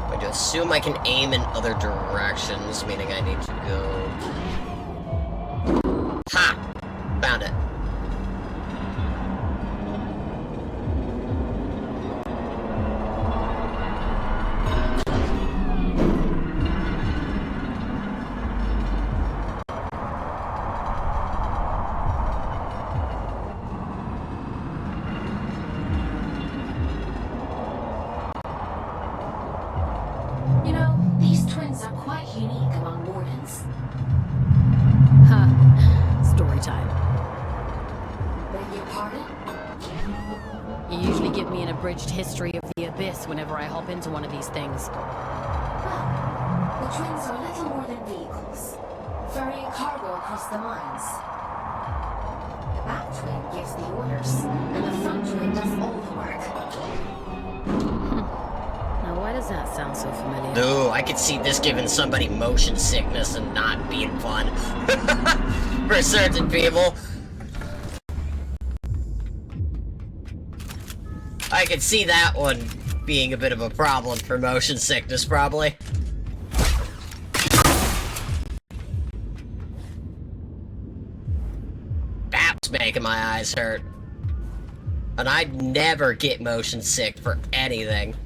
I do assume I can aim in other directions, meaning I need to go... Ha! Found it. You know, these twins are quite unique among wardens. Huh. Story time. Beg your pardon? You usually give me an abridged history of the Abyss whenever I hop into one of these things. Well, the twins are little more than vehicles, ferrying cargo across the mines. The back twin gives the orders, and the front twin does all the work. Now, why does that sound so familiar? Ooh, I could see this giving somebody motion sickness and not being fun. For certain people. I could see that one being a bit of a problem for motion sickness, probably. That's making my eyes hurt. And I'd never get motion sick for anything.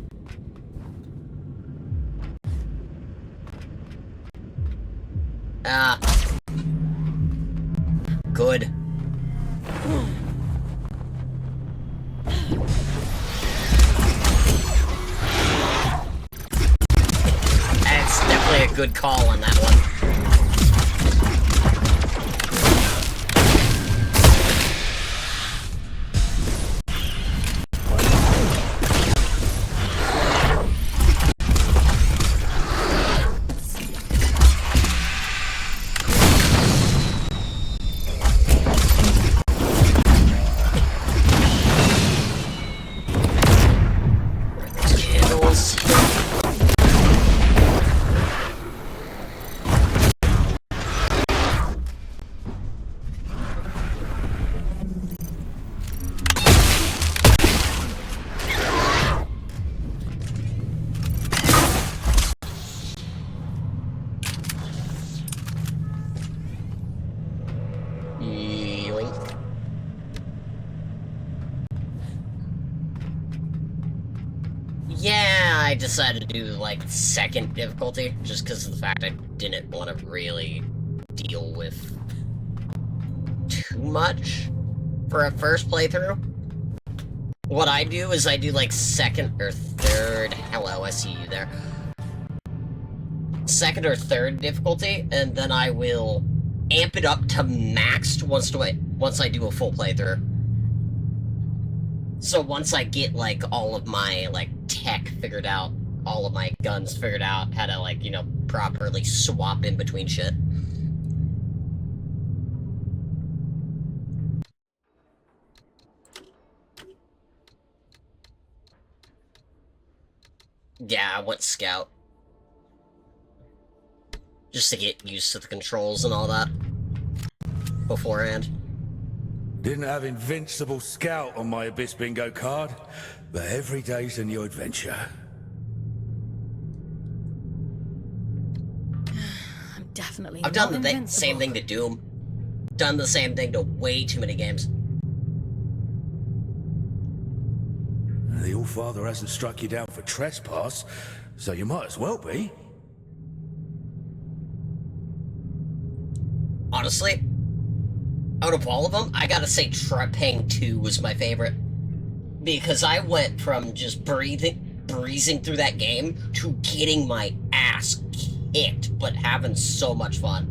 Ah. Good. That's definitely a good call on that one. Candles. Yoink. Yeah, I decided to do, like, second difficulty, just because of the fact I didn't want to really deal with too much for a first playthrough. What I do is I do, like, second or third... Hello, I see you there. Second or third difficulty, and then I will amp it up to maxed once I do a full playthrough. So once I get, like, all of my, like, tech figured out, all of my guns figured out, how to, like, you know, properly swap in between shit. Yeah, I went scout. Just to get used to the controls and all that beforehand. Didn't have Invincible Scout on my Abyss bingo card, but every day's a new adventure. I'm definitely I've done not the invincible. same thing to Doom. Done the same thing to way too many games. The Allfather hasn't struck you down for trespass, so you might as well be. Honestly, out of all of them, I gotta say Pang 2 was my favorite. Because I went from just breezing through that game to getting my ass kicked, but having so much fun.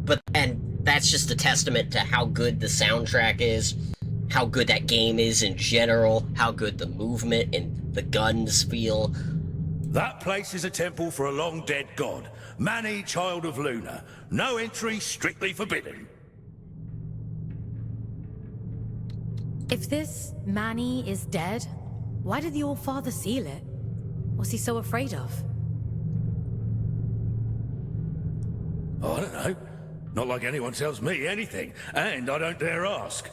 But then, that's just a testament to how good the soundtrack is, how good that game is in general, how good the movement and the guns feel. That place is a temple for a long-dead god, Mani, child of Luna. No entry, strictly forbidden. If this Manny is dead, why did the Allfather seal it? What's he so afraid of? I don't know. Not like anyone tells me anything, and I don't dare ask.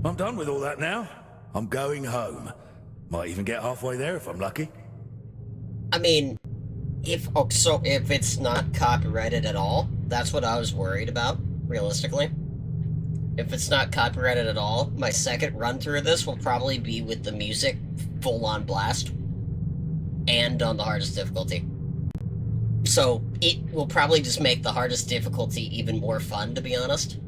I'm done with all that now. I'm going home. Might even get halfway there if I'm lucky. I mean, if it's not copyrighted at all, that's what I was worried about, realistically. If it's not copyrighted at all, my second run through of this will probably be with the music full on blast and on the hardest difficulty. So it will probably just make the hardest difficulty even more fun, to be honest.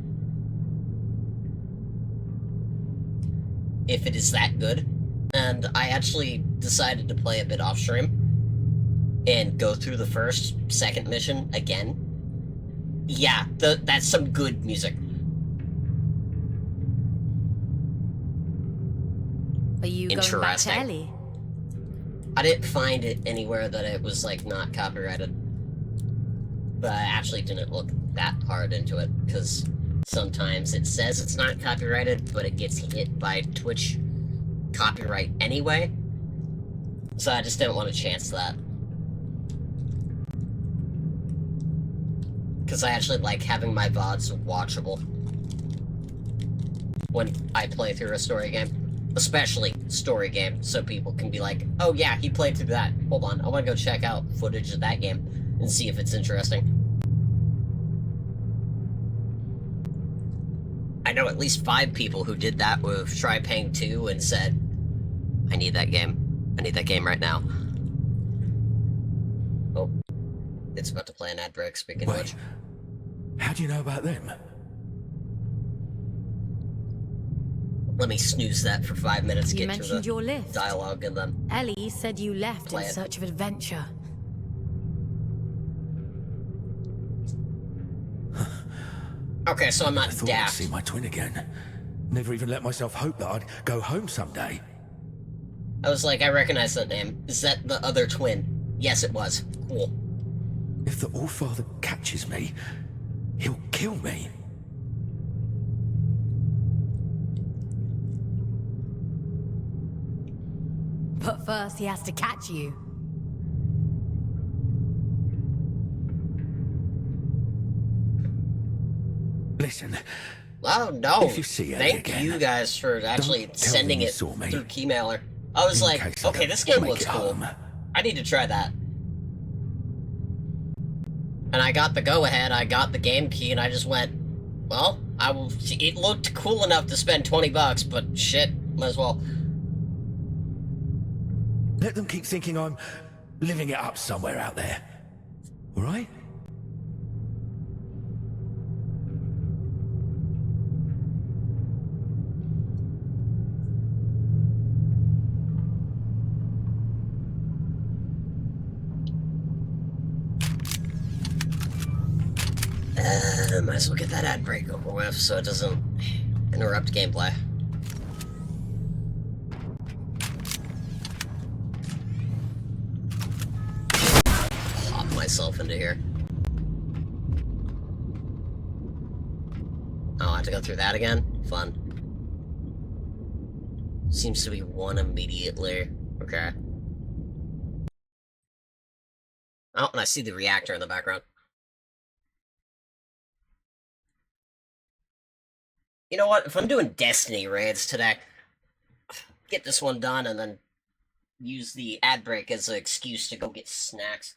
If it is that good. And I actually decided to play a bit off stream and go through the second mission again. Yeah, that's some good music. Are you going back to Interesting. Ellie? I didn't find it anywhere that it was, like, not copyrighted. But I actually didn't look that hard into it, because sometimes it says it's not copyrighted, but it gets hit by Twitch copyright anyway. So I just didn't want to chance that. Because I actually like having my VODs watchable when I play through a story game. Especially story game, so people can be like, oh yeah, he played through that. Hold on, I want to go check out footage of that game and see if it's interesting. I know at least 5 people who did that with Pang 2 and said, I need that game. I need that game right now. It's about to play an ad break, speaking of which. How do you know about them? Let me snooze that for 5 minutes, You get to mentioned the your lift. dialogue, and then... Ellie said you left Play in it. search of adventure. Okay, so I'm I not thought I'd see daft. my twin again. Never even let myself hope that I'd go home someday. I was like, I recognize that name. Is that the other twin? Yes, it was. Cool. If the Allfather catches me, he'll kill me. But first, he has to catch you. Listen, Oh, no. if you see Ellie Thank again, you guys for actually don't tell sending them you it saw me. through Keymailer. I was In like, case I okay, don't this game make looks it cool. home. I need to try that. And I got the go-ahead, I got the game key, and I just went, well, I will. It looked cool enough to spend $20, but shit, might as well. Let them keep thinking I'm living it up somewhere out there. All right? Might as well get that ad break over with so it doesn't interrupt gameplay. Pop myself into here. Oh, I have to go through that again? Fun. Seems to be one immediately. Okay. Oh, and I see the reactor in the background. You know what? If I'm doing Destiny raids today, get this one done and then use the ad break as an excuse to go get snacks.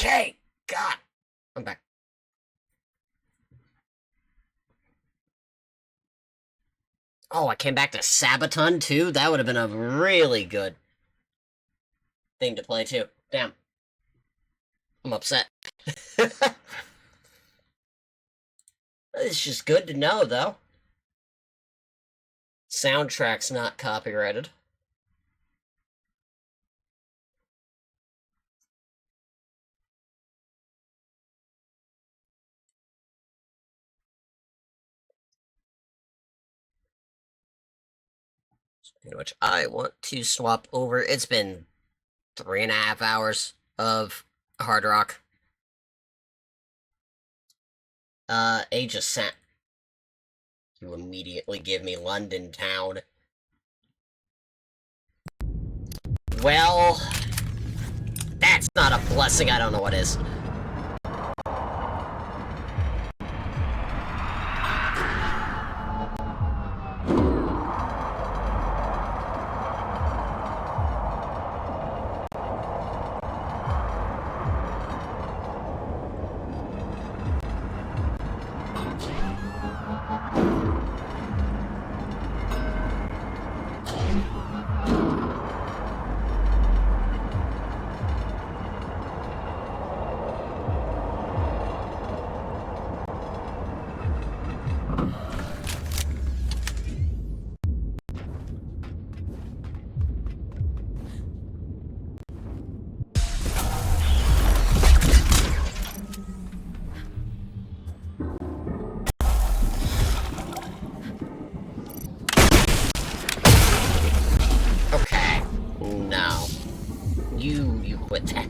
Okay! God! I'm back. Oh, I came back to Sabaton, too? That would have been a really good thing to play, too. Damn. I'm upset. It's just good to know, though. Soundtrack's not copyrighted. Speaking of which, I want to swap over. It's been 3.5 hours of Hard Rock. Age of Sent. You immediately give me London Town. Well, that's not a blessing, I don't know what is. Okay. No. You quit that.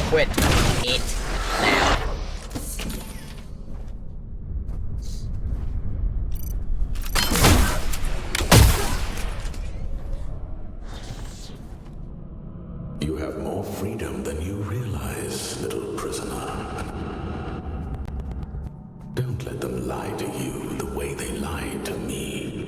Quit it now. You have more freedom than you realize, little prisoner. Don't let them lie to you the way they lied to me.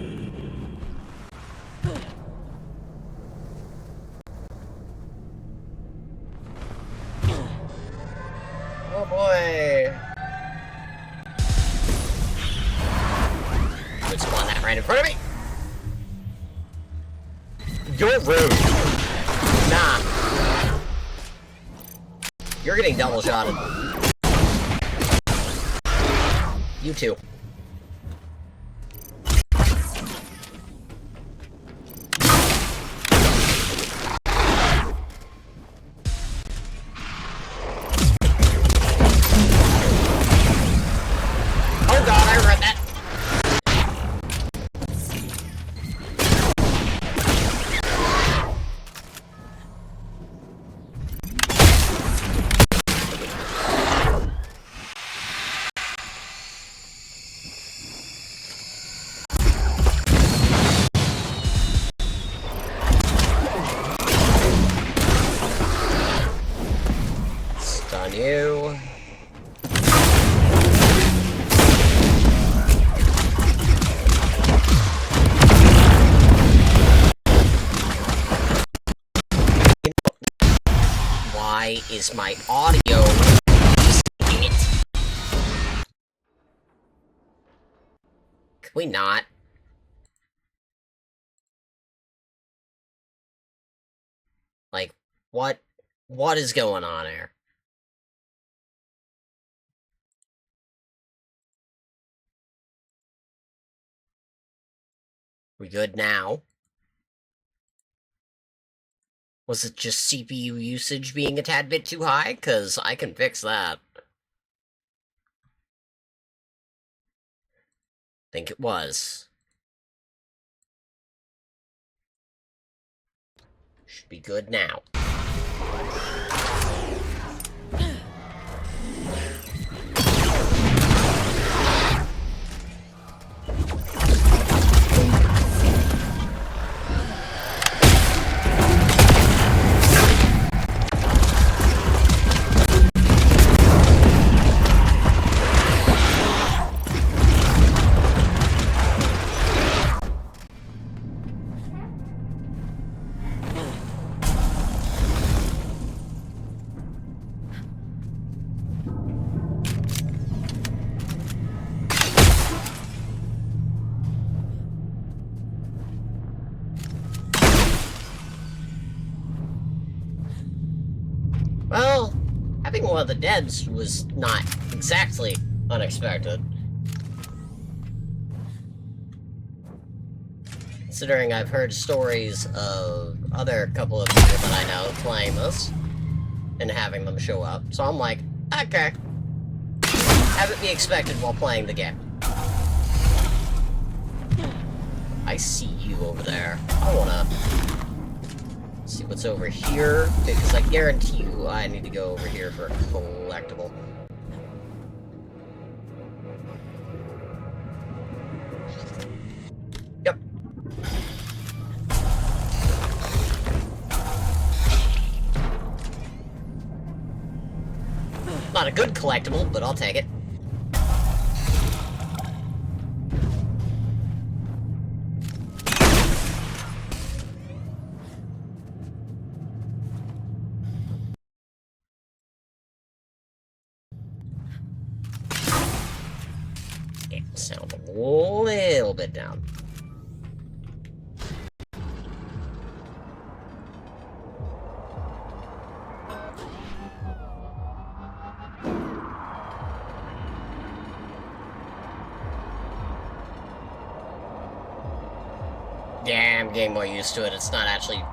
Oh boy. Would spawn that right in front of me. You're rude. Nah. You're getting double shotted. You too. Oh god, I read that. Stun you. Why is my audio missing it? Can we not? Like, what is going on here? We good now? Was it just CPU usage being a tad bit too high? Because I can fix that. Think it was. Should be good now. Well, having one of the deads was not exactly unexpected. Considering I've heard stories of other couple of people that I know playing this and having them show up, so I'm like, okay. Have it be expected while playing the game. I see you over there. I wanna see what's over here, because I guarantee you I need to go over here for a collectible. Yep. Not a good collectible, but I'll take it. Sound a little bit down. Yeah, I'm getting more used to it. It's not actually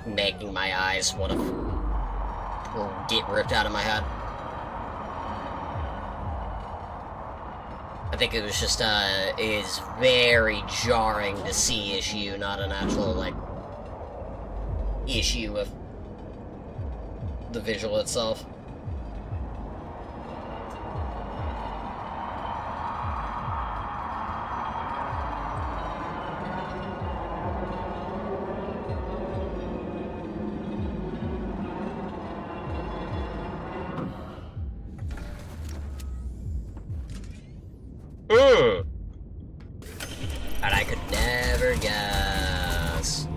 making my eyes want to get ripped out of my head. I think it was just, is very jarring to see issue, not an actual, like, issue with the visual itself. But I could never guess.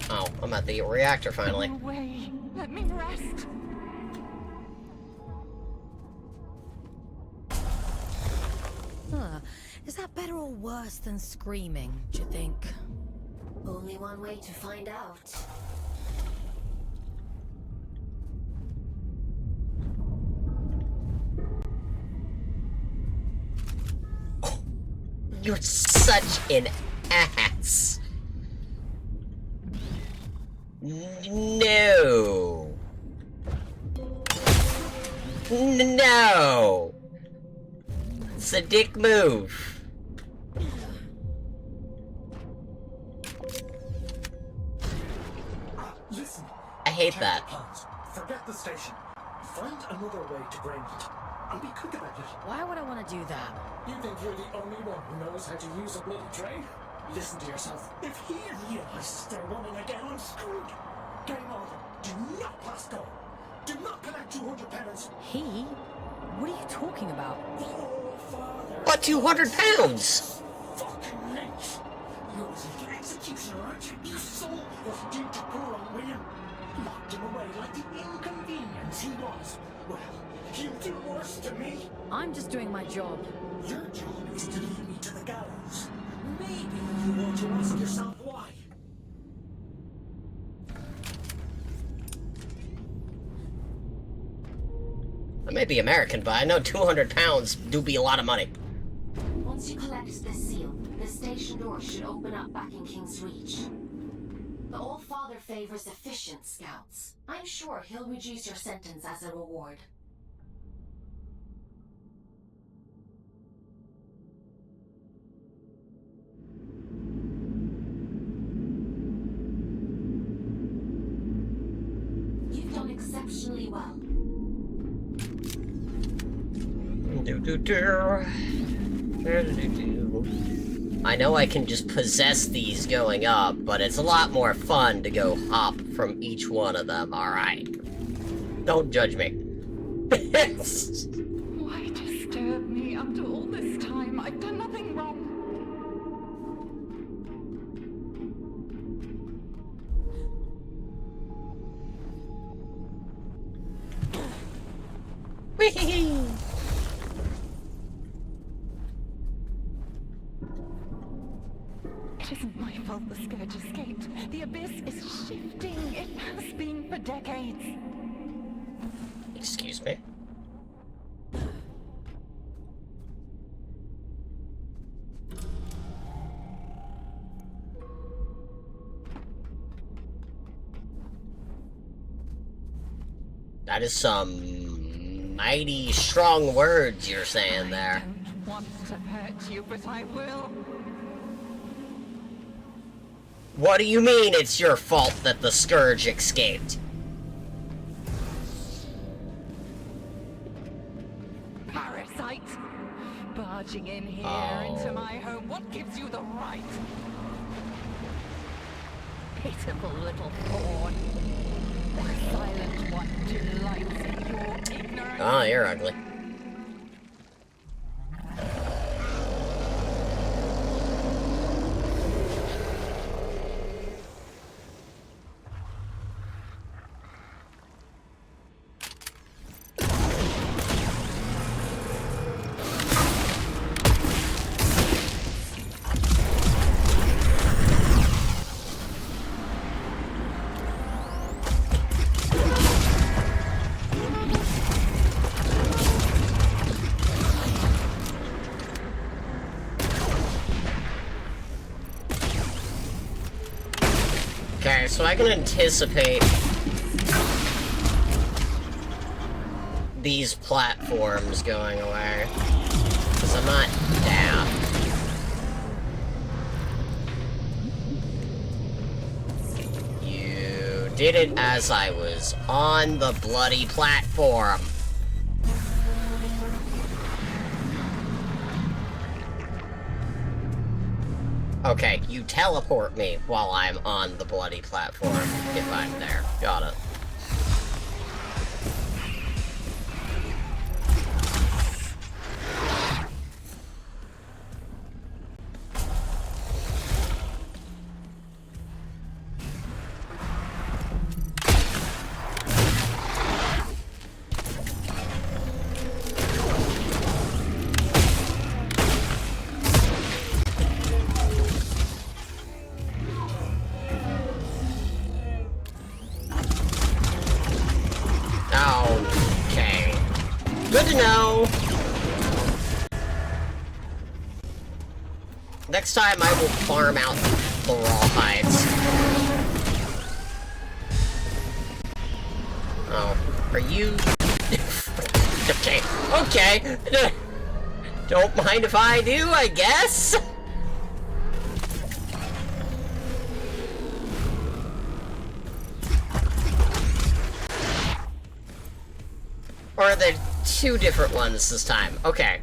Oh, I'm at the reactor finally. Go away. Let me rest. Is that better or worse than screaming, do you think? Only one way to find out. You're such an ass. No. No. It's a dick move. Listen. I hate that. Plans. Forget the station. Find another way to drain it. And be quick about it. Why would I want to do that? You think you're the only one who knows how to use a bloody train? Listen to yourself. If he realizes they're running again, I'm screwed. Game over. Do not pass go. Do not collect 200 pounds. He? What are you talking about? Oh, father. What, 200 pounds? Fucking lynch. You're a little executioner, aren't you? You soul was due to poor old William. Locked him away like the inconvenience he was. Well, he'll do worse to me. I'm just doing my job. Your job is to lead me to the gallows. Maybe you want to ask yourself why. I may be American, but I know 200 pounds do be a lot of money. Once you collect this seal, the station door should open up back in King's Reach. The Old Father favors efficient scouts. I'm sure he'll reduce your sentence as a reward. You've done exceptionally well. I know I can just possess these going up, but it's a lot more fun to go hop from each one of them, alright? Don't judge me. Why disturb me after all this time? I've done nothing wrong. Whee! It isn't my fault the Scourge escaped. The Abyss is shifting. It has been for decades. Excuse me? That is some mighty strong words you're saying there. I don't want to hurt you, but I will. What do you mean it's your fault that the Scourge escaped? Parasite! Barging in here into my home, what gives you the right? Pitiful little fawn. The silent one delights in your ignorance. Oh, you're ugly. Okay, so I can anticipate these platforms going away, because I'm not daft. You did it as I was on the bloody platform. Okay, you teleport me while I'm on the bloody platform, if I'm there. Got it. Okay. Good to know. Next time I will farm out the raw hides. Oh, are you... okay, okay. Don't mind if I do, I guess. Or are there two different ones this time? Okay.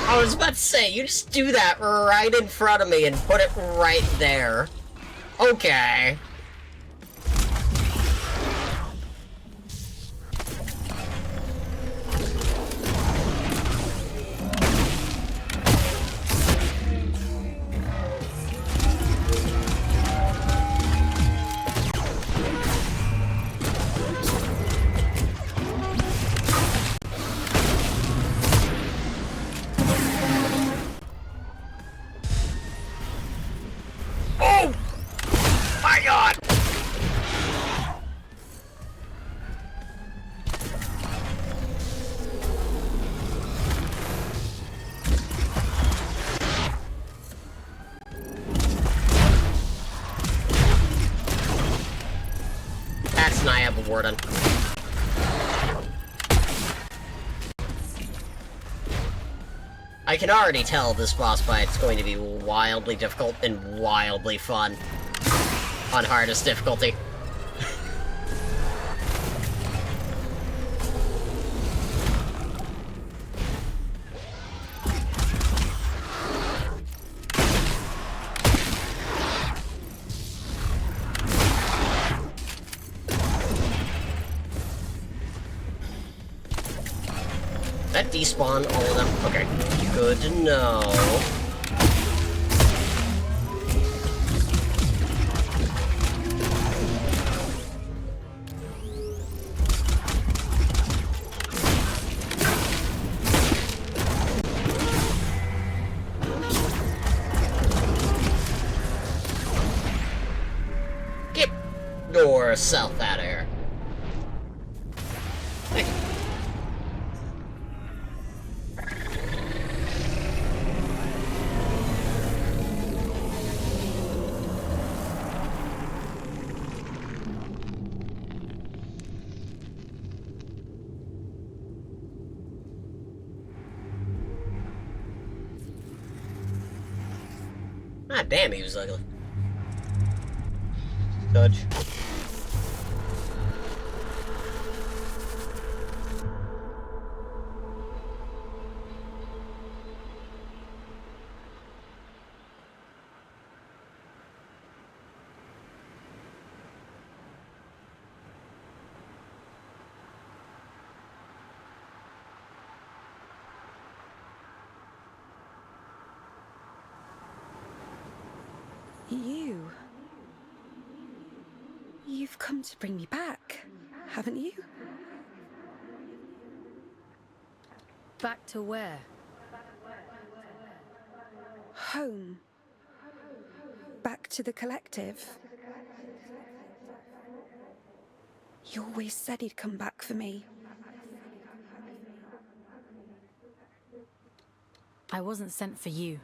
I was about to say, you just do that right in front of me and put it right there. Okay. Oh! My God! have a warden. I can already tell this boss fight's going to be wildly difficult and wildly fun on hardest difficulty. That despawn all of them? Okay. Good to know. Get yourself out of here. Ah, damn, he was ugly. Dodge. You've come to bring me back, haven't you? Back to where? Home. Back to the collective. He always said he'd come back for me. I wasn't sent for you.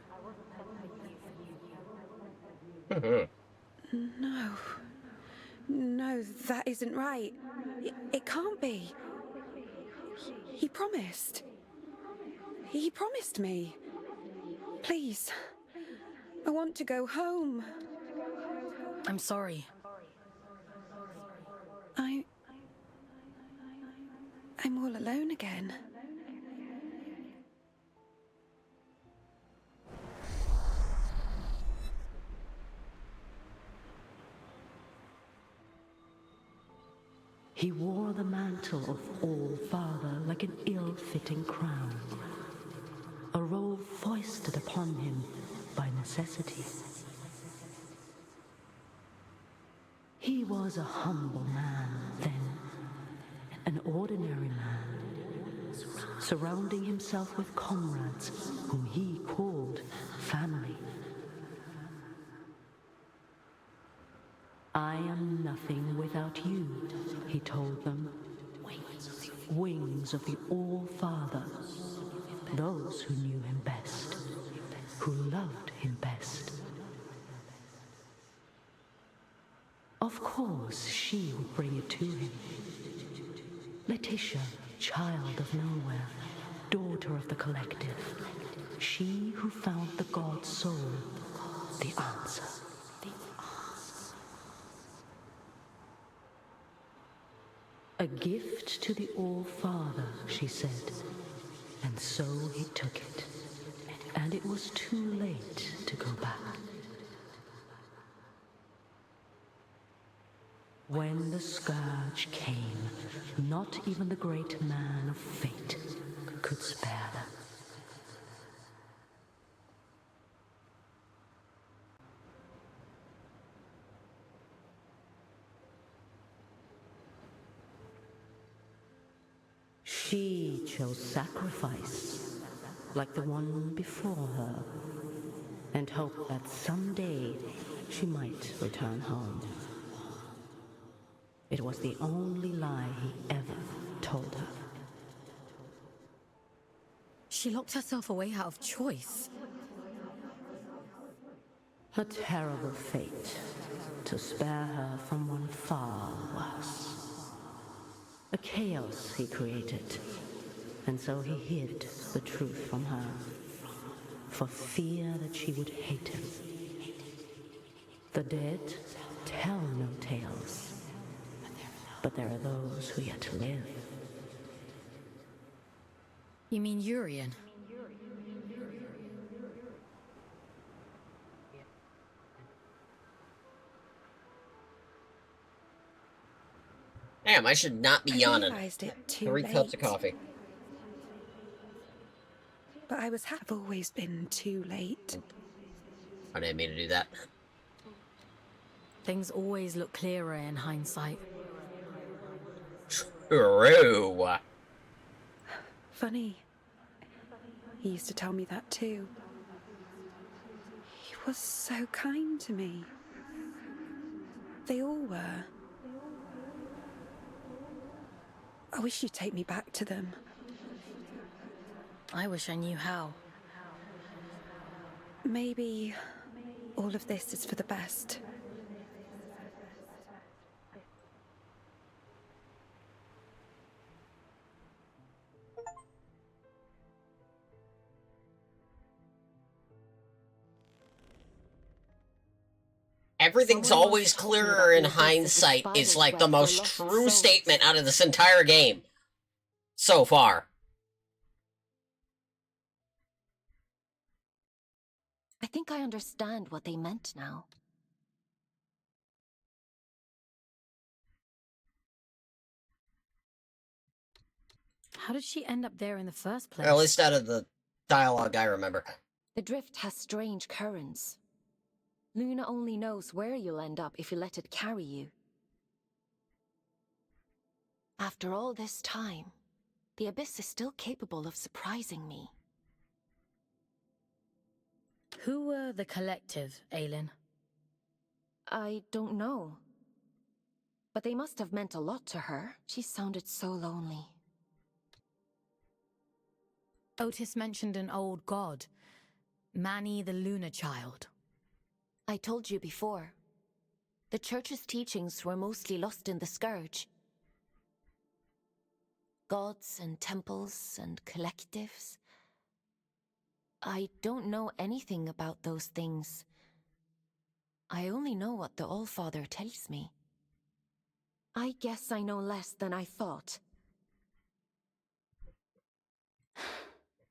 No. No, that isn't right. It can't be. He promised. He promised me. Please. I want to go home. I'm sorry. I'm all alone again. He wore the mantle of All-Father like an ill-fitting crown, a role foisted upon him by necessity. He was a humble man then, an ordinary man, surrounding himself with comrades whom he called family. I am nothing without you, he told them. Wings of the All-Father, those who knew him best, who loved him best. Of course, she would bring it to him. Letitia, child of nowhere, daughter of the collective. She who found the God soul, the answer. A gift to the All-Father, she said, and so he took it. And it was too late to go back. When the scourge came, not even the great man of fate could spare them. She chose sacrifice, like the one before her, and hoped that someday she might return home. It was the only lie he ever told her. She locked herself away out of choice. A terrible fate to spare her from one far worse. a chaos he created, and so he hid the truth from her, for fear that she would hate him. The dead tell no tales, but there are those who yet live. You mean Urian? Damn, I should not be yawning. Realized it too 3 late. cups of coffee. But I've always been too late. I didn't mean to do that. Things always look clearer in hindsight. True. Funny. He used to tell me that too. He was so kind to me. They all were. I wish you'd take me back to them. I wish I knew how. Maybe all of this is for the best. Everything's always clearer in hindsight is like the most true statement out of this entire game. So far. I think I understand what they meant now. How did she end up there in the first place? Or at least out of the dialogue I remember. The drift has strange currents. Luna only knows where you'll end up if you let it carry you. After all this time, the Abyss is still capable of surprising me. Who were the collective, Aylin? I don't know. But they must have meant a lot to her. She sounded so lonely. Otis mentioned an old god. Manny the Lunar Child. I told you before. The Church's teachings were mostly lost in the Scourge. Gods and temples and collectives. I don't know anything about those things. I only know what the Allfather tells me. I guess I know less than I thought.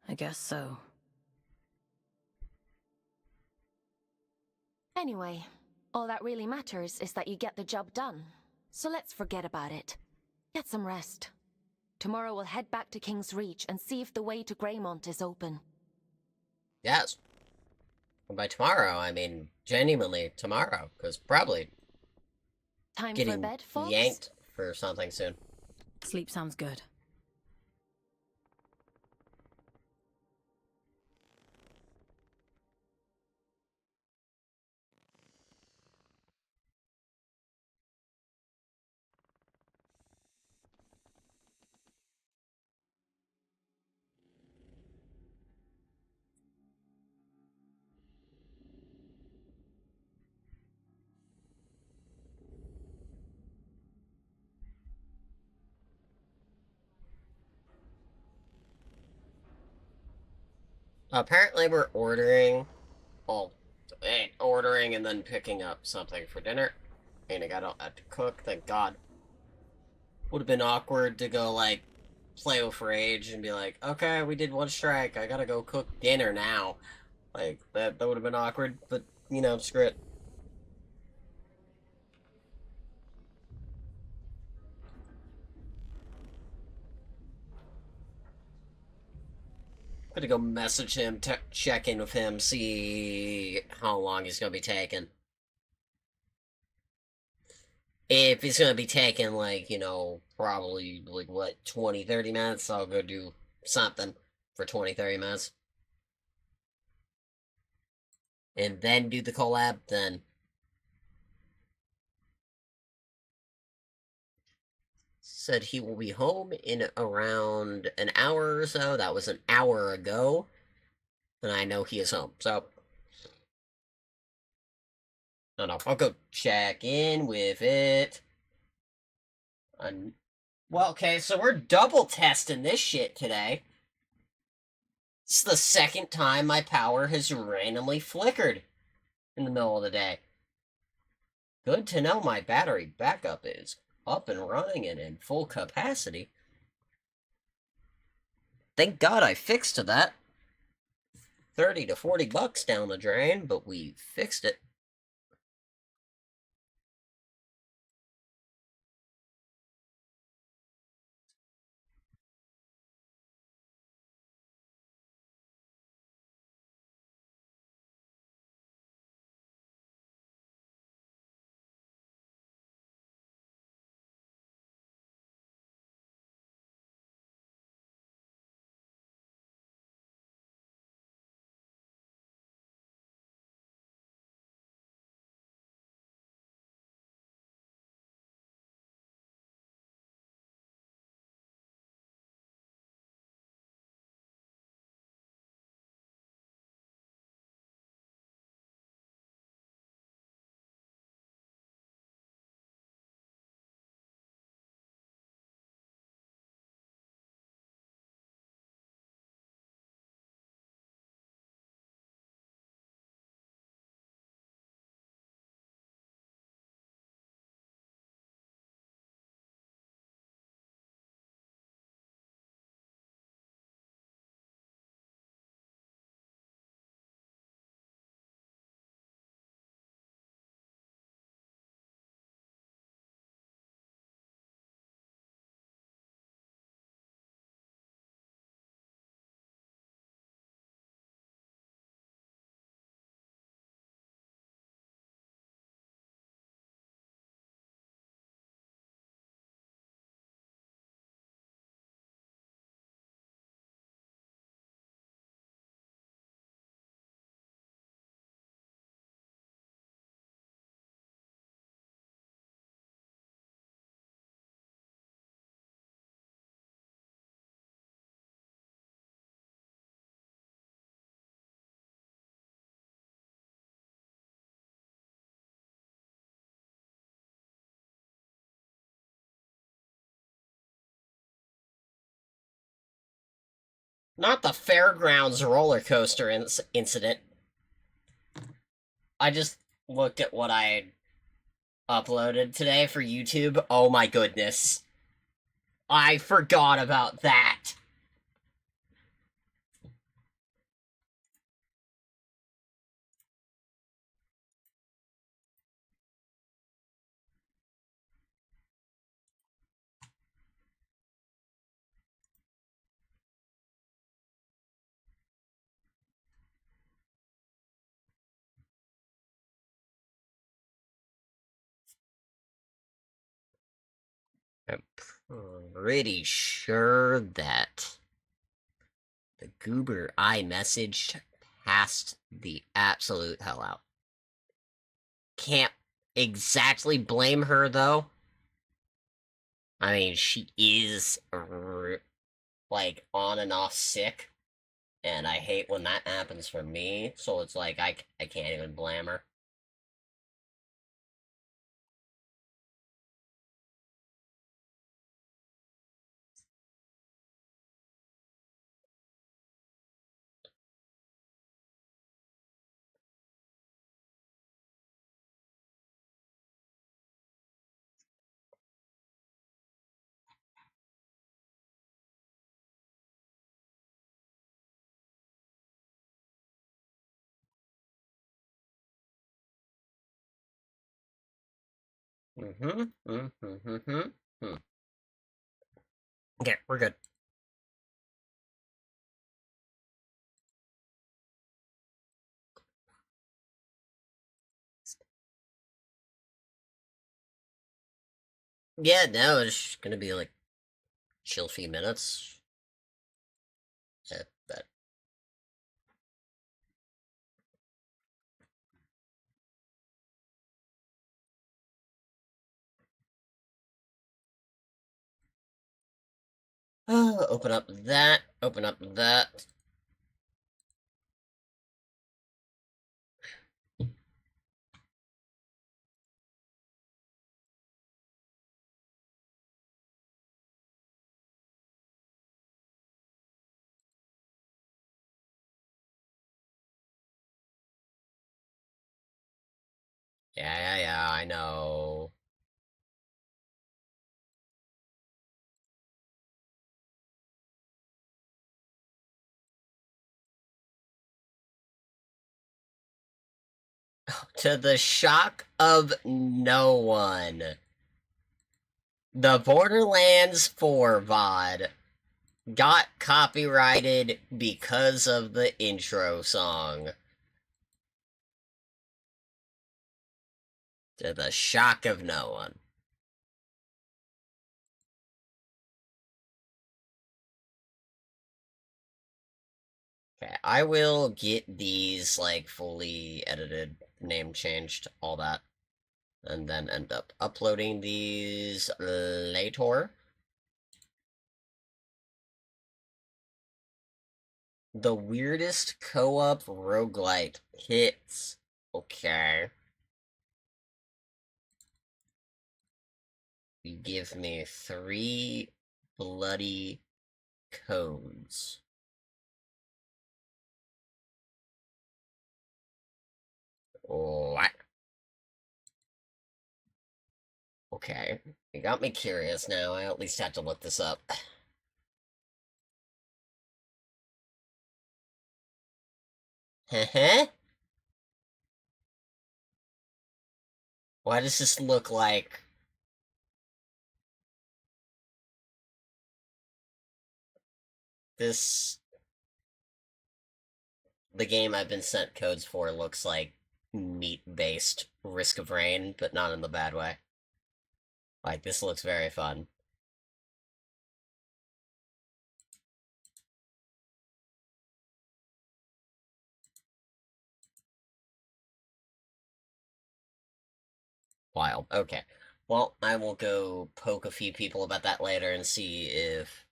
I guess so. Anyway, all that really matters is that you get the job done. So let's forget about it. Get some rest. Tomorrow we'll head back to King's Reach and see if the way to Greymont is open. Yes. And by tomorrow, I mean genuinely tomorrow, because probably Time getting for bed, folks? yanked for something soon. Sleep sounds good. Apparently we're ordering, well, ordering and then picking up something for dinner. Meaning I don't have to cook, thank God. Would have been awkward to go, like, play with Rage and be like, okay, we did one strike, I gotta go cook dinner now. Like, that would have been awkward, but, you know, screw it. Gonna go message him, check in with him, see how long he's gonna be taking. If he's gonna be taking, like, you know, probably, like, what, 20, 30 minutes, I'll go do something for 20, 30 minutes. And then do the collab, then. Said he will be home in around an hour or so. That was an hour ago. And I know he is home, so. No, I'll go check in with it. Well, okay, so we're double testing this shit today. It's the second time my power has randomly flickered in the middle of the day. Good to know my battery backup is up and running and in full capacity. Thank God I fixed that. 30 to 40 bucks down the drain, but we fixed it. Not the fairgrounds roller coaster incident. I just looked at what I uploaded today for YouTube. Oh my goodness. I forgot about that. I'm pretty sure that the goober I messaged passed the absolute hell out. Can't exactly blame her, though. I mean, she is, like, on and off sick, and I hate when that happens for me, so it's like, I can't even blame her. Okay, we're good. Yeah, no, it's gonna be like chill few minutes. That open up that, open up that. Yeah, I know. To the shock of no one, the Borderlands 4 VOD got copyrighted because of the intro song. To the shock of no one. Okay, I will get these, like, fully edited, name changed, all that, and then end up uploading these later. The weirdest co-op roguelite hits. Okay. You give me 3 bloody codes. What? Okay. You got me curious now. I at least have to look this up. Heh. Why does this look like... This... The game I've been sent codes for looks like meat-based Risk of Rain, but not in the bad way. Like, this looks very fun. Wild. Okay. Well, I will go poke a few people about that later and see if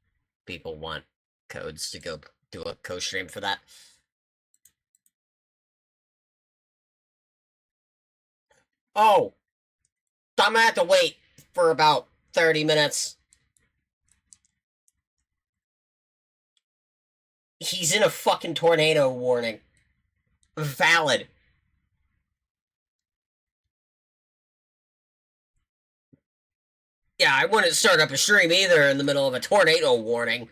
people want codes to go do a co-stream for that. Oh! I'm gonna have to wait for about 30 minutes. He's in a fucking tornado warning. Valid. Yeah, I wouldn't start up a stream either in the middle of a tornado warning.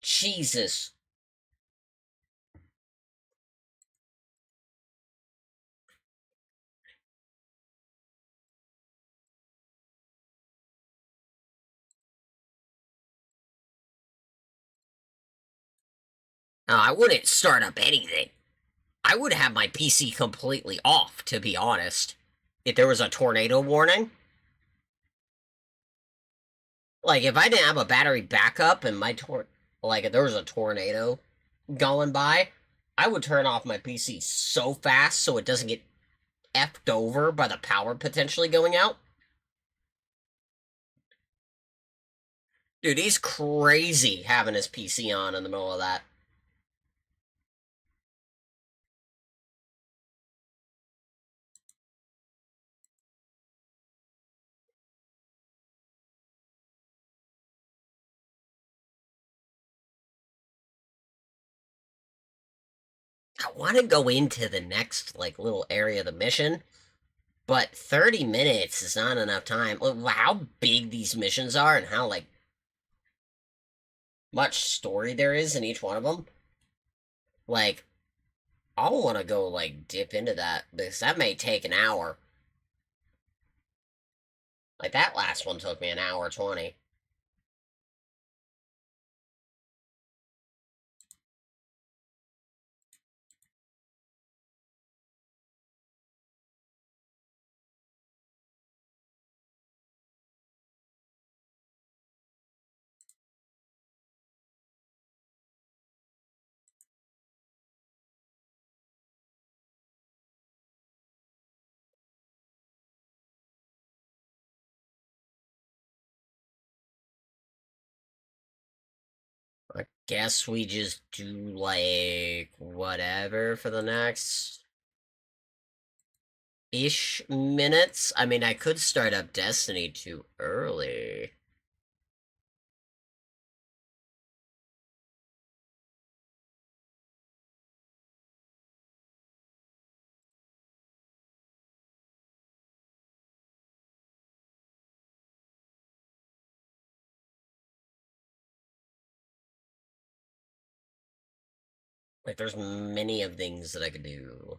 Jesus. No, I wouldn't start up anything. I would have my PC completely off, to be honest. If there was a tornado warning. Like, if I didn't have a battery backup and like, if there was a tornado going by, I would turn off my PC so fast so it doesn't get effed over by the power potentially going out. Dude, he's crazy having his PC on in the middle of that. I want to go into the next, like, little area of the mission, but 30 minutes is not enough time. Look how big these missions are and how, like, much story there is in each one of them. Like, I'll want to go, like, dip into that, because that may take an hour. Like, that last one took me an hour 20. I guess we just do, like, whatever for the next ish minutes. I mean, I could start up Destiny too early. Like, there's many of things that I could do.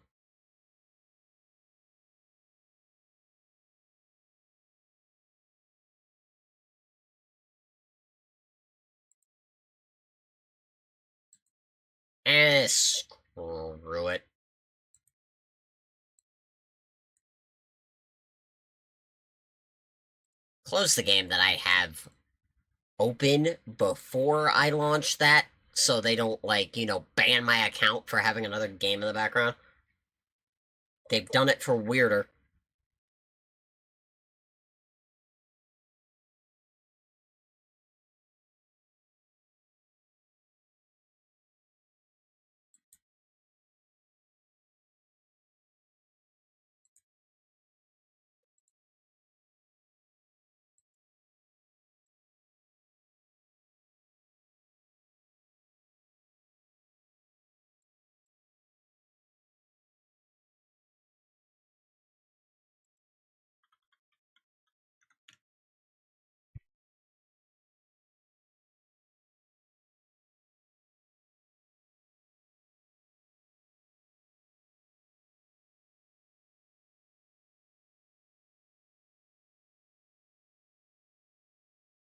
Screw it. Close the game that I have open before I launch that, so they don't, like, ban my account for having another game in the background. They've done it for weirder.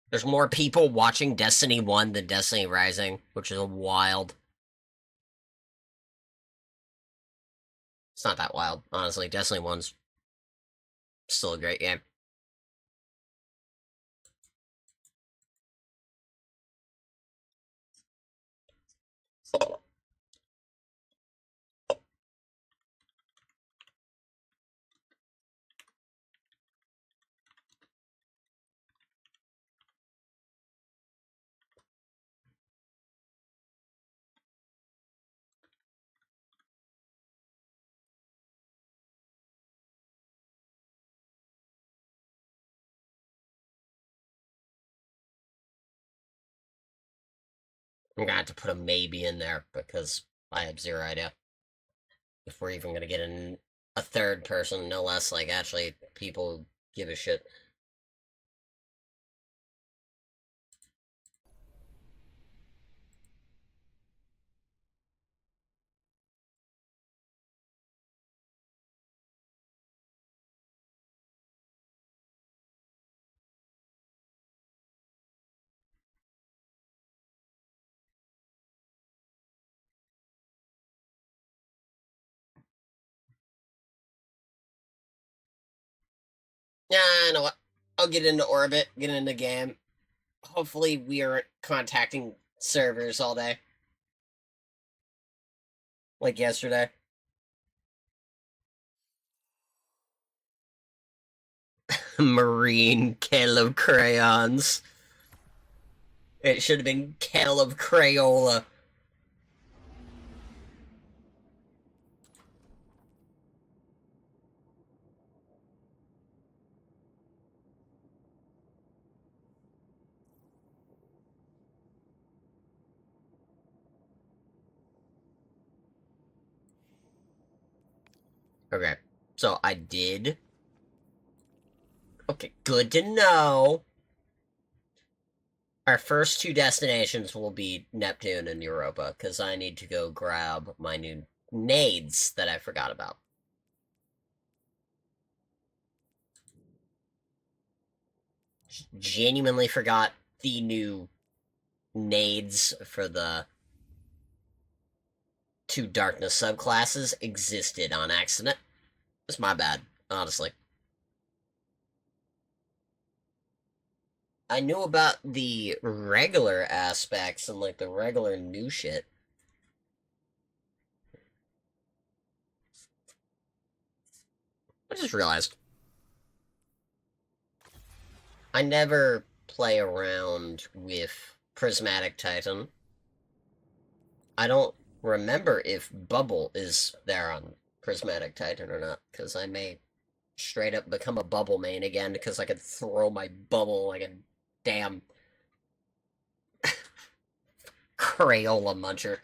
There's more people watching Destiny 1 than Destiny Rising, which is wild. It's not that wild, honestly. Destiny 1's still a great game. I'm gonna have to put a maybe in there because I have zero idea if we're even gonna get a third person, no less. Like, actually, people give a shit. Yeah, I know what. I'll get into orbit, get into game. Hopefully, we aren't contacting servers all day. Like yesterday. Marine Kale of Crayons. It should have been Kale of Crayola. Okay, so I did. Okay, good to know. Our first two destinations will be Neptune and Europa, because I need to go grab my new nades that I forgot about. Genuinely forgot the new nades for the two darkness subclasses existed on accident. It's my bad, honestly. I knew about the regular aspects and, like, the regular new shit. I just realized I never play around with Prismatic Titan. I don't remember if Bubble is there on Prismatic Titan or not, because I may straight up become a Bubble main again, because I could throw my Bubble like a damn Crayola muncher.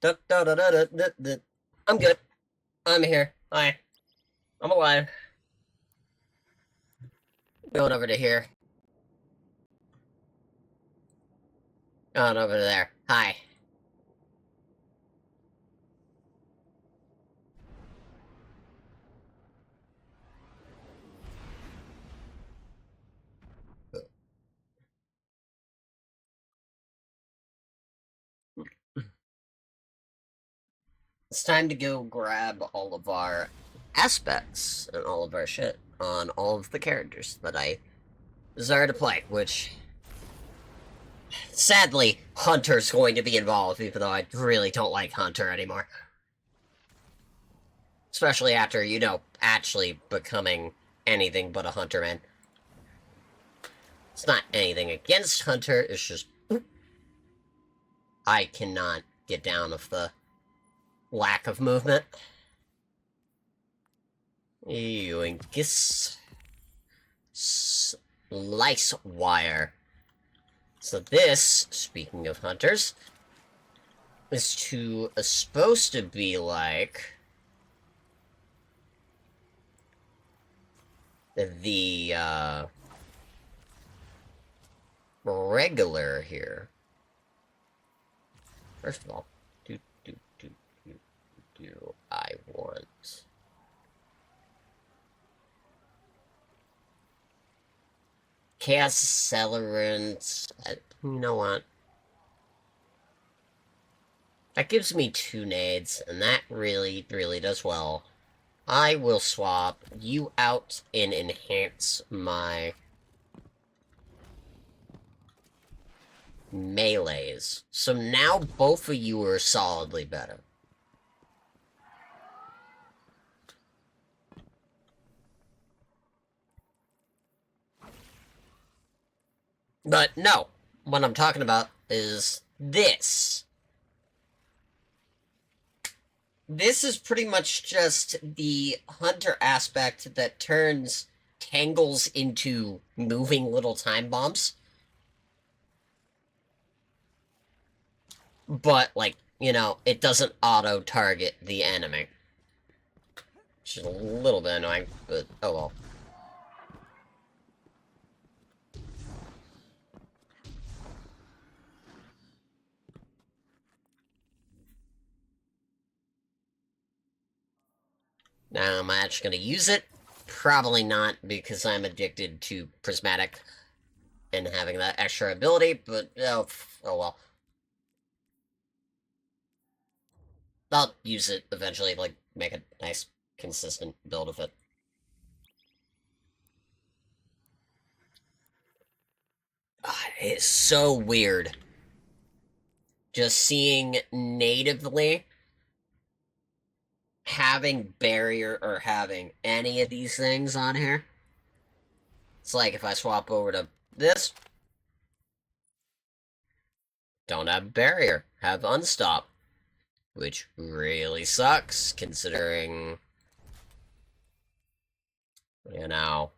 I'm good. I'm here. Hi. I'm alive. Going over to here. Going over to there. Hi. It's time to go grab all of our aspects and all of our shit on all of the characters that I desire to play, which sadly Hunter's going to be involved, even though I really don't like Hunter anymore. Especially after, you know, actually becoming anything but a Hunter man. It's not anything against Hunter, it's just I cannot get down with the lack of movement. Yoinkus. Slice wire. So this, speaking of hunters, is supposed to be like the regular here. First of all, do I want Chaos Accelerant? You know what? That gives me 2 nades, and that really does well. I will swap you out and enhance my melees. So now both of you are solidly better. But no, what I'm talking about is this. This is pretty much just the hunter aspect that turns tangles into moving little time bombs. But, like, you know, it doesn't auto-target the enemy. Which is a little bit annoying, but oh well. Now, am I actually going to use it? Probably not, because I'm addicted to Prismatic and having that extra ability, but oh well. I'll use it eventually, like, make a nice, consistent build of it. It's so weird. Just seeing natively having barrier or having any of these things on here. It's like if I swap over to this, don't have barrier, have unstop, which really sucks considering, you know,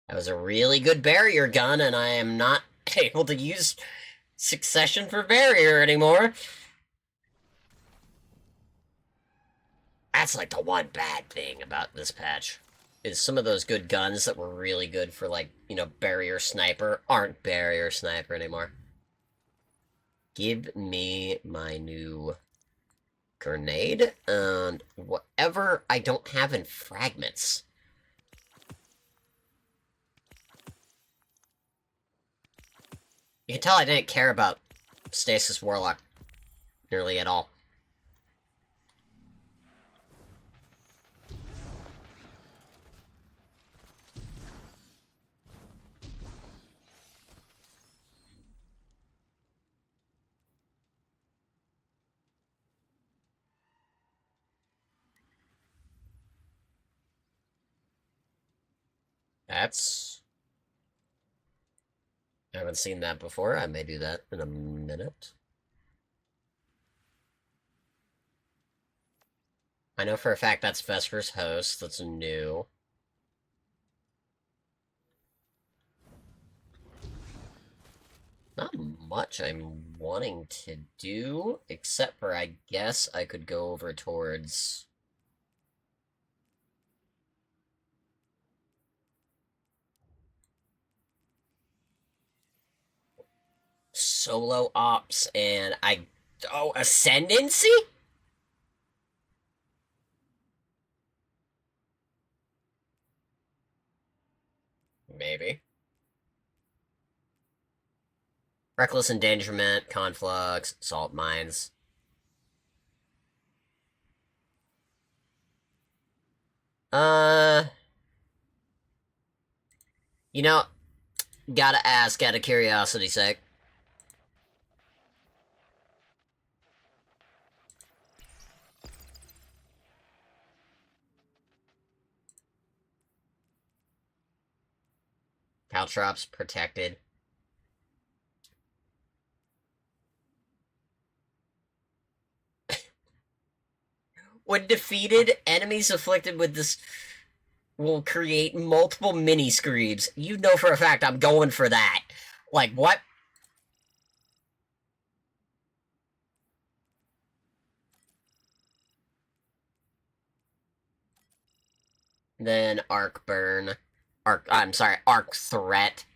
that was a really good barrier gun and I am not able to use succession for barrier anymore. That's like the one bad thing about this patch, is some of those good guns that were really good for, like, you know, barrier sniper aren't barrier sniper anymore. Give me my new grenade and whatever I don't have in fragments. You can tell I didn't care about Stasis Warlock nearly at all. That's... I haven't seen that before. I may do that in a minute. I know for a fact that's Vesper's host. That's new. Not much I'm wanting to do, except for I guess I could go over towards... Solo Ops, and oh, Ascendancy? Maybe. Reckless Endangerment, Conflux, Salt Mines. You know, gotta ask out of curiosity's sake. Caltrops protected. When defeated, enemies afflicted with this will create multiple mini-screams. You know for a fact I'm going for that. Like, what? Then Arc Burn. I'm sorry, Arc Threat.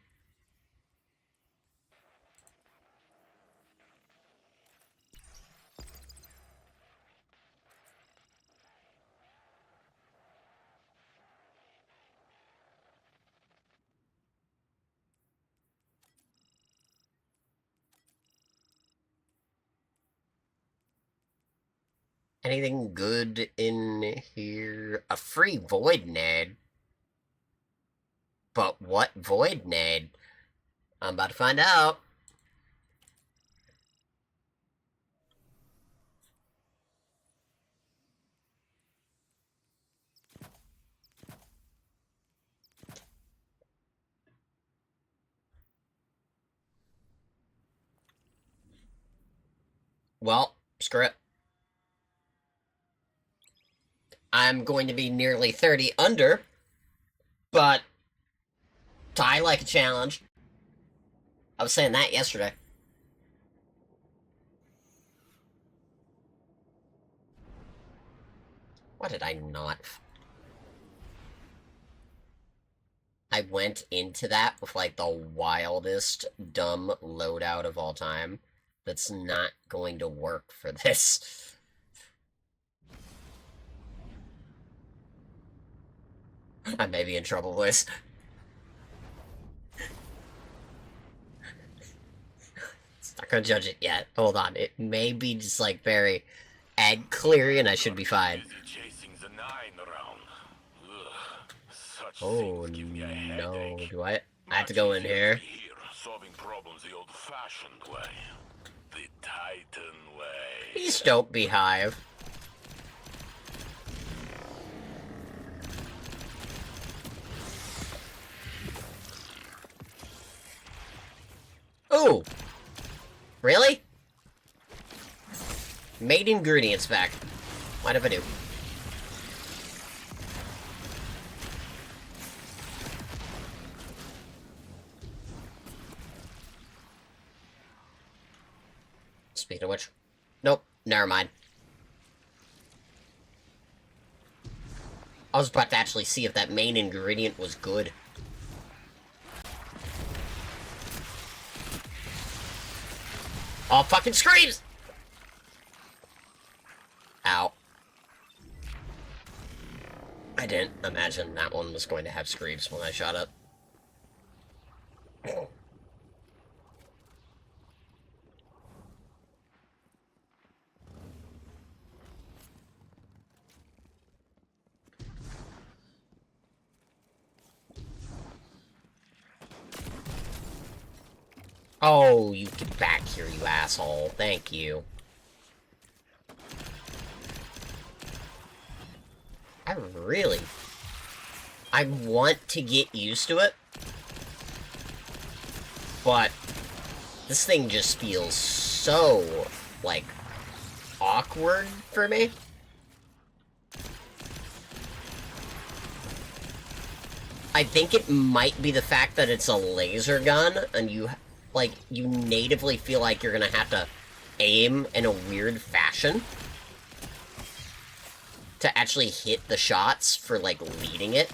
Anything good in here? A free Void Nade. But what Void Nade? I'm about to find out. Well, screw it. I'm going to be nearly 30 under, but I like a challenge. I was saying that yesterday. Why did I not? I went into that with, like, the wildest, dumb loadout of all time. That's not going to work for this. I may be in trouble, boys. Not gonna judge it yet. Hold on. It may be just, like, very ad clear, and I should be fine. Oh, no. Do I have to go in here? Solving problems the old-fashioned way. The Titan way. Please don't be Hive. Ooh! Really? Made ingredients back. Mind if I do? Speaking of which... Nope, never mind. I was about to actually see if that main ingredient was good. All fucking screams! Ow. I didn't imagine that one was going to have screams when I shot it. Oh, you get back here, you asshole. Thank you. I want to get used to it, but this thing just feels so, like, awkward for me. I think it might be the fact that it's a laser gun, and like, you natively feel like you're gonna have to aim in a weird fashion to actually hit the shots for, like, leading it.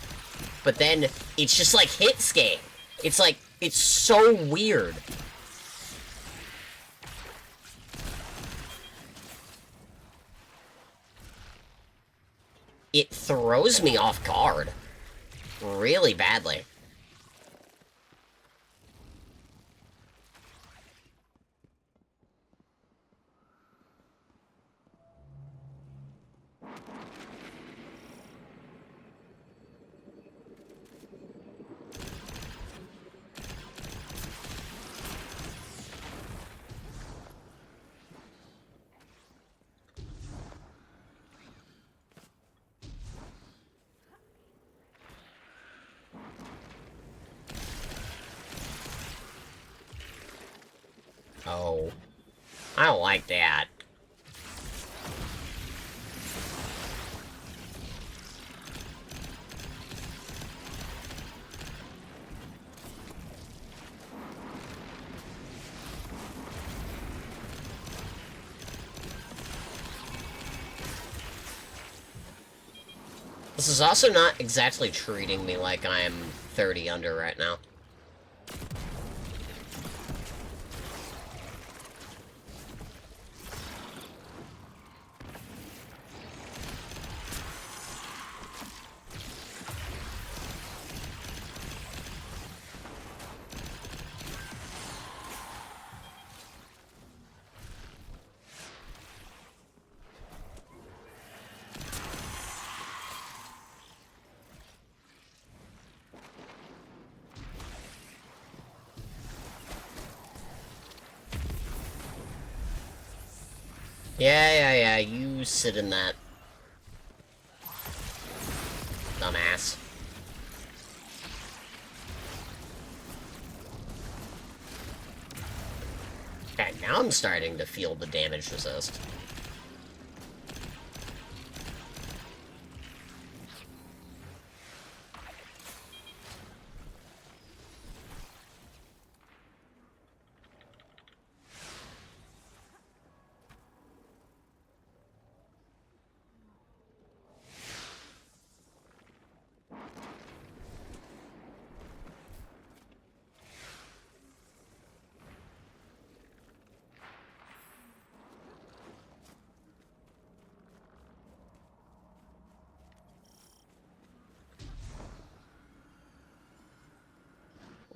But then, it's just like hits game. It's like, it's so weird. It throws me off guard. Really badly. Oh. I don't like that. This is also not exactly treating me like I'm 30 under right now. Yeah, you sit in that. Dumbass. Okay, now I'm starting to feel the damage resist.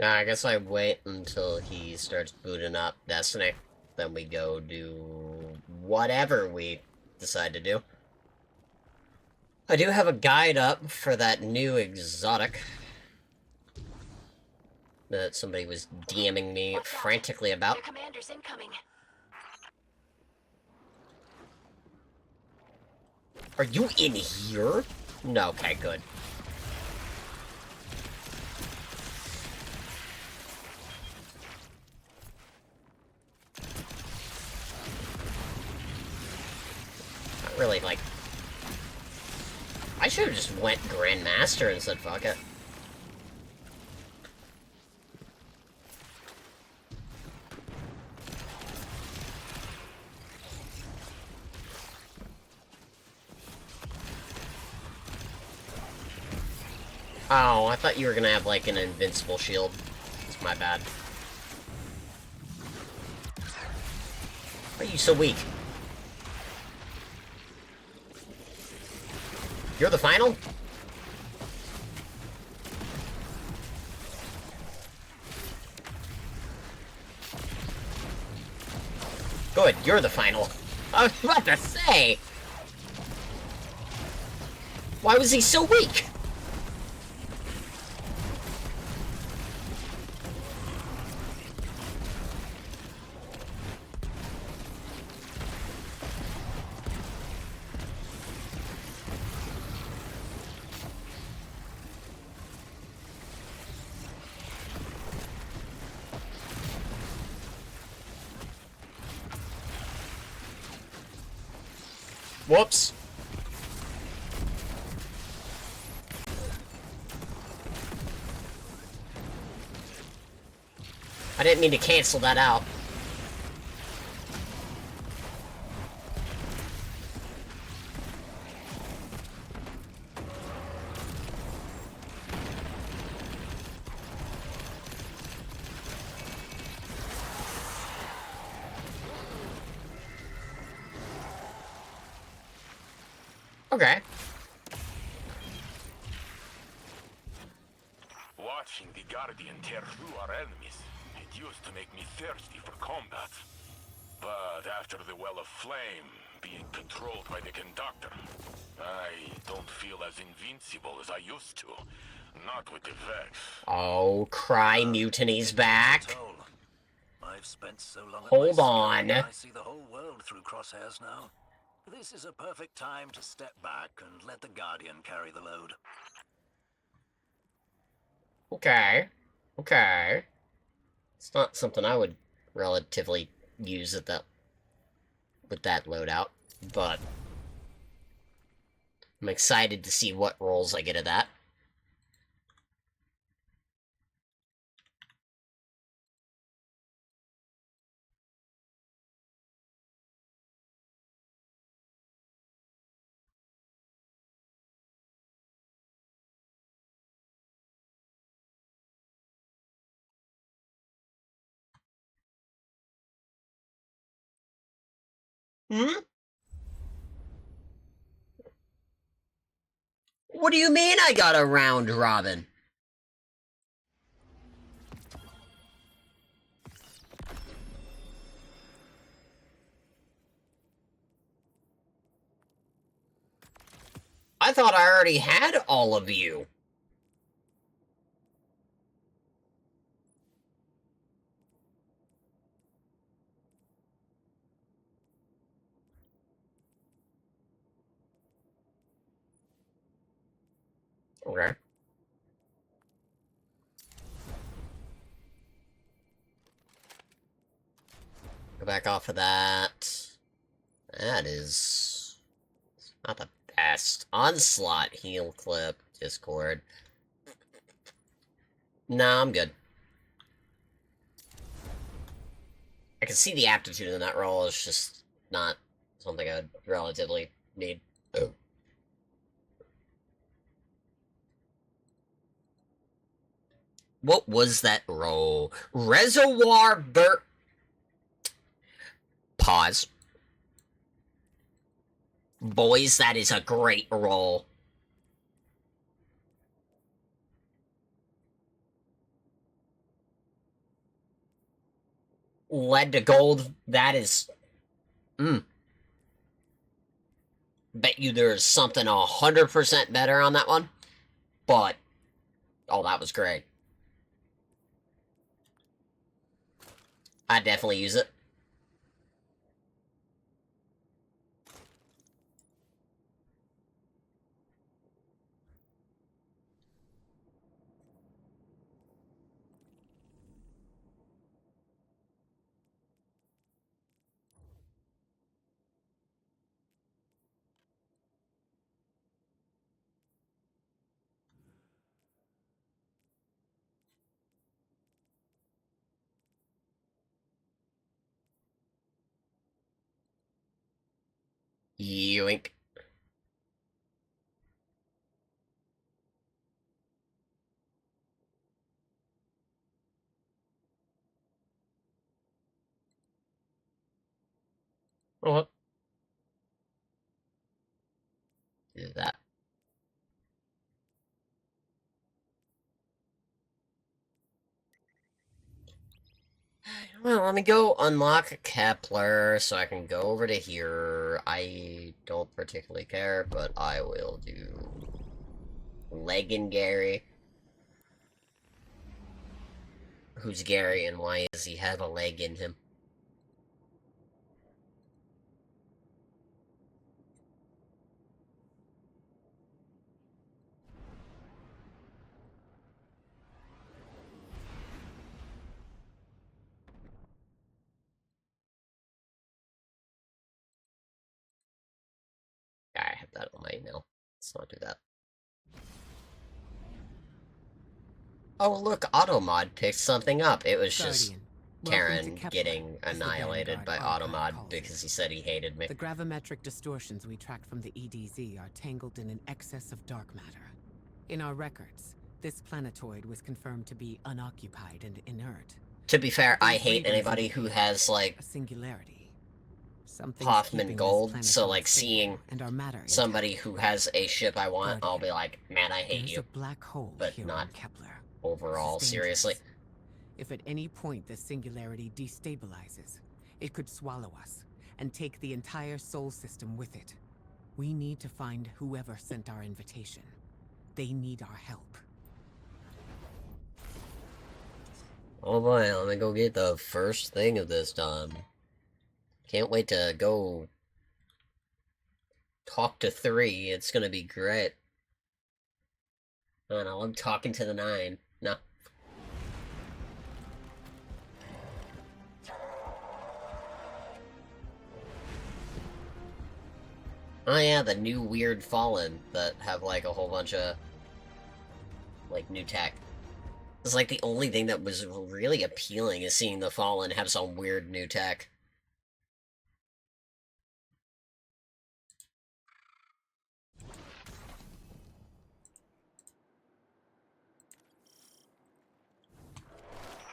Yeah, I guess I wait until he starts booting up Destiny. Then we go do whatever we decide to do. I do have a guide up for that new exotic that somebody was DMing me frantically about. Your commander's incoming. Are you in here? No, okay, good. Not really, like... I should have just went Grandmaster and said fuck it. Oh, I thought you were gonna have, like, an invincible shield. It's my bad. Why are you so weak? You're the final? Good, you're the final. I was about to say! Why was he so weak? Whoops. I didn't mean to cancel that out. Okay. Watching the Guardian tear through our enemies, it used to make me thirsty for combat. But after the Well of Flame being controlled by the Conductor, I don't feel as invincible as I used to. Not with the Vex. Oh, Cry Mutiny's back. I've spent so long at Hold my on. skill, I see the whole world through crosshairs now. This is a perfect time to step back and let the Guardian carry the load. Okay. Okay. It's not something I would relatively use at that with that loadout, but I'm excited to see what rolls I get at that. Hmm? What do you mean I got a round robin? I thought I already had all of you. Okay. Go back off of that. That is not the best. Onslaught, heal clip, Discord. Nah, I'm good. I can see the aptitude in that roll, it's just not something I'd relatively need. Oh. What was that roll? Reservoir Pause. Boys, that is a great roll. Lead to gold, that is... Bet you there's something 100% better on that one. But... oh, that was great. I'd definitely use it. Yoink. What? Do that. Well, let me go unlock Kepler so I can go over to here. I don't particularly care, but I will do Leggin Gary. Who's Gary and why does he have a leg in him? I have that on my email. Let's not do that. Oh, look, Automod picked something up. It was just... Guardian, Karen Kepler, getting as the annihilated by Vanguard archive Automod calls because it. he said he hated me. The gravimetric distortions we tracked from the EDZ are tangled in an excess of dark matter. In our records, this planetoid was confirmed to be unoccupied and inert. To be fair, I These hate readings anybody who indicate has, like, a singularity. Something's Hoffman keeping Gold, this so, planetoid like, stable seeing and our matter somebody intact. who has a ship I want, I'll Guardian, be like, man, I hate there's you. a black hole But here not on Kepler. overall, This is seriously. dangerous. If at any point this singularity destabilizes, it could swallow us and take the entire Sol system with it. We need to find whoever sent our invitation. They need our help. Oh boy, let me go get the first thing of this time. Can't wait to go talk to 3. It's gonna be great. I don't know, I'm talking to the 9. No. Oh yeah, the new weird Fallen that have like a whole bunch of like new tech. It's like the only thing that was really appealing is seeing the Fallen have some weird new tech.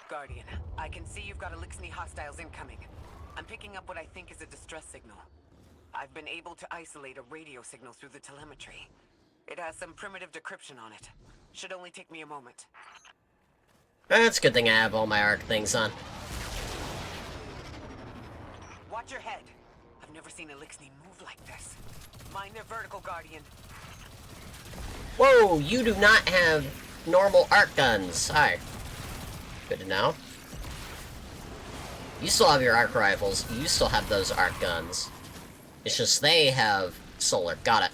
Guardian, I can see you've got Elixni hostiles incoming. I'm picking up what I think is a distress signal. I've been able to isolate a radio signal through the telemetry. It has some primitive decryption on it. Should only take me a moment. That's a good thing I have all my arc things on. Watch your head. I've never seen Elixni move like this. Mind their vertical, Guardian. Whoa, you do not have normal arc guns. Hi. Good to know. You still have your arc rifles. You still have those arc guns. It's just they have solar. Got it.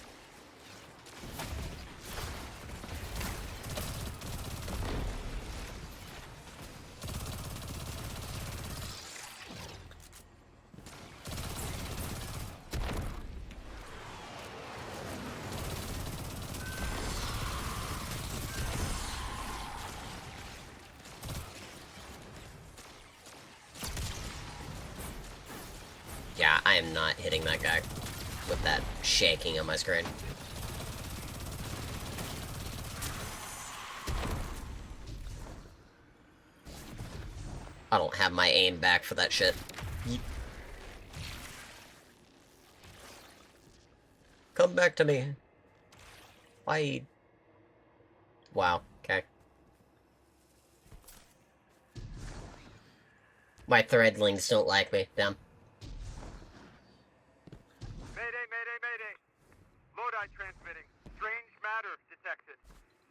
Yeah, I am not hitting that guy with that shaking on my screen. I don't have my aim back for that shit. Come back to me. Why? Wow, okay. My threadlings don't like me, damn. Mayday, mayday, mayday. Lodi transmitting. Strange matter detected.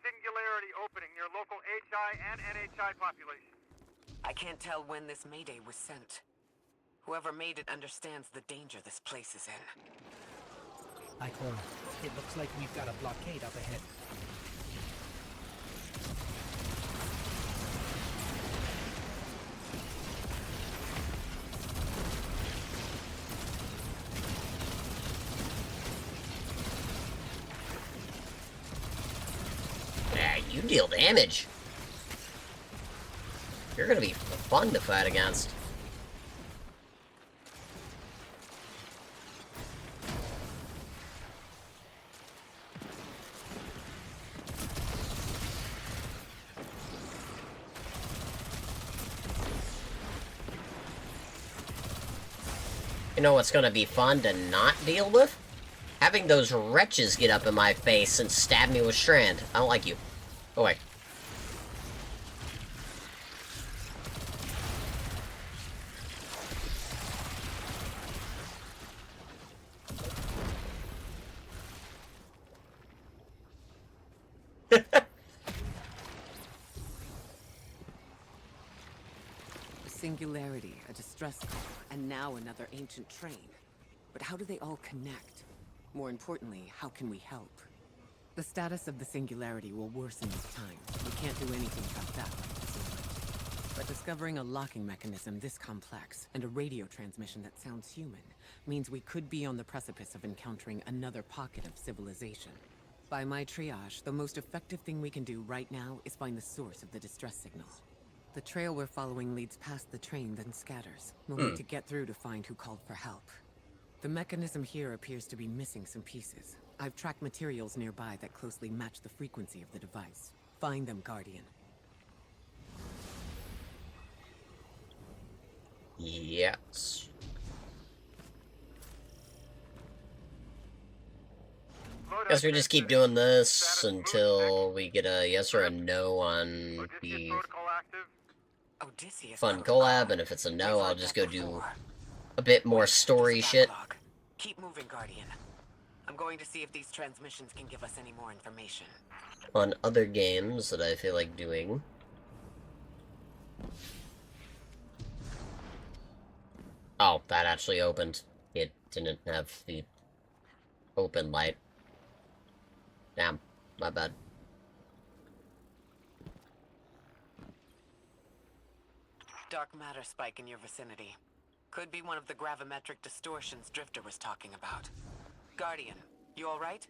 Singularity opening near local HI and NHI population. I can't tell when this mayday was sent. Whoever made it understands the danger this place is in. Icon, it looks like we've got a blockade up ahead. Yeah, you deal damage. You're gonna be fun to fight against. You know what's gonna be fun to not deal with? Having those wretches get up in my face and stab me with Strand. I don't like you. Go away. Singularity, a distress call, and now another ancient train. But how do they all connect? More importantly, how can we help? The status of the Singularity will worsen with time. We can't do anything about that right this moment. But discovering a locking mechanism this complex, and a radio transmission that sounds human, means we could be on the precipice of encountering another pocket of civilization. By my triage, the most effective thing we can do right now is find the source of the distress signal. The trail we're following leads past the train, then scatters. We'll Hmm. need to get through to find who called for help. The mechanism here appears to be missing some pieces. I've tracked materials nearby that closely match the frequency of the device. Find them, Guardian. Yes. Guess we just keep doing this until we get a yes or a no on the fun collab, and if it's a no, I'll just go do a bit more story shit. Keep moving, Guardian. I'm going to see if these transmissions can give us any more information. On other games that I feel like doing. Oh, that actually opened. It didn't have the open light. Damn, my bad. Dark matter spike in your vicinity. Could be one of the gravimetric distortions Drifter was talking about. Guardian, you alright?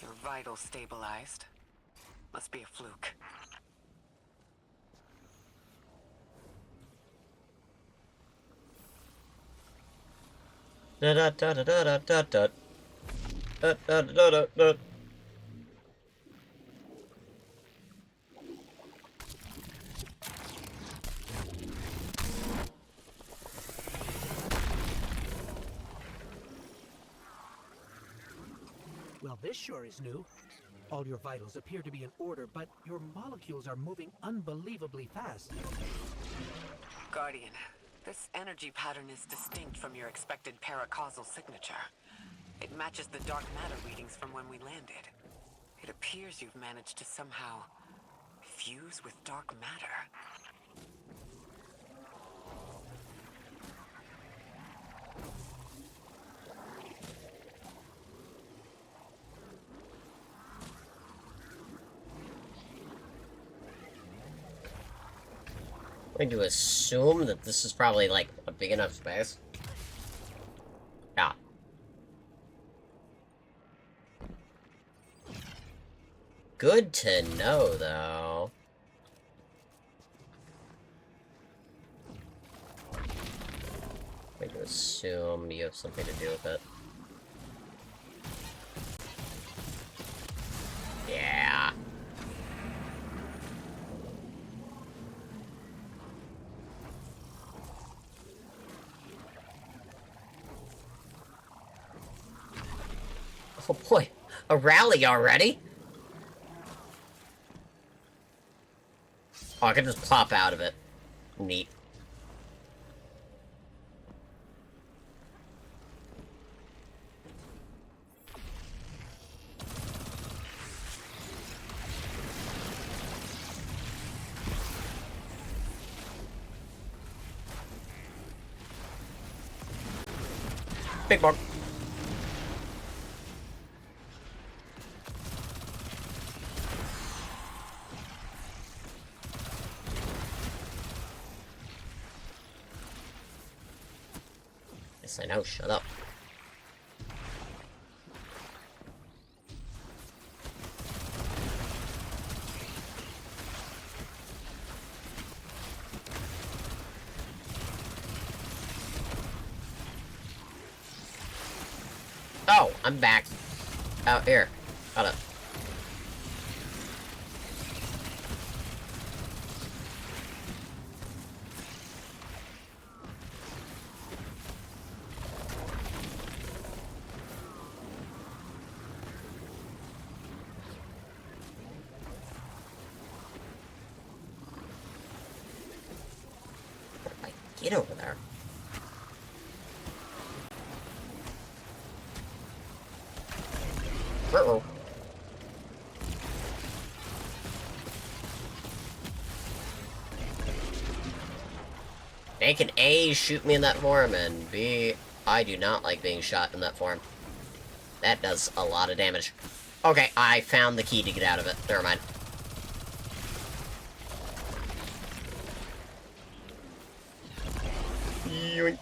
Your vitals stabilized. Must be a fluke. Da da da da da da da da da da da da. Well, this sure is new. All your vitals appear to be in order, but your molecules are moving unbelievably fast. Guardian, this energy pattern is distinct from your expected paracausal signature. It matches the dark matter readings from when we landed. It appears you've managed to somehow fuse with dark matter. I'm going to assume that this is probably, like, a big enough space. Yeah. Good to know, though. I'm going to assume you have something to do with it. Yeah. Oh boy, a rally already? Oh, I can just pop out of it. Neat. Big bug. Yes, I know, shut up. Oh, I'm back. Out here. Got it. Get over there. Uh-oh. They can A, shoot me in that form, and B, I do not like being shot in that form. That does a lot of damage. Okay, I found the key to get out of it. Never mind. Yoink.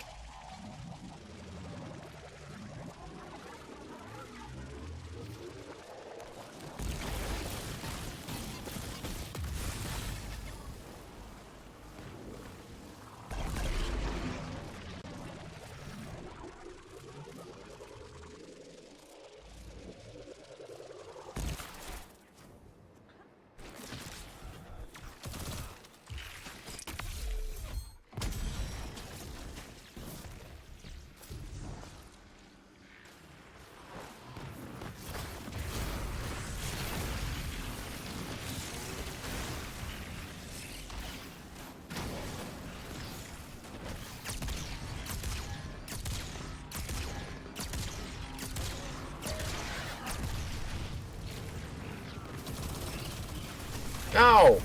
No!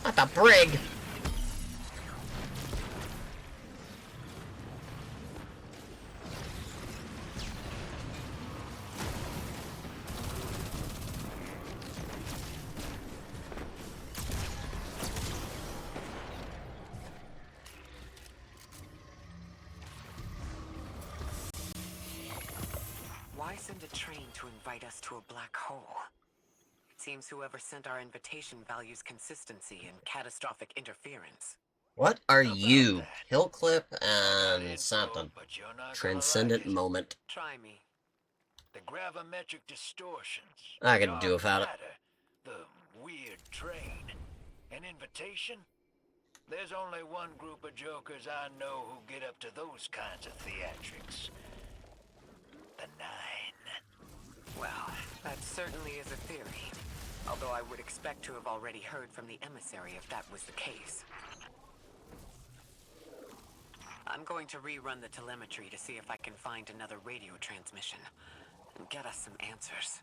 Not the brig! Why send a train to invite us to a black hole? It seems whoever sent our invitation values consistency and catastrophic interference. What are you? Hillclip and something. Transcendent moment. Try me. The gravimetric distortions. I can do without it. The weird train. An invitation? There's only one group of jokers I know who get up to those kinds of theatrics. The Nine. Well, that certainly is a theory. Although I would expect to have already heard from the emissary if that was the case. I'm going to rerun the telemetry to see if I can find another radio transmission and get us some answers.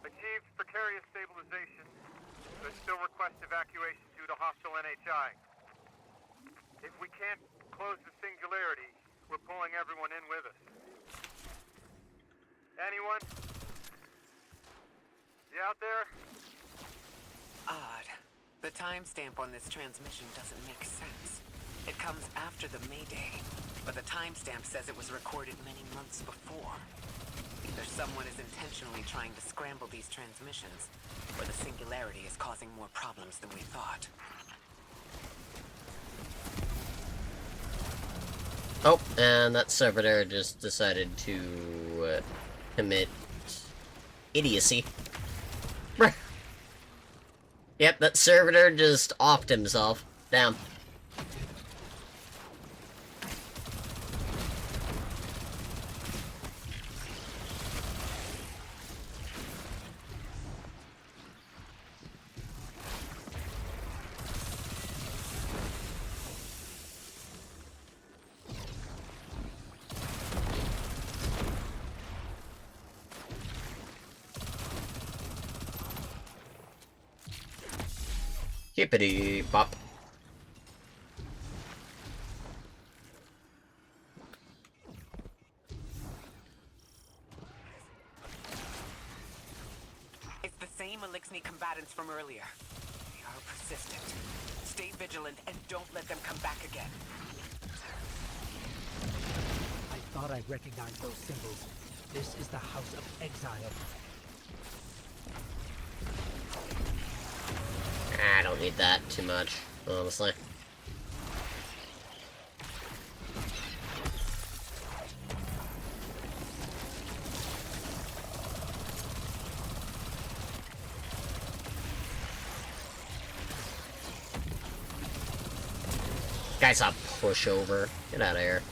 Achieved precarious stabilization, but still request evacuation due to hostile NHI. If we can't close the singularity, we're pulling everyone in with us. Anyone? You out there? Odd. The timestamp on this transmission doesn't make sense. It comes after the Mayday, but the timestamp says it was recorded many months before. Either someone is intentionally trying to scramble these transmissions, or the singularity is causing more problems than we thought. Oh, and that servitor just decided to commit idiocy. Bruh. Yep, that servitor just offed himself. Damn. Hippity bop. It's the same Elixni combatants from earlier. They are persistent. Stay vigilant and don't let them come back again. I thought I recognized those symbols. This is the House of Exile. I don't need that too much, honestly. Guy's a pushover. Get out of here.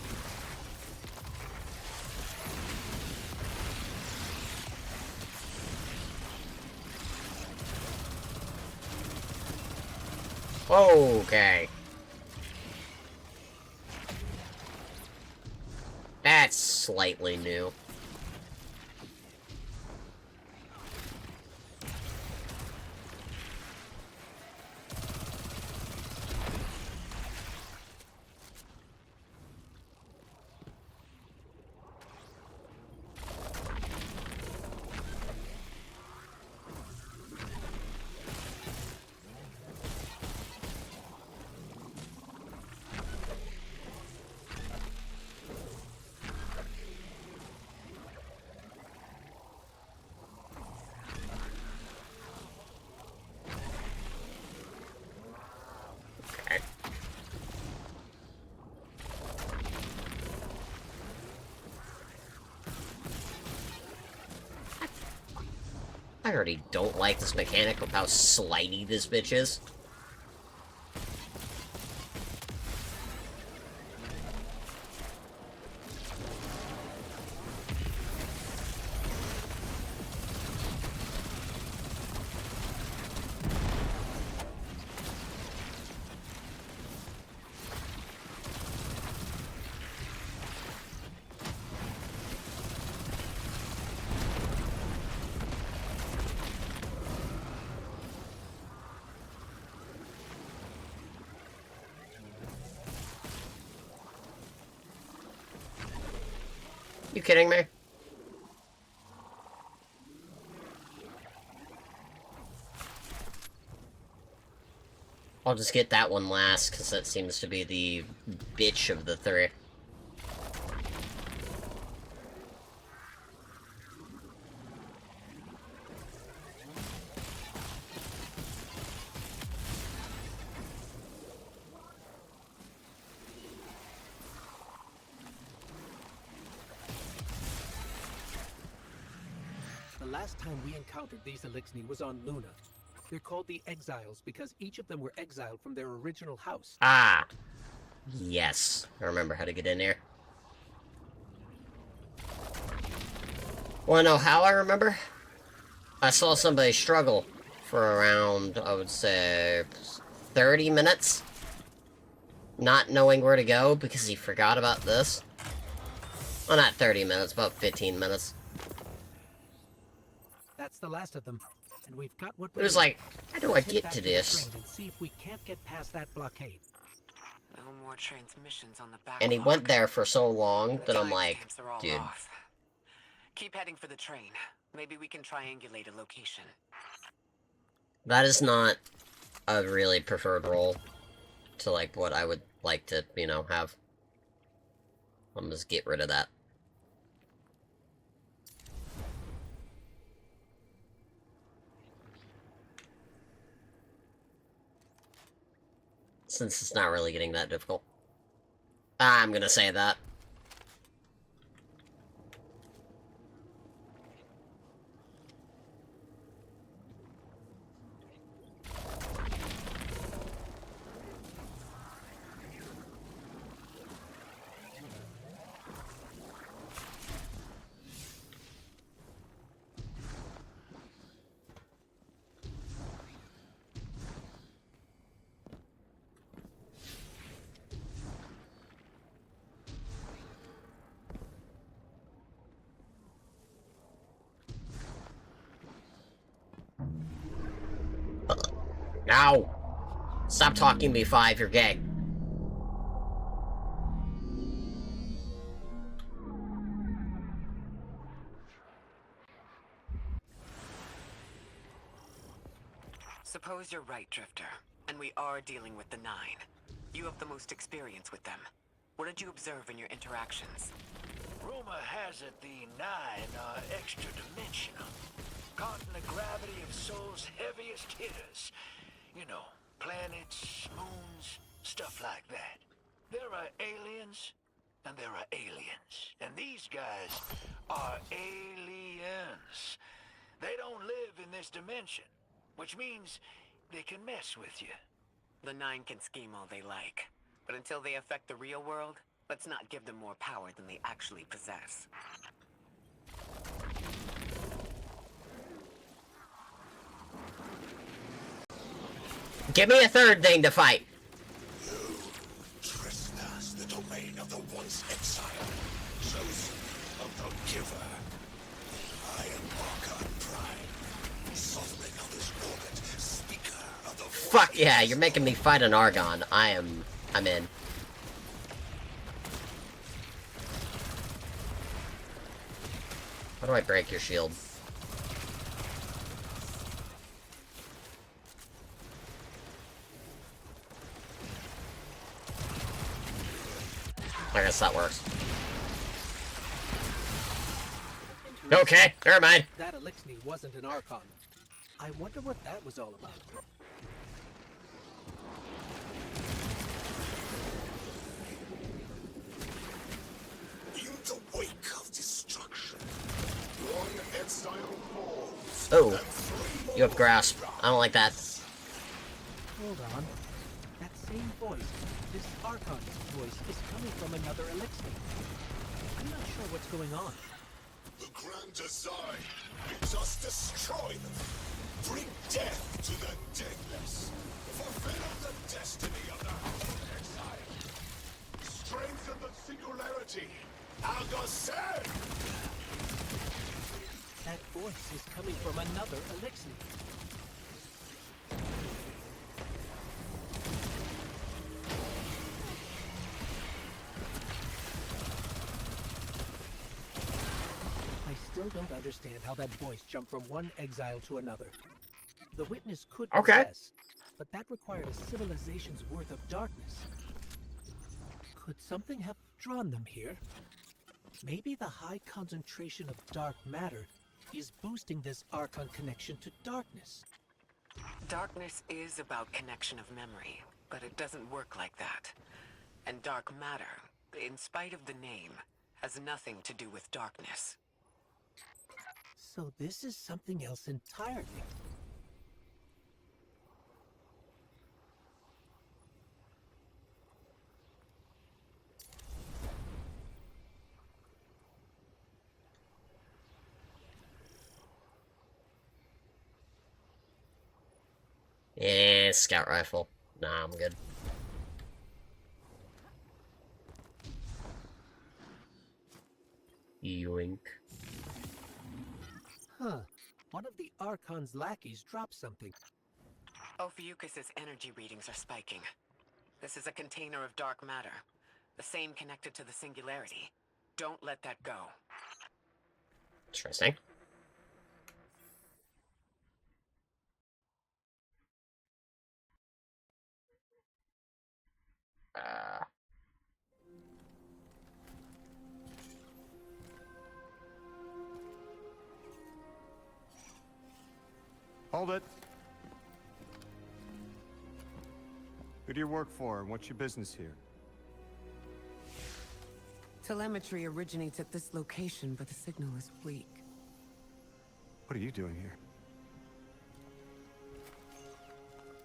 Okay. That's slightly new. I already don't like this mechanic of how slidey this bitch is. You kidding me? I'll just get that one last, because that seems to be the bitch of the three. The last time we encountered these Elixni was on Luna. They're called the Exiles because each of them were exiled from their original house. Ah! Yes. I remember how to get in here. Wanna know how I remember? I saw somebody struggle for around, I would say, 30 minutes. Not knowing where to go because he forgot about this. Well, not 30 minutes, about 15 minutes. That's the last of them. And we've got what It was like, how do I get to this? And see if we can't get past that blockade. No more transmissions on the back. And he went there for so long that I'm like, dude. Keep heading for the train. Maybe we can triangulate a location. That is not a really preferred role to, like, what I would like to, you know, have. I'm just get rid of that. Since it's not really getting that difficult. I'm gonna say that. No! Stop talking to me, Five, you're gay. Suppose you're right, Drifter, and we are dealing with the Nine. You have the most experience with them. What did you observe in your interactions? Rumor has it the Nine are extra-dimensional, caught in the gravity of Sol's heaviest hitters. You know, planets, moons, stuff like that. There are aliens, and there are aliens. And these guys are aliens. They don't live in this dimension, which means they can mess with you. The Nine can scheme all they like, but until they affect the real world, let's not give them more power than they actually possess. Give me a third thing to fight. You trespass the domain of the once exiled, chosen of the giver. I am Archon Prime, sovereign of this orbit, speaker of the Fuck yeah, you're making me fight an Argon. I'm in. How do I break your shield? I guess that works. Okay, never mind. That Elixni wasn't an Archon. I wonder what that was all about. In the wake of destruction, one exile falls. Oh. You have grasp. I don't like that. Hold on. That same voice, this Archon's voice, is coming from another elixir. I'm not sure what's going on. The grand design bids us destroy them. Bring death to the deathless. Fulfill the destiny of the House of Exile. Strengthen the singularity. Algosen! That voice is coming from another elixir. I still don't understand how that voice jumped from one exile to another. The witness could possess, but that required a civilization's worth of darkness. Could something have drawn them here? Maybe the high concentration of dark matter is boosting this Archon connection to darkness. Darkness is about connection of memory, but it doesn't work like that. And dark matter, in spite of the name, has nothing to do with darkness. So this is something else entirely. Yeah, scout rifle. Nah, I'm good. Yoink. Huh. One of the Archon's lackeys dropped something. Ophiuchus's energy readings are spiking. This is a container of dark matter, the same connected to the singularity. Don't let that go. Interesting. Hold it. Who do you work for, and what's your business here? Telemetry originates at this location, but the signal is weak. What are you doing here?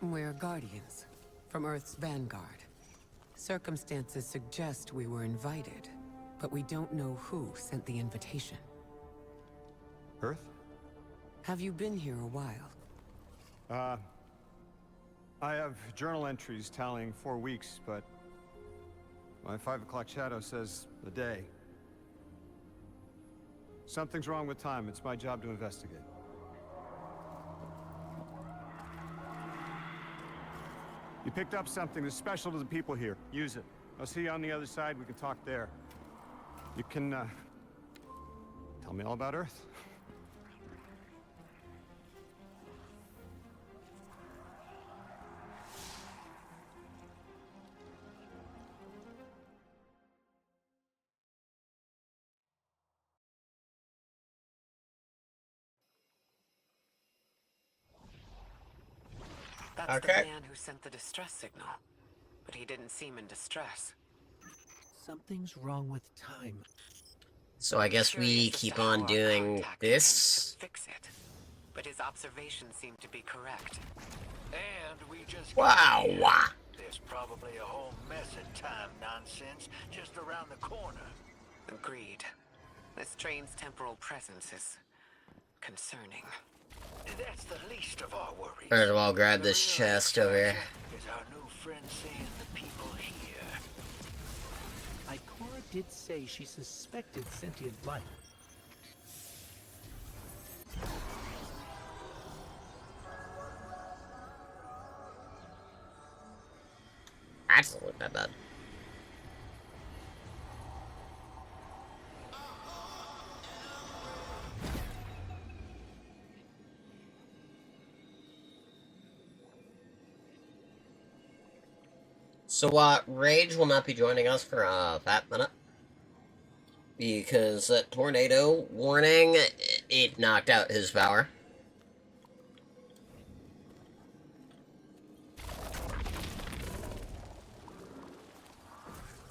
We're Guardians, from Earth's vanguard. Circumstances suggest we were invited, but we don't know who sent the invitation. Earth? Have you been here a while? I have journal entries tallying 4 weeks, but my 5 o'clock shadow says a day. Something's wrong with time. It's my job to investigate. You picked up something that's special to the people here. Use it. I'll see you on the other side. We can talk there. You can, tell me all about Earth. That's the man who sent the distress signal. But he didn't seem in distress. Something's wrong with time. So I guess we keep on doing this. Fix it. But his observations seem to be correct. And we just Wow. There's probably a whole mess of time nonsense just around the corner. Agreed. This train's temporal presence is concerning. That's the least of our worries. First of all, grab this chest over here. Is our new friend saying the people here? Ikora did say she suspected sentient life. That doesn't look that bad. So, Rage will not be joining us for a fat minute. Because that tornado warning, it knocked out his power.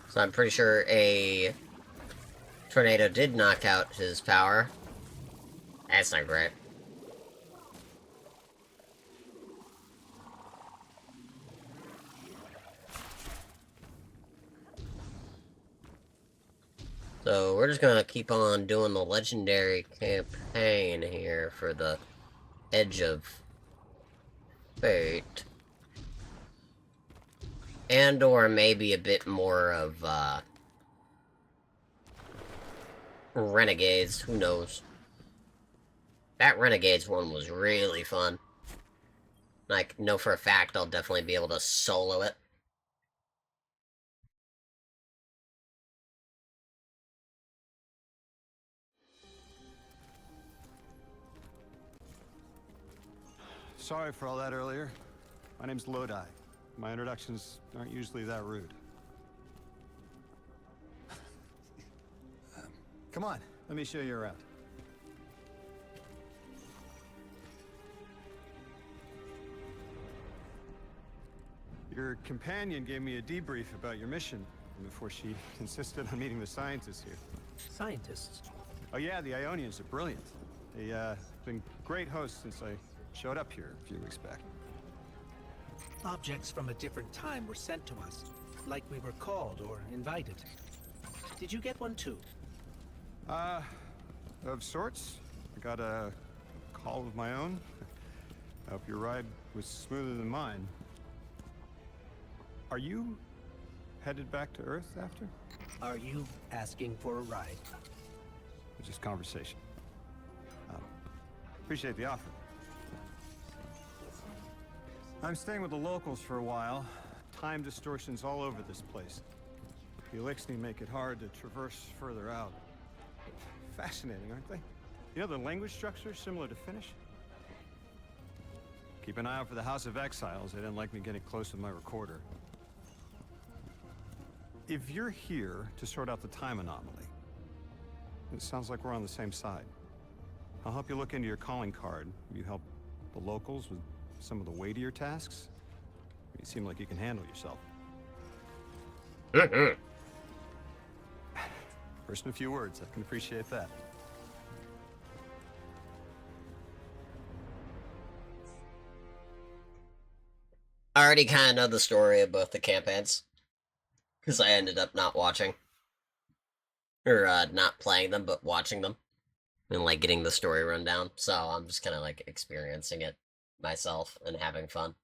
So I'm pretty sure a tornado did knock out his power. That's not great. So we're just gonna keep on doing the legendary campaign here for the Edge of Fate. And or maybe a bit more of, Renegades, who knows. That Renegades one was really fun. Like, know for a fact I'll definitely be able to solo it. Sorry for all that earlier. My name's Lodi. My introductions aren't usually that rude. Come on, let me show you around. Your companion gave me a debrief about your mission before she insisted on meeting the scientists here. Scientists? Oh yeah, the Ionians are brilliant. They've been great hosts since I showed up here a few weeks back. Objects from a different time were sent to us, like we were called or invited. Did you get one too? Of sorts. I got a call of my own. I hope your ride was smoother than mine. Are you headed back to Earth after? Are you asking for a ride? It's just conversation. Appreciate the offer. I'm staying with the locals for a while. Time distortions all over this place. The Elixni make it hard to traverse further out. Fascinating, aren't they? You know, the language structure is similar to Finnish. Keep an eye out for the House of Exiles. They didn't like me getting close with my recorder. If you're here to sort out the time anomaly, it sounds like we're on the same side. I'll help you look into your calling card. You help the locals with some of the weightier tasks. You seem like you can handle yourself. First in a few words, I can appreciate that. I already kind of know the story of both the campaigns. Because I ended up not watching. Or, not playing them, but watching them. And, like, getting the story rundown. So I'm just kind of, like, experiencing it myself and having fun.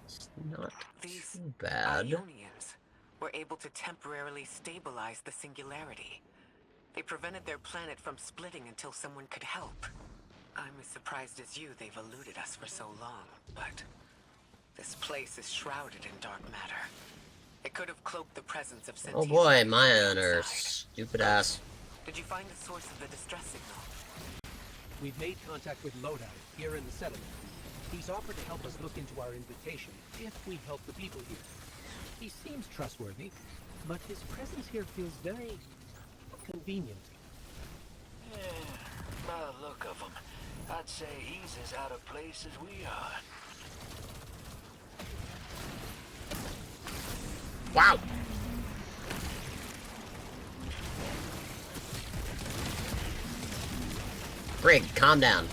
It's not too bad. Ionians were able to temporarily stabilize the singularity. They prevented their planet from splitting until someone could help. I'm as surprised as you they've eluded us for so long, but this place is shrouded in dark matter. It could have cloaked the presence of sentient Oh boy, life Mayaner, outside. stupid ass. Did you find the source of the distress signal? We've made contact with Lodi, here in the settlement. He's offered to help us look into our invitation, if we help the people here. He seems trustworthy, but his presence here feels very convenient. Yeah, by the look of him, I'd say he's as out of place as we are. Wow! Brig, calm down.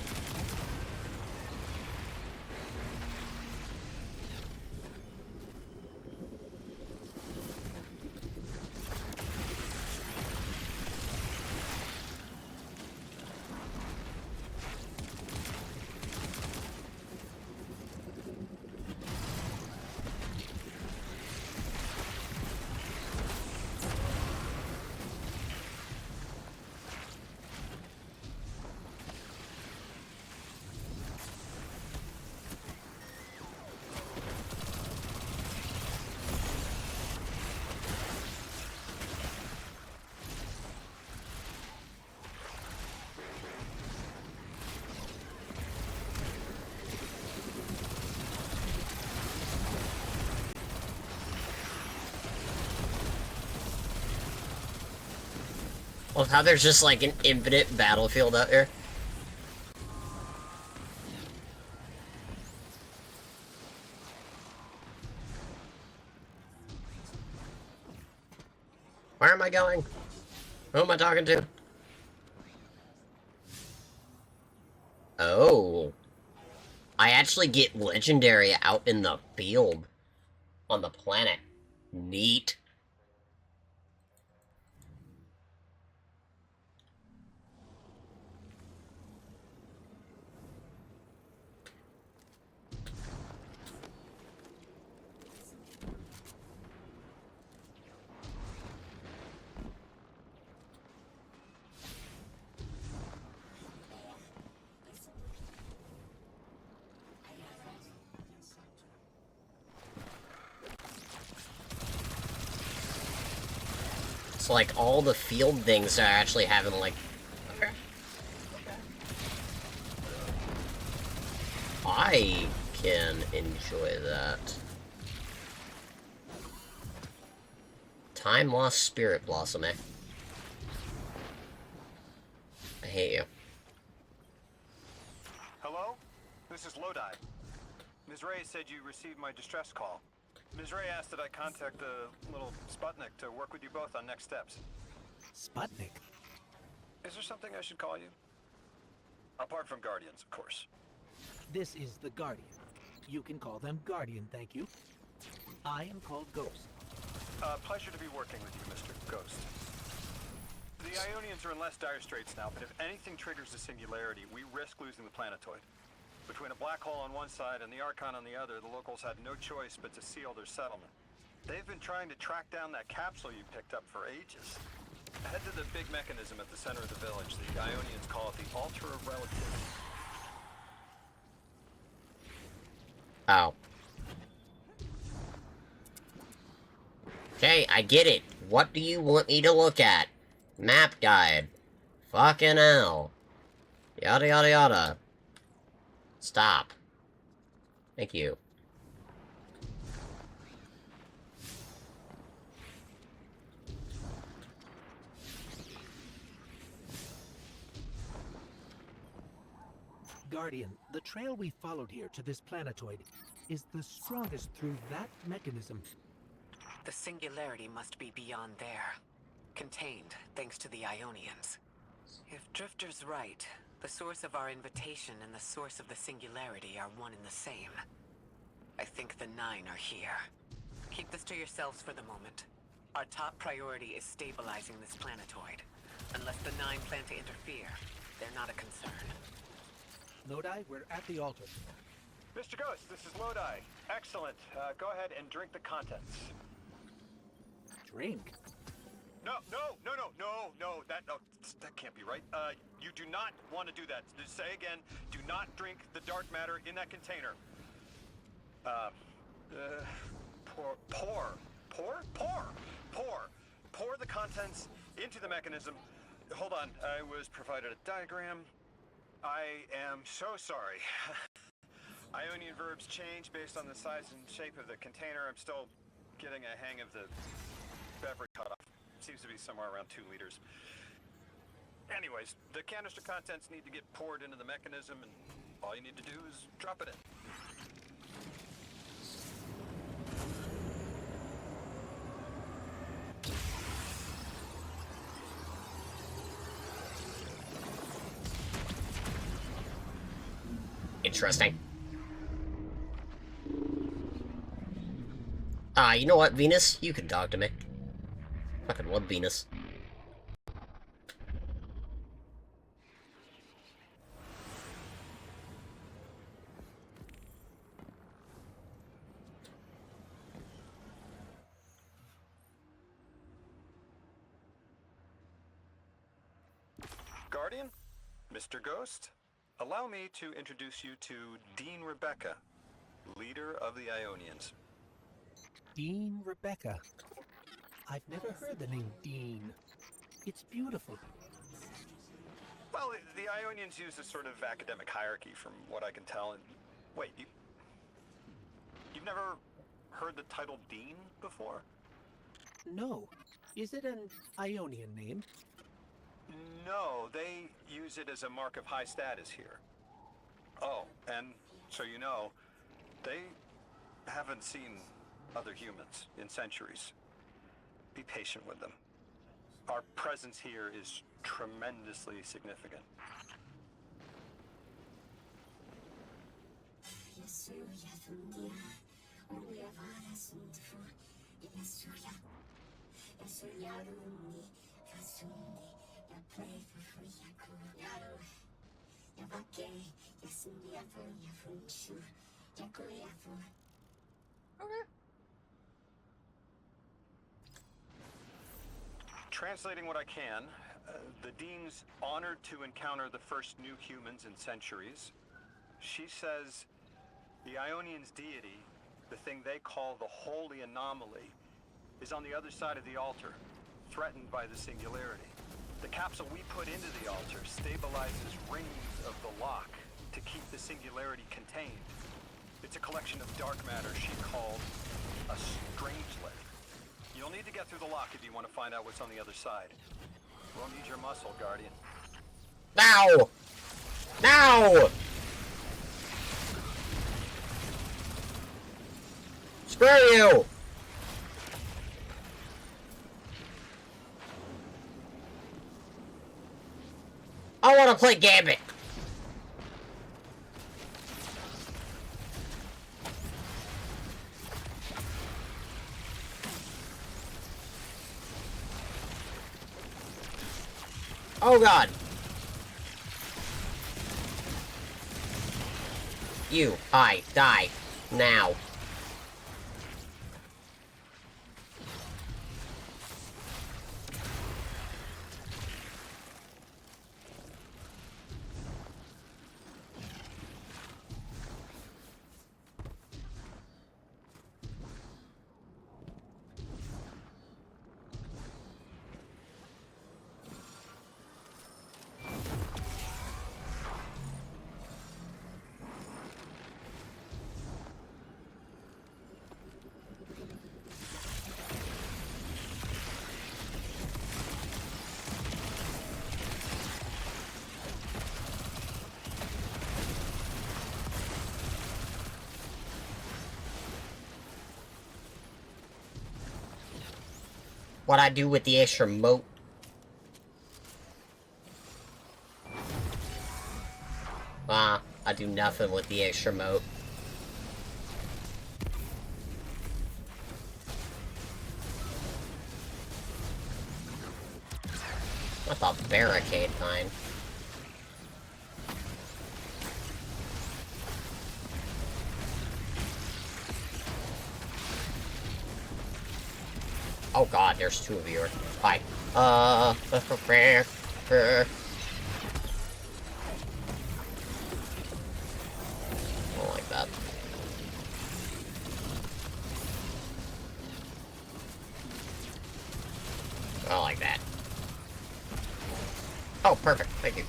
Well, how there's just like an infinite battlefield out here. Where am I going? Who am I talking to? Oh. I actually get legendary out in the field. on the planet. Neat. So, like, all the field things are actually having, like... Okay. I can enjoy that. Time Lost Spirit Blossom, eh? I hate you. Hello? This is Lodi. Ms. Ray said you received my distress call. Ms. Ray asked that I contact the little Sputnik to work with you both on next steps. Sputnik? Is there something I should call you? Apart from Guardians, of course. This is the Guardian. You can call them Guardian, thank you. I am called Ghost. Pleasure to be working with you, Mr. Ghost. The Ionians are in less dire straits now, but if anything triggers the singularity, we risk losing the planetoid. Between a black hole on one side and the Archon on the other, the locals had no choice but to seal their settlement. They've been trying to track down that capsule you picked up for ages. Head to the big mechanism at the center of the village. The Ionians call it the Altar of Relativity. Oh. Okay, I get it. What do you want me to look at? Map guide. Fucking hell. Yada yada yada. Stop. Thank you. Guardian, the trail we followed here to this planetoid is the strongest through that mechanism. The singularity must be beyond there. Contained, thanks to the Ionians. If Drifter's right, the source of our invitation and the source of the singularity are one and the same. I think the Nine are here. Keep this to yourselves for the moment. Our top priority is stabilizing this planetoid. Unless the Nine plan to interfere, they're not a concern. Lodi, we're at the altar. Mr. Ghost, this is Lodi. Excellent. Go ahead and drink the contents. Drink? No, that can't be right. You do not want to do that. Just say again, do not drink the dark matter in that container. Pour the contents into the mechanism. Hold on, I was provided a diagram. I am so sorry. Ionian verbs change based on the size and shape of the container. I'm still getting a hang of the beverage cutoff. Seems to be somewhere around 2 liters. Anyways, the canister contents need to get poured into the mechanism, and all you need to do is drop it in. Interesting. You know what, Venus? You can talk to me. Fucking love Venus. Guardian, Mr. Ghost, allow me to introduce you to Dean Rebecca, leader of the Ionians. Dean Rebecca. I've never heard the name Dean. It's beautiful. Well, the Ionians use a sort of academic hierarchy from what I can tell. And wait, you've never heard the title Dean before? No. Is it an Ionian name? No, they use it as a mark of high status here. Oh, and so you know, they haven't seen other humans in centuries. Be patient with them. Our presence here is tremendously significant. Translating what I can, the Dean's honored to encounter the first new humans in centuries. She says the Ionians' deity, the thing they call the Holy Anomaly, is on the other side of the altar, threatened by the Singularity. The capsule we put into the altar stabilizes rings of the lock to keep the Singularity contained. It's a collection of dark matter she called a strangelet. You'll need to get through the lock if you want to find out what's on the other side. We'll need your muscle, Guardian. Now! Now! Screw you! I want to play Gambit! Oh god! You, hi, die, now. What I do with the extra moat. I do nothing with the extra moat. What the barricade fine. Oh god, there's two of you. Hi. I don't like that. I don't like that. Oh, perfect. Thank you.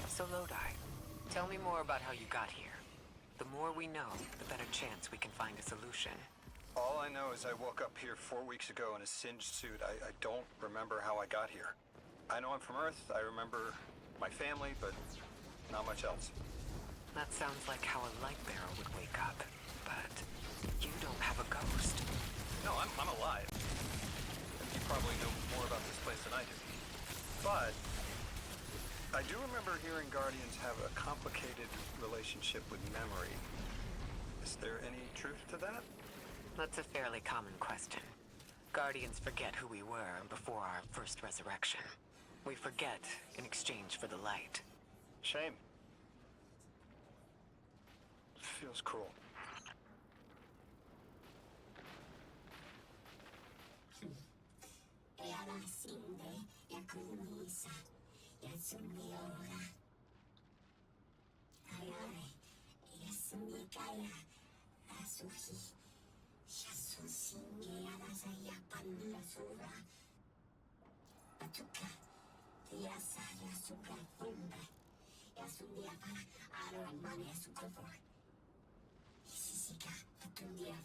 So Lodi, tell me more about how you got here. The more we know, the better chance we can find a solution. All I know is I woke up here 4 weeks ago in a singed suit. I don't remember how I got here. I know I'm from Earth, I remember my family, but not much else. That sounds like how a light bearer would wake up, but you don't have a ghost. No, I'm alive. You probably know more about this place than I do. But I do remember hearing Guardians have a complicated relationship with memory. Is there any truth to that? That's a fairly common question. Guardians forget who we were before our first resurrection. We forget in exchange for the light. Shame. Feels cruel.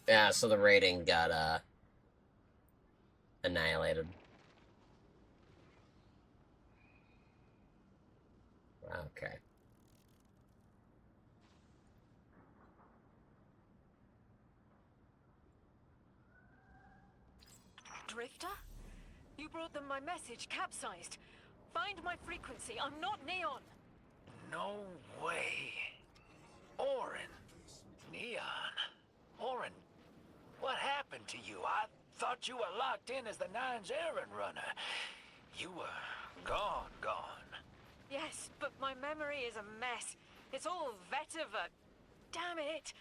Yeah, so the rating got, annihilated. Okay. drifter? You brought them my message, capsized. Find my frequency. I'm not Neon. No way. Orin. Neon. Orin, what happened to you? I thought you were locked in as the Nine's errand runner. You were gone. Yes, but my memory is a mess. It's all vetiver. Damn it.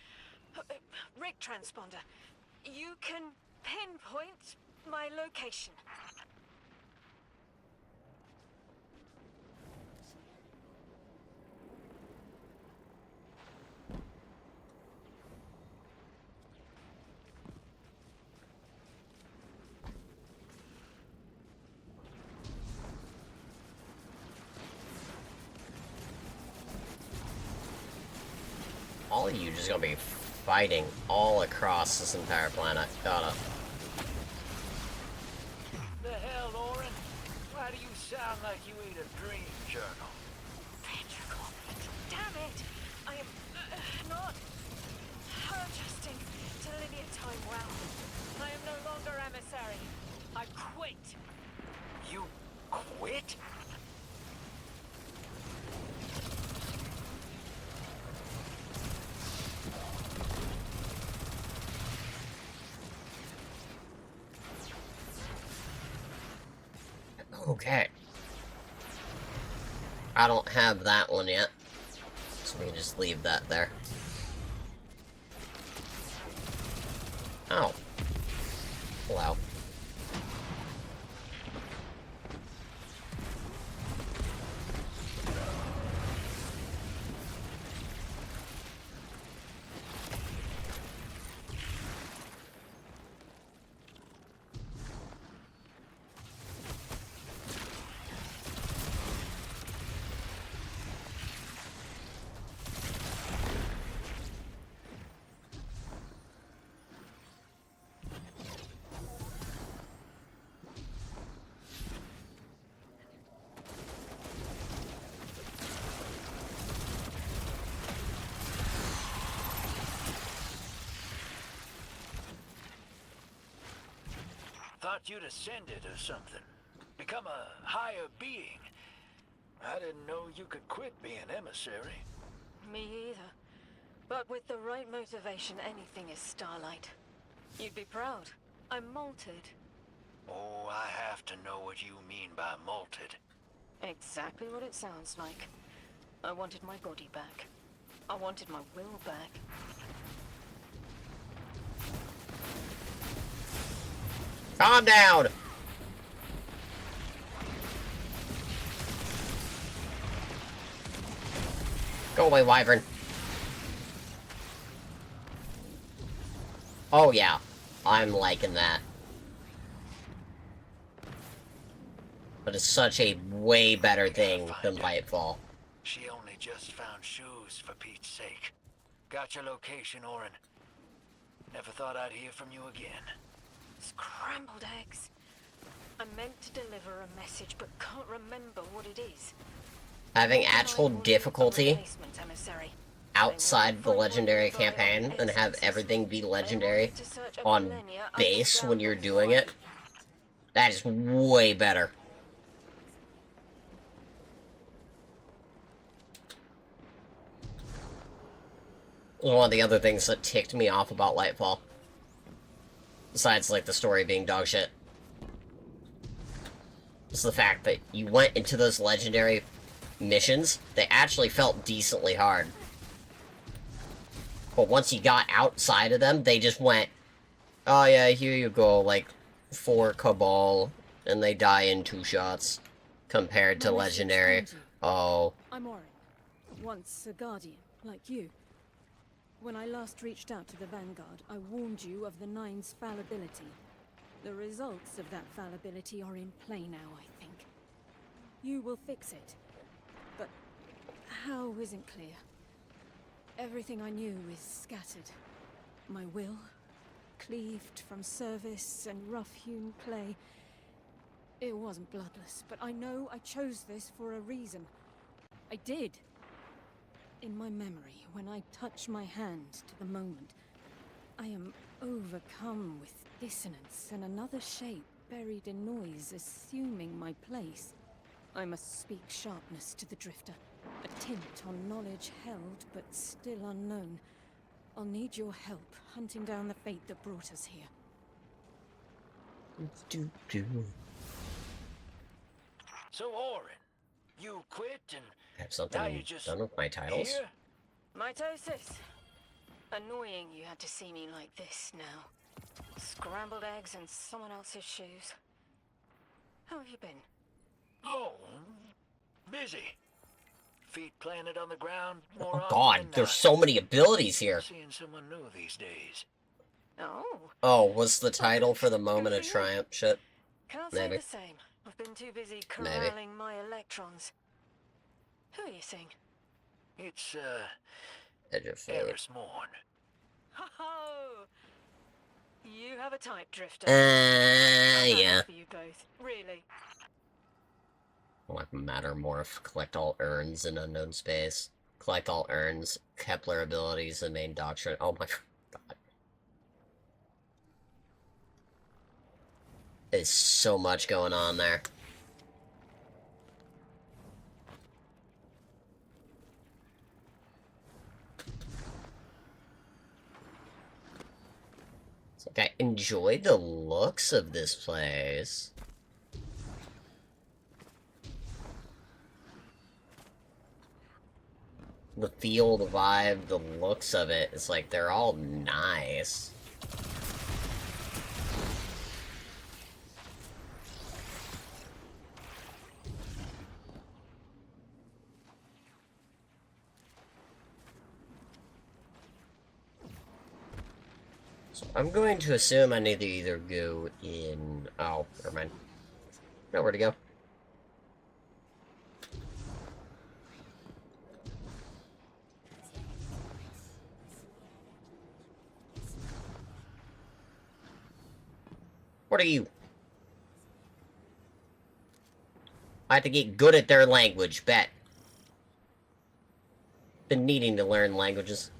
Rig transponder. You can pinpoint my location. All of you just gonna be fighting all across this entire planet. Gotta. The hell, Orin? Why do you sound like you ate a dream journal? Ventricle. Damn it! I am not adjusting to linear time well. I am no longer emissary. I quit. You quit? Okay. I don't have that one yet, so we can just leave that there. Oh. Hello. Thought you'd ascended or something. Become a higher being. I didn't know you could quit being emissary. Me either. But with the right motivation, anything is Starlight. You'd be proud. I'm malted. Oh, I have to know what you mean by malted. Exactly what it sounds like. I wanted my body back. I wanted my will back. Calm down! Go away, Wyvern. Oh yeah, I'm liking that. But it's such a way better thing than Lightfall. She only just found shoes, for Pete's sake. Got your location, Orin. Never thought I'd hear from you again. Scrambled eggs. I meant to deliver a message, but can't remember what it is. Having actual difficulty outside the legendary campaign and have everything be legendary on base when you're doing it, that is way better. One of the other things that ticked me off about Lightfall, besides like the story being dog shit, is the fact that you went into those legendary missions, they actually felt decently hard. But once you got outside of them, they just went, oh yeah, here you go, like 4 Cabal, and they die in 2 shots, compared to legendary. Oh. I'm Orin, once a Guardian, like you. When I last reached out to the Vanguard, I warned you of the Nine's fallibility. The results of that fallibility are in play now, I think. You will fix it. But how isn't clear. Everything I knew is scattered. My will, cleaved from service and rough-hewn clay. It wasn't bloodless, but I know I chose this for a reason. I did. In my memory, when I touch my hand to the moment, I am overcome with dissonance and another shape buried in noise, assuming my place. I must speak sharpness to the Drifter. A tint on knowledge held, but still unknown. I'll need your help hunting down the fate that brought us here. So, Orin, you quit and I have now something you just done with my titles? here? Mitosis. Annoying you had to see me like this now. Scrambled eggs in someone else's shoes. How have you been? Oh, busy. Feet planted on the ground more Oh often god, than there's not. so many abilities here. Seeing someone new these days. Oh. Oh, was the title for the Moment of Triumph shit? Can't Maybe. say the same. I've been too busy corralling my electrons. Who are you seeing? It's, Edge of Fate. Eris Morn. Oh, you have a type, Drifter. Yeah. For you both, really. Like Mattermorph, collect all urns in unknown space. Collect all urns, Kepler abilities, the main doctrine. Oh my god. There's so much going on there. It's like I enjoy the looks of this place. The feel, the vibe, the looks of it, it's like they're all nice. So I'm going to assume I need to either go in... Oh, never mind. Nowhere to go. What are you? I have to get good at their language, bet. Been needing to learn languages.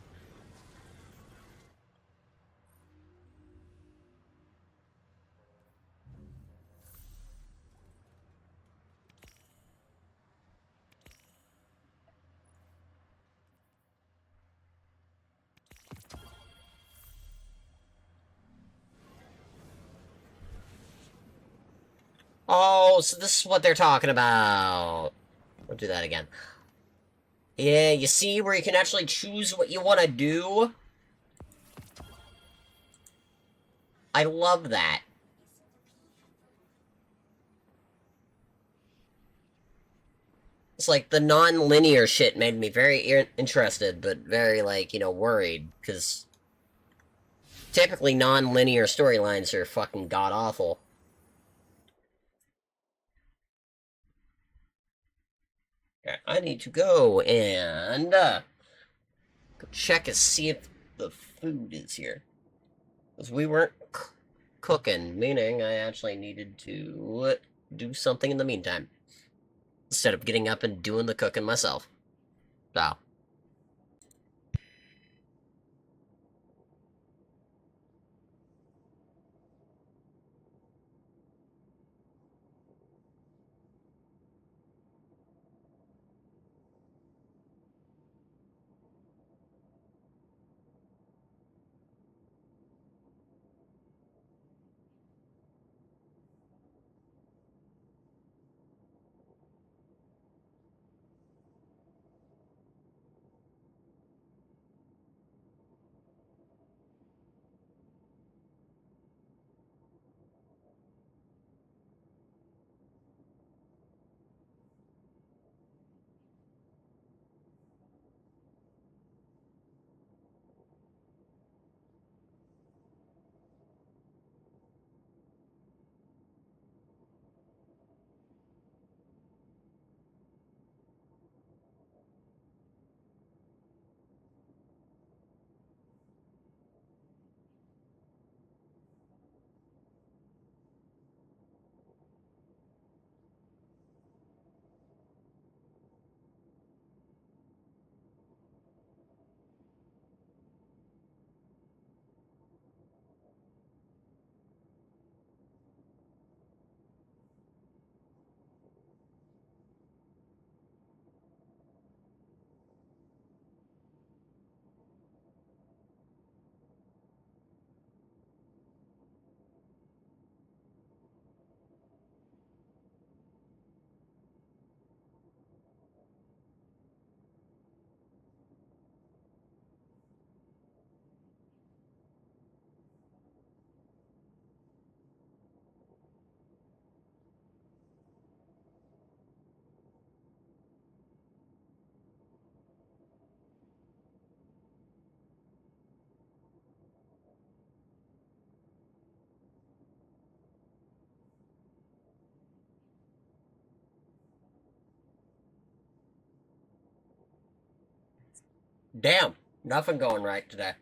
Oh, so this is what they're talking about. We'll do that again. Yeah, you see where you can actually choose what you want to do? I love that. It's like the non-linear shit made me very interested, but very, like, you know, worried, because typically non-linear storylines are fucking god-awful. Okay, I need to go and, go check and see if the food is here. Because we weren't cooking, meaning I actually needed to do something in the meantime. Instead of getting up and doing the cooking myself. So. Damn, nothing going right today.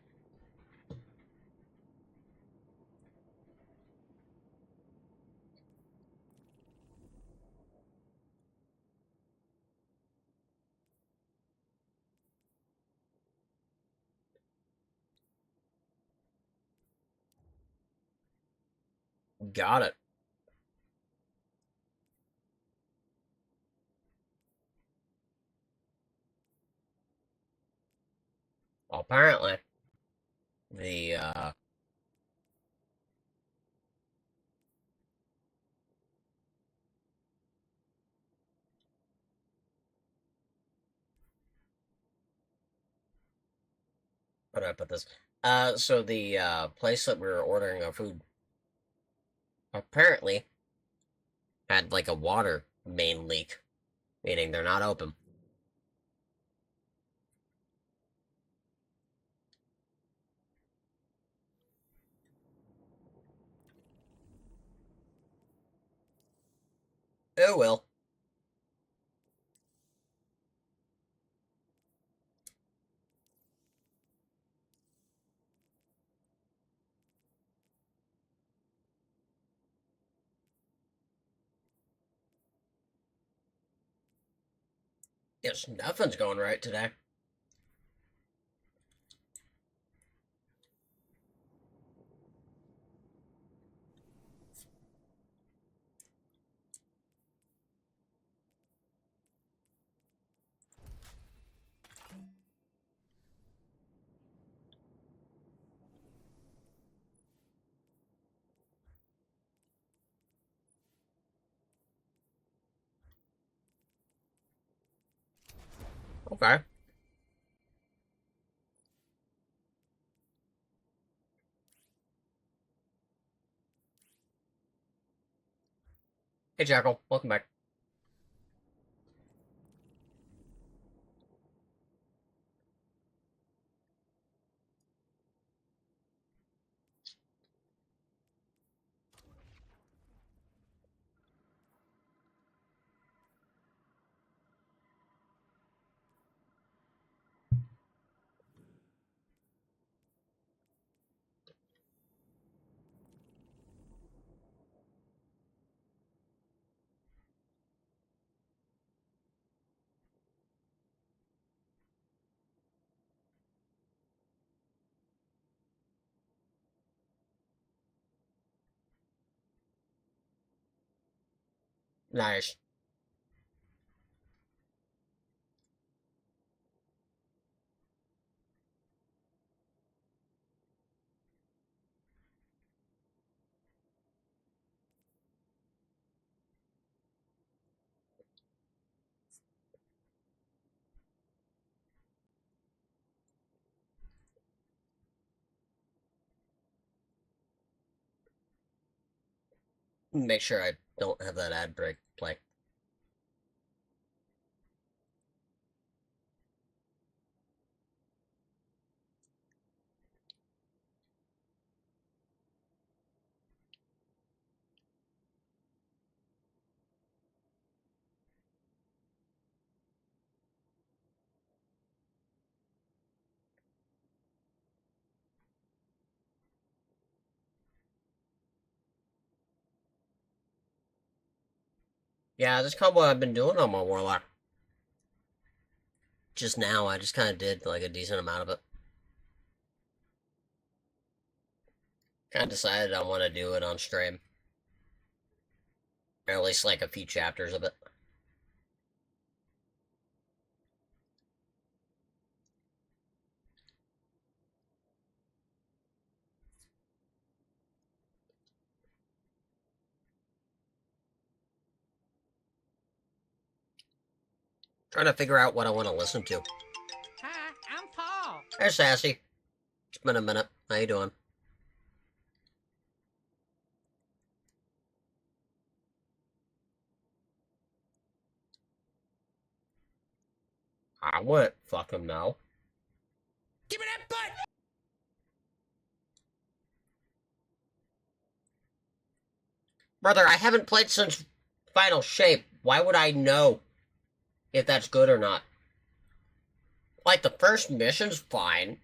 Got it. Well, apparently, the, how do I put this? So the, place that we were ordering our food apparently had, like, a water main leak, meaning they're not open. Oh well. Yes, nothing's going right today. Okay. Hey, Jackal, welcome back. Nice. Make sure I don't have that ad break play. Yeah, this combo I've been doing on my Warlock. Just now, I just kind of did, like, a decent amount of it. Kind of decided I want to do it on stream. Or at least, like, a few chapters of it. Trying to figure out what I want to listen to. Hi, I'm Paul. Hey, Sassy. It's been a minute. How you doing? I wouldn't fuck him now. Give me that butt! Brother, I haven't played since Final Shape. Why would I know if that's good or not? Like, the first mission's fine.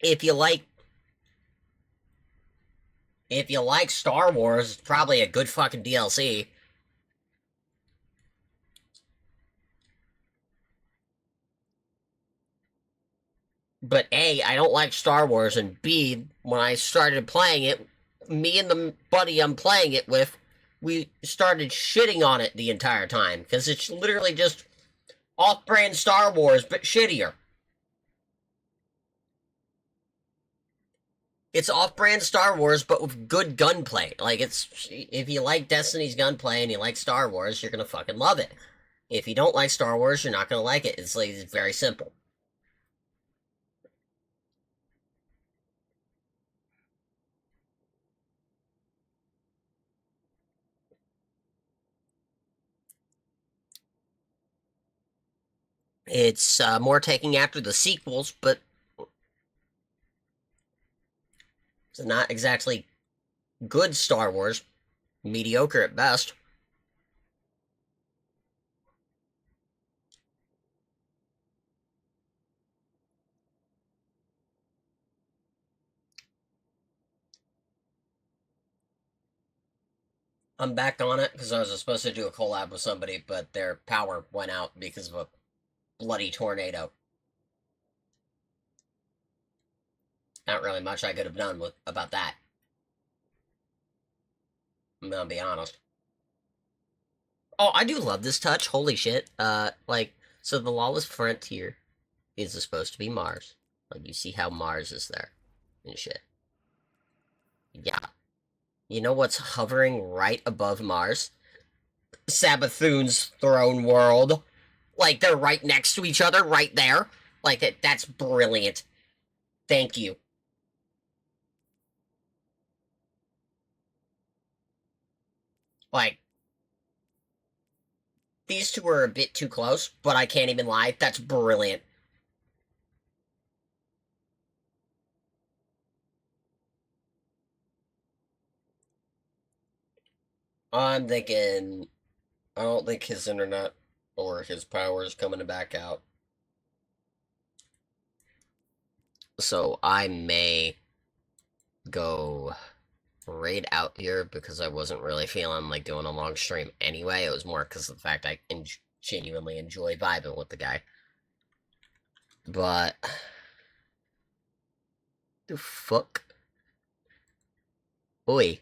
If you like Star Wars, it's probably a good fucking DLC. But A, I don't like Star Wars, and B, when I started playing it, me and the buddy I'm playing it with, we started shitting on it the entire time, because it's literally just off-brand Star Wars, but shittier. It's off-brand Star Wars, but with good gunplay. Like, if you like Destiny's gunplay and you like Star Wars, you're gonna fucking love it. If you don't like Star Wars, you're not gonna like it. It's very simple. It's more taking after the sequels, but it's not exactly good Star Wars. Mediocre at best. I'm back on it because I was supposed to do a collab with somebody, but their power went out because of a bloody tornado. Not really much I could have done about that. I'm gonna be honest. Oh, I do love this touch. Holy shit. So the Lawless Frontier is supposed to be Mars. Like, you see how Mars is there and shit. Yeah. You know what's hovering right above Mars? Sabathoon's throne world. Like, they're right next to each other, right there. Like, that's brilliant. Thank you. Like, these two are a bit too close, but I can't even lie. That's brilliant. I'm thinking... I don't think his internet or his power is coming back out. So I may go raid out here because I wasn't really feeling like doing a long stream anyway. It was more because of the fact I genuinely enjoy vibing with the guy. But... the fuck? Oi.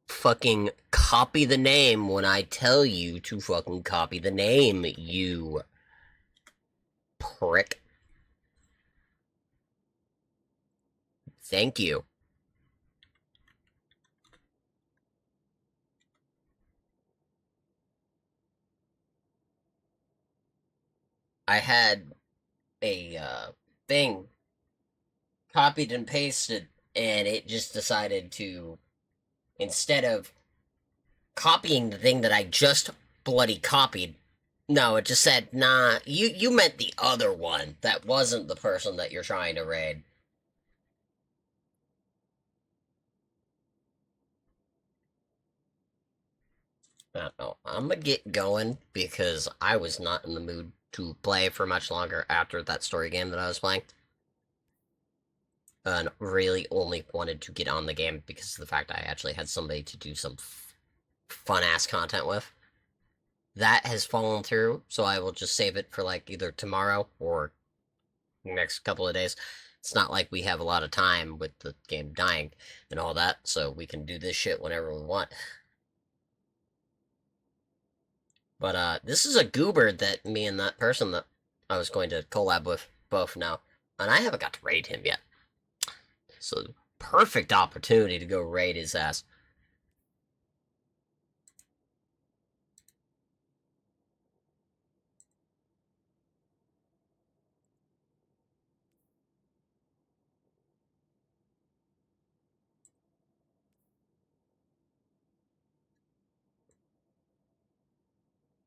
Fucking copy the name when I tell you to fucking copy the name, you prick. Thank you. I had a thing copied and pasted, and it just decided to, instead of copying the thing that I just bloody copied, no, it just said, nah, you meant the other one. That wasn't the person that you're trying to raid. I don't know. I'm gonna get going because I was not in the mood to play for much longer after that story game that I was playing. And really only wanted to get on the game because of the fact I actually had somebody to do some fun-ass content with. That has fallen through, so I will just save it for, like, either tomorrow or next couple of days. It's not like we have a lot of time with the game dying and all that, so we can do this shit whenever we want. But, this is a goober that me and that person that I was going to collab with both know. And I haven't got to raid him yet. So, perfect opportunity to go raid his ass.